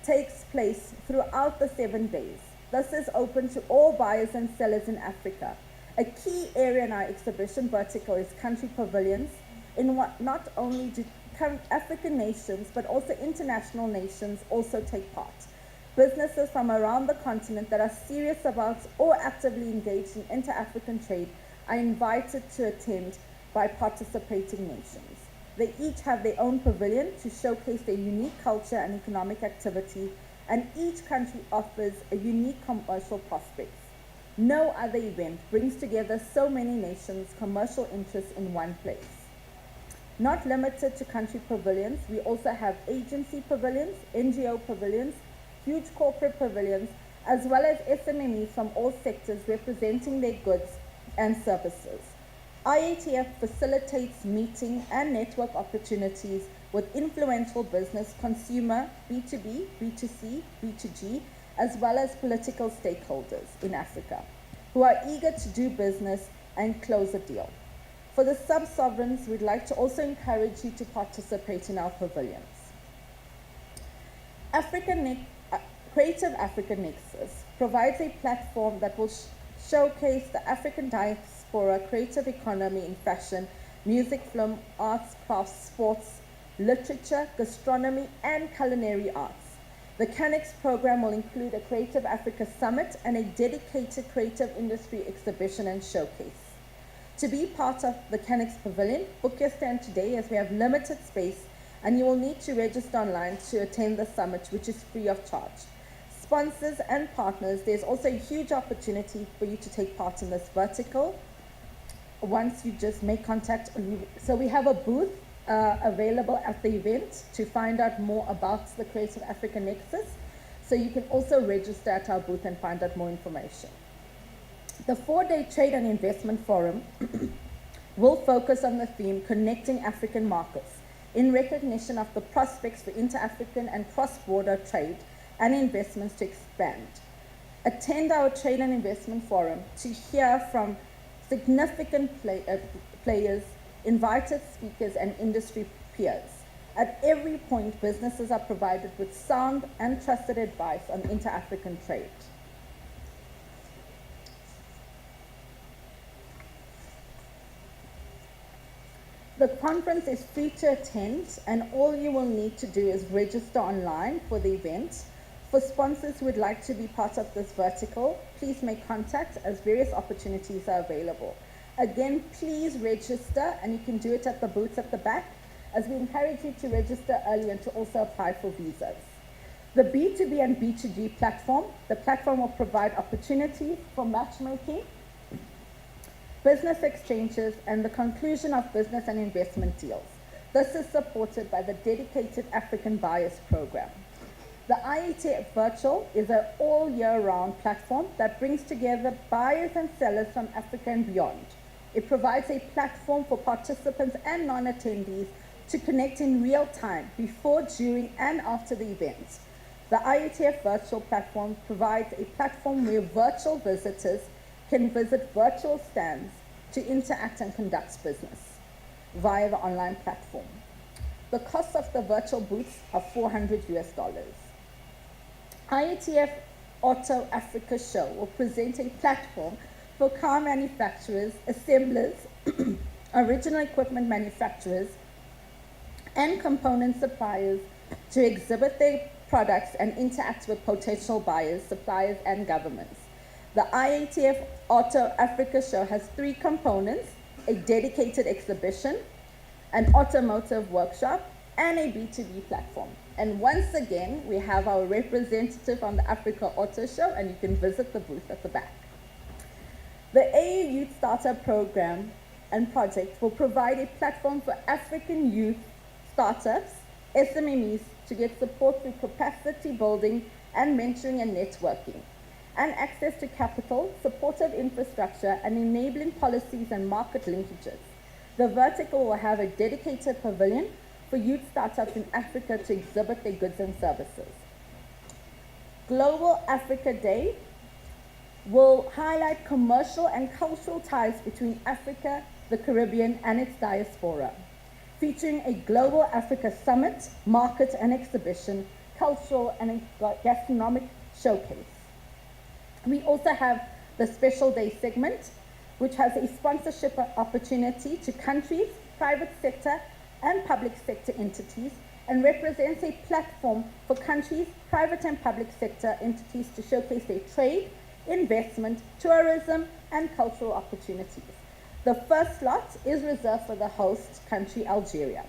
takes place throughout the 7 days. This is open to all buyers and sellers in Africa. A key area in our exhibition vertical is country pavilions, in what not only do African nations, but also international nations also take part. Businesses from around the continent that are serious about or actively engaged in inter-African trade are invited to attend by participating nations. They each have their own pavilion to showcase their unique culture and economic activity, and each country offers a unique commercial prospects. No other event brings together so many nations' commercial interests in one place. Not limited to country pavilions, we also have agency pavilions, NGO pavilions, huge corporate pavilions, as well as SMEs from all sectors representing their goods and services. IATF facilitates meeting and network opportunities with influential business, consumer, B2B, B2C, B2G, as well as political stakeholders in Africa who are eager to do business and close a deal. For the sub-sovereigns, we'd like to also encourage you to participate in our pavilions. Creative Africa Nexus provides a platform that will showcase the African diaspora creative economy in fashion, music, film, arts, crafts, sports, literature, gastronomy, and culinary arts. The CANEX program will include a Creative Africa Summit and a dedicated creative industry exhibition and showcase. To be part of the CANEX Pavilion, book your stand today as we have limited space and you will need to register online to attend the summit, which is free of charge. Sponsors and partners, there's also a huge opportunity for you to take part in this vertical once you just make contact. So we have a booth available at the event to find out more about the Creative Africa Nexus. So you can also register at our booth and find out more information. The 4-day Trade and Investment Forum will focus on the theme Connecting African Markets in recognition of the prospects for inter-African and cross-border trade and investments to expand. Attend our Trade and Investment Forum to hear from significant players, invited speakers, and industry peers. At every point, businesses are provided with sound and trusted advice on inter-African trade. The conference is free to attend, and all you will need to do is register online for the event. For sponsors who would like to be part of this vertical, please make contact as various opportunities are available. Again, please register, and you can do it at the booths at the back, as we encourage you to register early and to also apply for visas. The B2B and B2G platform, the platform will provide opportunities for matchmaking, business exchanges, and the conclusion of business and investment deals. This is supported by the dedicated African Buyers Program. The IATF Virtual is an all-year-round platform that brings together buyers and sellers from Africa and beyond. It provides a platform for participants and non-attendees to connect in real time before, during, and after the event. The IATF Virtual Platform provides a platform where virtual visitors can visit virtual stands to interact and conduct business via the online platform. The cost of the virtual booths are $400 US. IATF Auto Africa Show will present a platform for car manufacturers, assemblers, original equipment manufacturers, and component suppliers to exhibit their products and interact with potential buyers, suppliers, and governments. The IATF Auto Africa Show has 3 components: a dedicated exhibition, an automotive workshop, and a B2B platform. And once again, we have our representative on the Africa Auto Show, and you can visit the booth at the back. The AU Youth Startup Program and project will provide a platform for African youth startups, SMEs, to get support through capacity building and mentoring and networking, and access to capital, supportive infrastructure, and enabling policies and market linkages. The vertical will have a dedicated pavilion for youth startups in Africa to exhibit their goods and services. Global Africa Day will highlight commercial and cultural ties between Africa, the Caribbean, and its diaspora, featuring a Global Africa Summit, market and exhibition, cultural and gastronomic showcase. We also have the Special Day segment, which has a sponsorship opportunity to countries, private sector, and public sector entities, and represents a platform for countries, private and public sector entities to showcase their trade, investment, tourism, and cultural opportunities. The first slot is reserved for the host country, Algeria.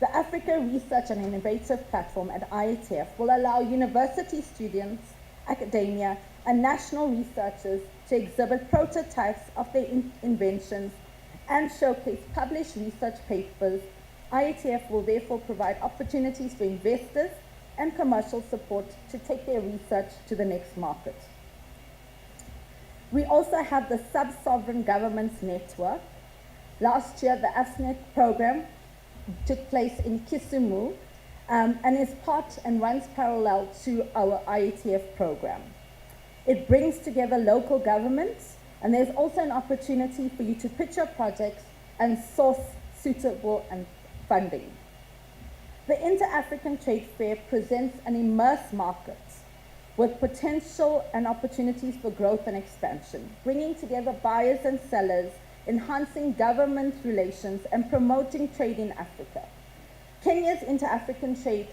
The Africa Research and Innovative Platform at IATF will allow university students, academia, and national researchers to exhibit prototypes of their inventions and showcase published research papers. IATF will therefore provide opportunities for investors and commercial support to take their research to the next market. We also have the Sub-Sovereign Governments Network. Last year, the AFSNET program took place in Kisumu and is part and runs parallel to our IATF program. It brings together local governments, and there's also an opportunity for you to pitch your projects and source suitable and funding. The Intra-African Trade Fair presents an immersed market with potential and opportunities for growth and expansion, bringing together buyers and sellers, enhancing government relations, and promoting trade in Africa. Kenya's inter-African trade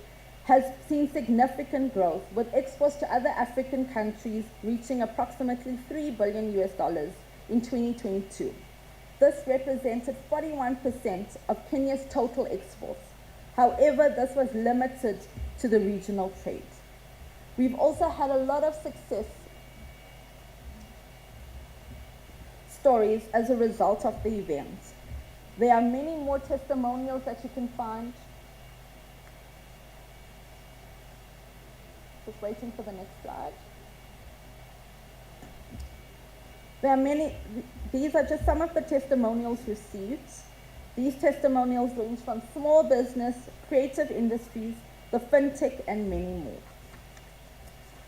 has seen significant growth, with exports to other African countries reaching approximately $3 billion in 2022. This represented 41% of Kenya's total exports. However, this was limited to the regional trade. We've also had a lot of success stories as a result of the event. There are many more testimonials that you can find. Just waiting for the next slide. There are many, these are just some of the testimonials received. These testimonials range from small business, creative industries, the fintech, and many more.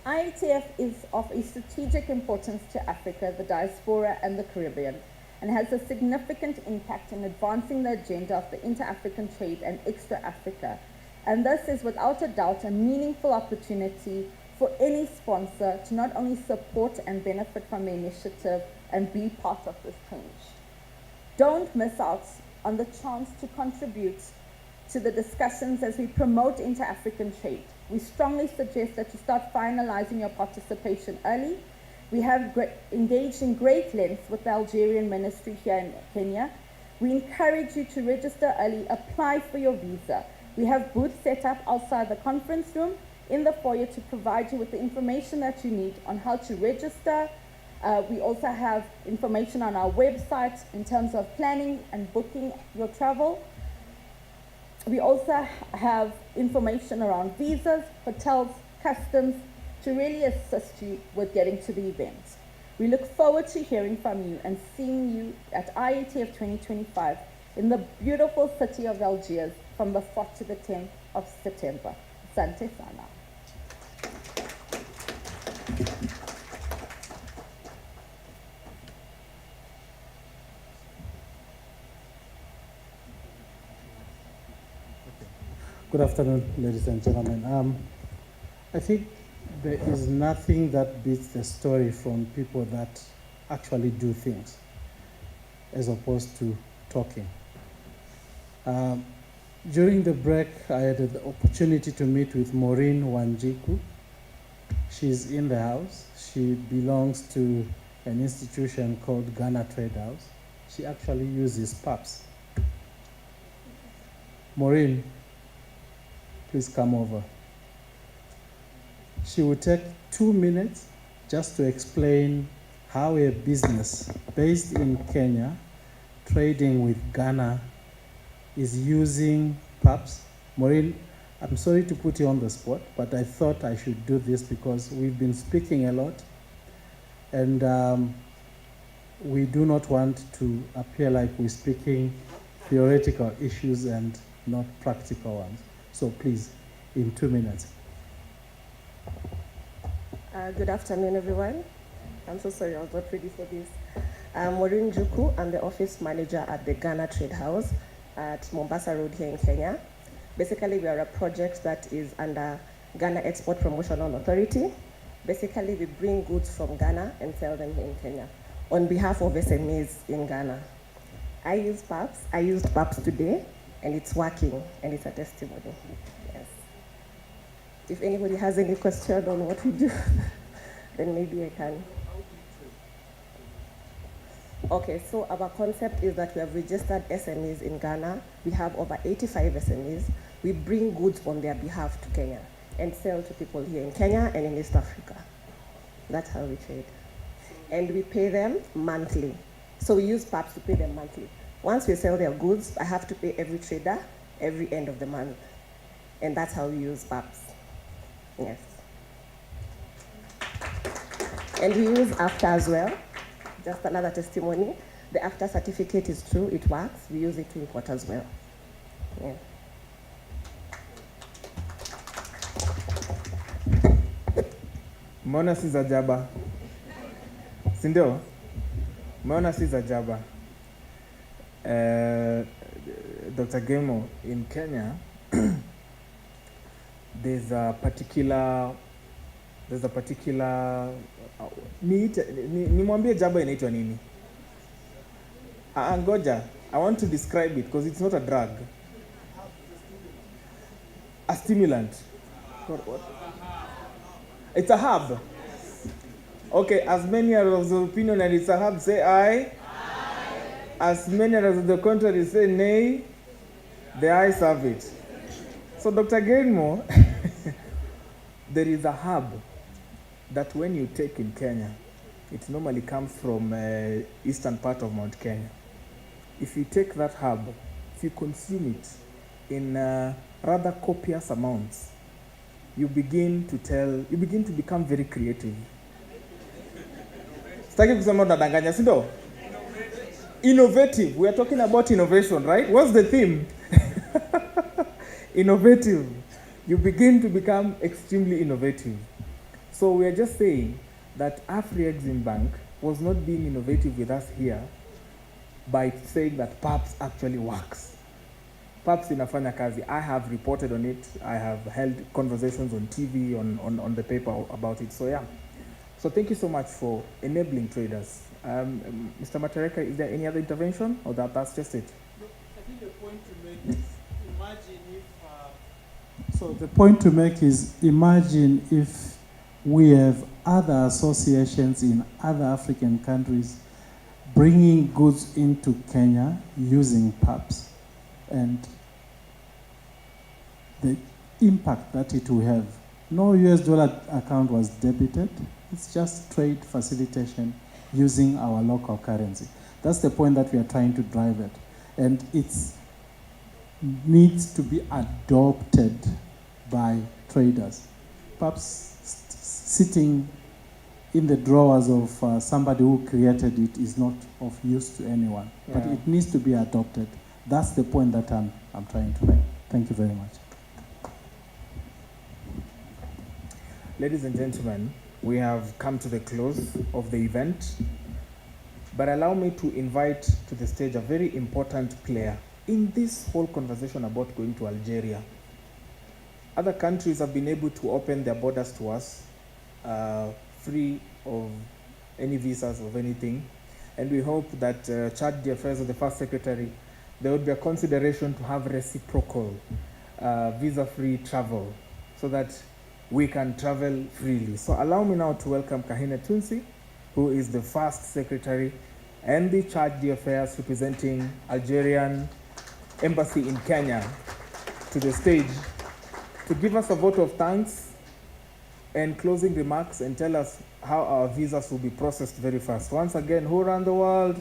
IATF is of a strategic importance to Africa, the diaspora, and the Caribbean, and has a significant impact in advancing the agenda of the inter-African trade and extra-Africa. And this is without a doubt a meaningful opportunity for any sponsor to not only support and benefit from the initiative and be part of this change. Don't miss out on the chance to contribute to the discussions as we promote inter-African trade. We strongly suggest that you start finalizing your participation early. We have engaged in great length with the Algerian ministry here in Kenya. We encourage you to register early, apply for your visa. We have booths set up outside the conference room in the foyer to provide you with the information that you need on how to register. We also have information on our website in terms of planning and booking your travel. We also have information around visas, hotels, customs, to really assist you with getting to the event. We look forward to hearing from you and seeing you at IATF 2025 in the beautiful city of Algiers from the 4th to the 10th of September. Asante sana. Good afternoon, ladies and gentlemen. I think there is nothing that beats the story from people that actually do things as opposed to talking. During the break, I had the opportunity to meet with Maureen Wanjiku. She's in the house. She belongs to an institution called Ghana Trade House. She actually uses PAPS. Maureen, please come over. She will take 2 minutes just to explain how a business based in Kenya, trading with Ghana, is using PAPS. Maureen, I'm sorry to put you on the spot, but I thought I should do this because we've been speaking a lot, and we do not want to appear like we're speaking theoretical issues and not practical ones. So please, in 2 minutes. Good afternoon, everyone. I'm so sorry I was not ready for this. I'm Maureen Juku. I'm the office manager at the Ghana Trade House at Mombasa Road here in Kenya. Basically, we are a project that is under Ghana Export Promotional Authority. Basically, we bring goods from Ghana and sell them in Kenya on behalf of SMEs in Ghana. I use PAPS. I used PAPS today, and it's working, and it's a testimony. Yes. If anybody has any question on what we do, then maybe I can. Okay, so our concept is that we have registered SMEs in Ghana. We have over 85 SMEs. We bring goods on their behalf to Kenya and sell to people here in Kenya and in East Africa. That's how we trade. And we pay them monthly. So we use PAPS to pay them monthly. Once we sell their goods, I have to pay every trader every end of the month. And that's how we use PAPS. Yes. And we use AfCFTA as well. Just another testimony. The AfCFTA certificate is true, it works. We use it to import as well. Yeah. Mbona si za jaba? Si ndio? Mbona si za jaba? Dr. Gemo, in Kenya, there's a particular there's a particular nimwambie jaba inaitwa nini? Ngoja, I want to describe it because it's not a drug. A stimulant. What? It's a herb. Okay, as many are of the opinion that it's a herb, say aye. As many as the contrary say nay. The ayes have it. So Dr. Gainmore, there is a herb that when you take in Kenya, it normally comes from eastern part of Mount Kenya. If you take that herb, if you consume it in rather copious amounts, you begin to become very creative. Sitaki kusema unadanganya, si ndio? Innovative. We are talking about innovation, right? What's the theme? Innovative. You begin to become extremely innovative. So we are just saying that Afreximbank was not being innovative with us here by saying that PAPS actually works. PAPS inafanya kazi. I have reported on it. I have held conversations on TV, on the paper about it. So yeah. So thank you so much for enabling traders. Mr. Matereka, is there any other intervention, or that's just it? I think the point to make is imagine if. So the point to make is imagine if we have other associations in other African countries bringing goods into Kenya using PAPS, and the impact that it will have. No US dollar account was debited. It's just trade facilitation using our local currency. That's the point that we are trying to drive at. And it needs to be adopted by traders. Perhaps sitting in the drawers of somebody who created it is not of use to anyone. Yeah. But it needs to be adopted. That's the point that I'm trying to make. Thank you very much. Ladies and gentlemen, we have come to the close of the event, but allow me to invite to the stage a very important player in this whole conversation about going to Algeria. Other countries have been able to open their borders to us, free of any visas of anything, and we hope that Chad the Affairs of the First Secretary, there would be a consideration to have reciprocal visa-free travel so that we can travel freely. So allow me now to welcome Kahina Tunsi, who is the First Secretary and the Charge d'Affaires representing Algerian Embassy in Kenya, to the stage to give us a vote of thanks and closing remarks and tell us how our visas will be processed very fast. Once again, who run the world?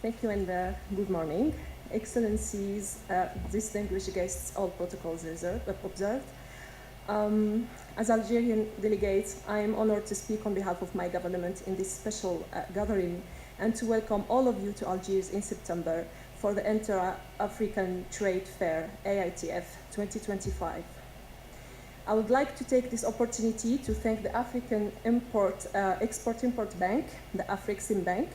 Thank you and good morning. Excellencies, distinguished guests, all protocols observed. As Algerian delegate, I am honored to speak on behalf of my government in this special gathering and to welcome all of you to Algiers in September for the Intra-African Trade Fair, AITF 2025. I would like to take this opportunity to thank the African Export-Import Bank, the Afreximbank,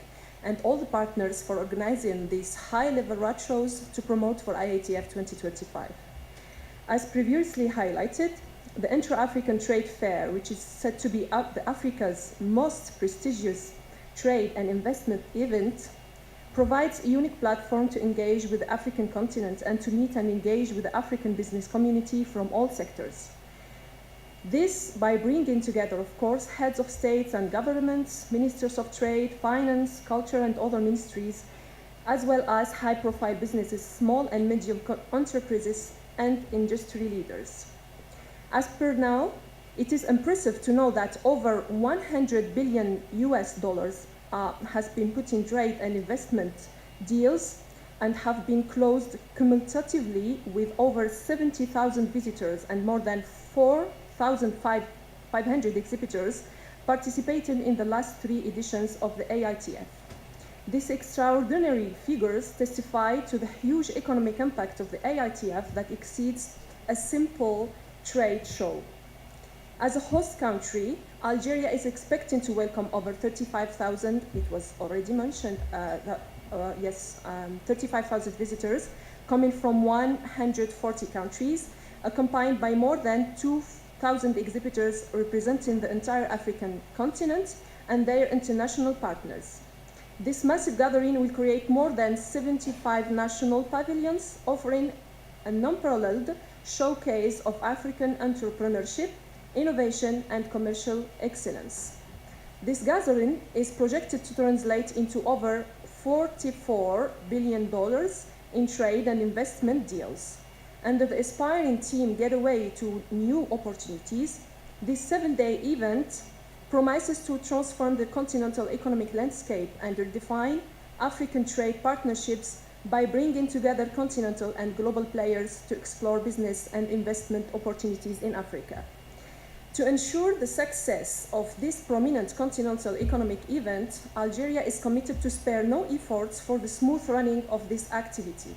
and all the partners for organizing these high-level roadshows to promote for IATF 2025. As previously highlighted, the Intra-African Trade Fair, which is said to be Africa's most prestigious trade and investment event, provides a unique platform to engage with the African continent and to meet and engage with the African business community from all sectors. This by bringing together, of course, heads of states and governments, ministers of trade, finance, culture, and other ministries, as well as high-profile businesses, small and medium enterprises, and industry leaders. As per now, it is impressive to know that over 100 billion US dollars has been put in trade and investment deals and have been closed cumulatively with over 70,000 visitors and more than 4,500 exhibitors participating in the last 3 editions of the AITF. These extraordinary figures testify to the huge economic impact of the AITF that exceeds a simple trade show. As a host country, Algeria is expecting to welcome over 35,000, it was already mentioned, 35,000 visitors coming from 140 countries, accompanied by more than 2,000 exhibitors representing the entire African continent and their international partners. This massive gathering will create more than 75 national pavilions, offering a unparalleled showcase of African entrepreneurship, innovation, and commercial excellence. This gathering is projected to translate into over $44 billion in trade and investment deals. Under the aspiring team Getaway to New Opportunities, this 7-day event promises to transform the continental economic landscape and redefine African trade partnerships by bringing together continental and global players to explore business and investment opportunities in Africa. To ensure the success of this prominent continental economic event, Algeria is committed to spare no efforts for the smooth running of this activity.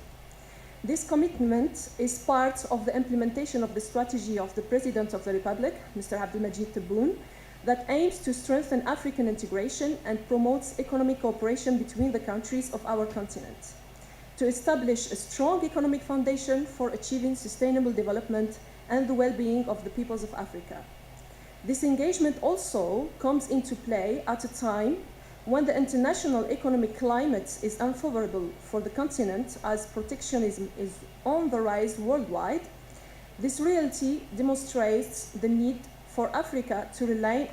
This commitment is part of the implementation of the strategy of the President of the Republic, Mr. Abdelmajid Tebboune, that aims to strengthen African integration and promotes economic cooperation between the countries of our continent, to establish a strong economic foundation for achieving sustainable development and the well-being of the peoples of Africa. This engagement also comes into play at a time when the international economic climate is unfavorable for the continent as protectionism is on the rise worldwide. This reality demonstrates the need for Africa to rely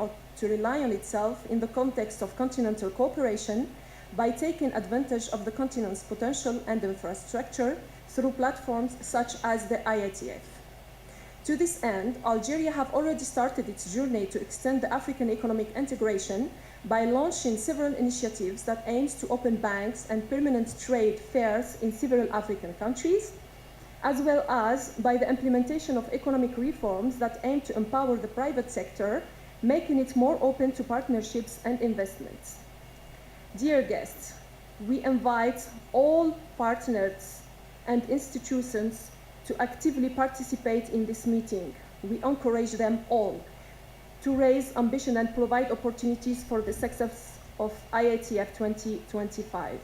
on itself in the context of continental cooperation by taking advantage of the continent's potential and infrastructure through platforms such as the IATF. To this end, Algeria have already started its journey to extend the African economic integration by launching several initiatives that aims to open banks and permanent trade fairs in several African countries, as well as by the implementation of economic reforms that aim to empower the private sector, making it more open to partnerships and investments. Dear guests, we invite all partners and institutions to actively participate in this meeting. We encourage them all to raise ambition and provide opportunities for the success of IATF 2025.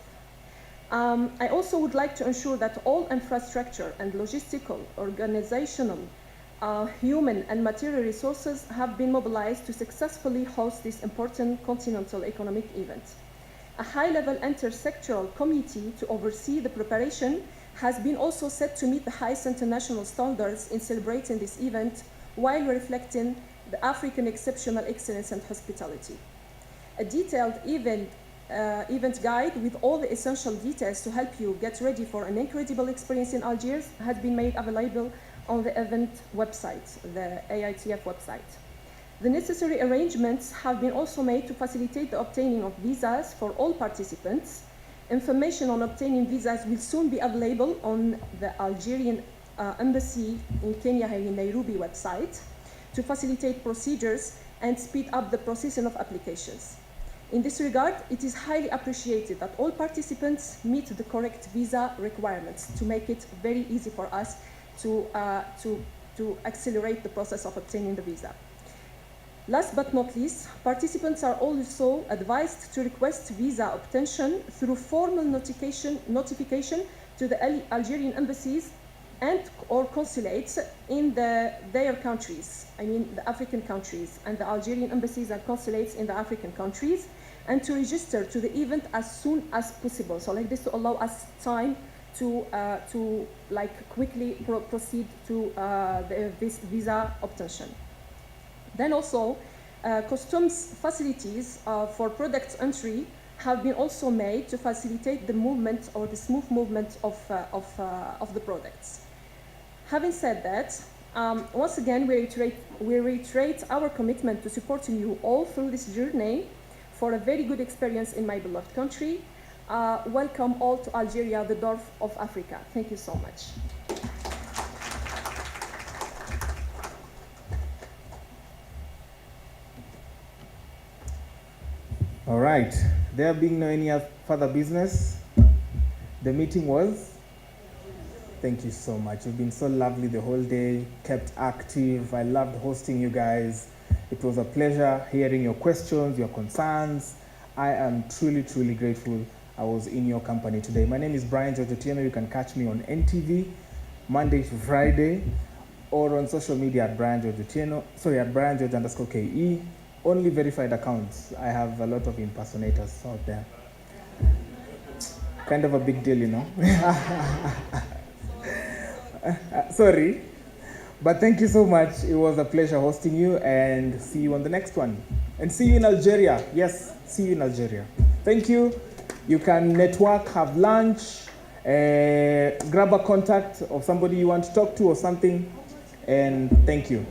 I also would like to ensure that all infrastructure and logistical, organizational, human and material resources have been mobilized to successfully host this important continental economic event. A high-level intersectoral committee to oversee the preparation has been also set to meet the highest international standards in celebrating this event while reflecting the African exceptional excellence and hospitality. A detailed event guide with all the essential details to help you get ready for an incredible experience in Algiers has been made available on the event website, the AITF website. The necessary arrangements have been also made to facilitate the obtaining of visas for all participants. Information on obtaining visas will soon be available on the Algerian Embassy in Kenya in Nairobi website to facilitate procedures and speed up the processing of applications. In this regard, it is highly appreciated that all participants meet the correct visa requirements to make it very easy for us to accelerate the process of obtaining the visa. Last but not least, participants are also advised to request visa obtention through formal notification to the Algerian embassies and or consulates in their countries, I mean the African countries, and the Algerian embassies and consulates in the African countries, and to register to the event as soon as possible. So like this to allow us time to quickly proceed to this visa obtention. Then also, customs facilities for product entry have been also made to facilitate the movement or the smooth movement of the products. Having said that, once again, we reiterate our commitment to supporting you all through this journey for a very good experience in my beloved country. Welcome all to Algeria, the door of Africa. Thank you so much. All right, there being no any further business, the meeting was? Thank you so much. You've been so lovely the whole day, kept active. I loved hosting you guys. It was a pleasure hearing your questions, your concerns. I am truly, truly grateful I was in your company today. My name is Brian George Otieno. You can catch me on NTV, Monday to Friday, or on social media at Brian George Otieno, at Brian George _KE. Only verified accounts. I have a lot of impersonators out there. Kind of a big deal, you know. Sorry. But thank you so much. It was a pleasure hosting you, and see you on the next one. And see you in Algeria. Yes, see you in Algeria. Thank you. You can network, have lunch, grab a contact of somebody you want to talk to or something, and thank you.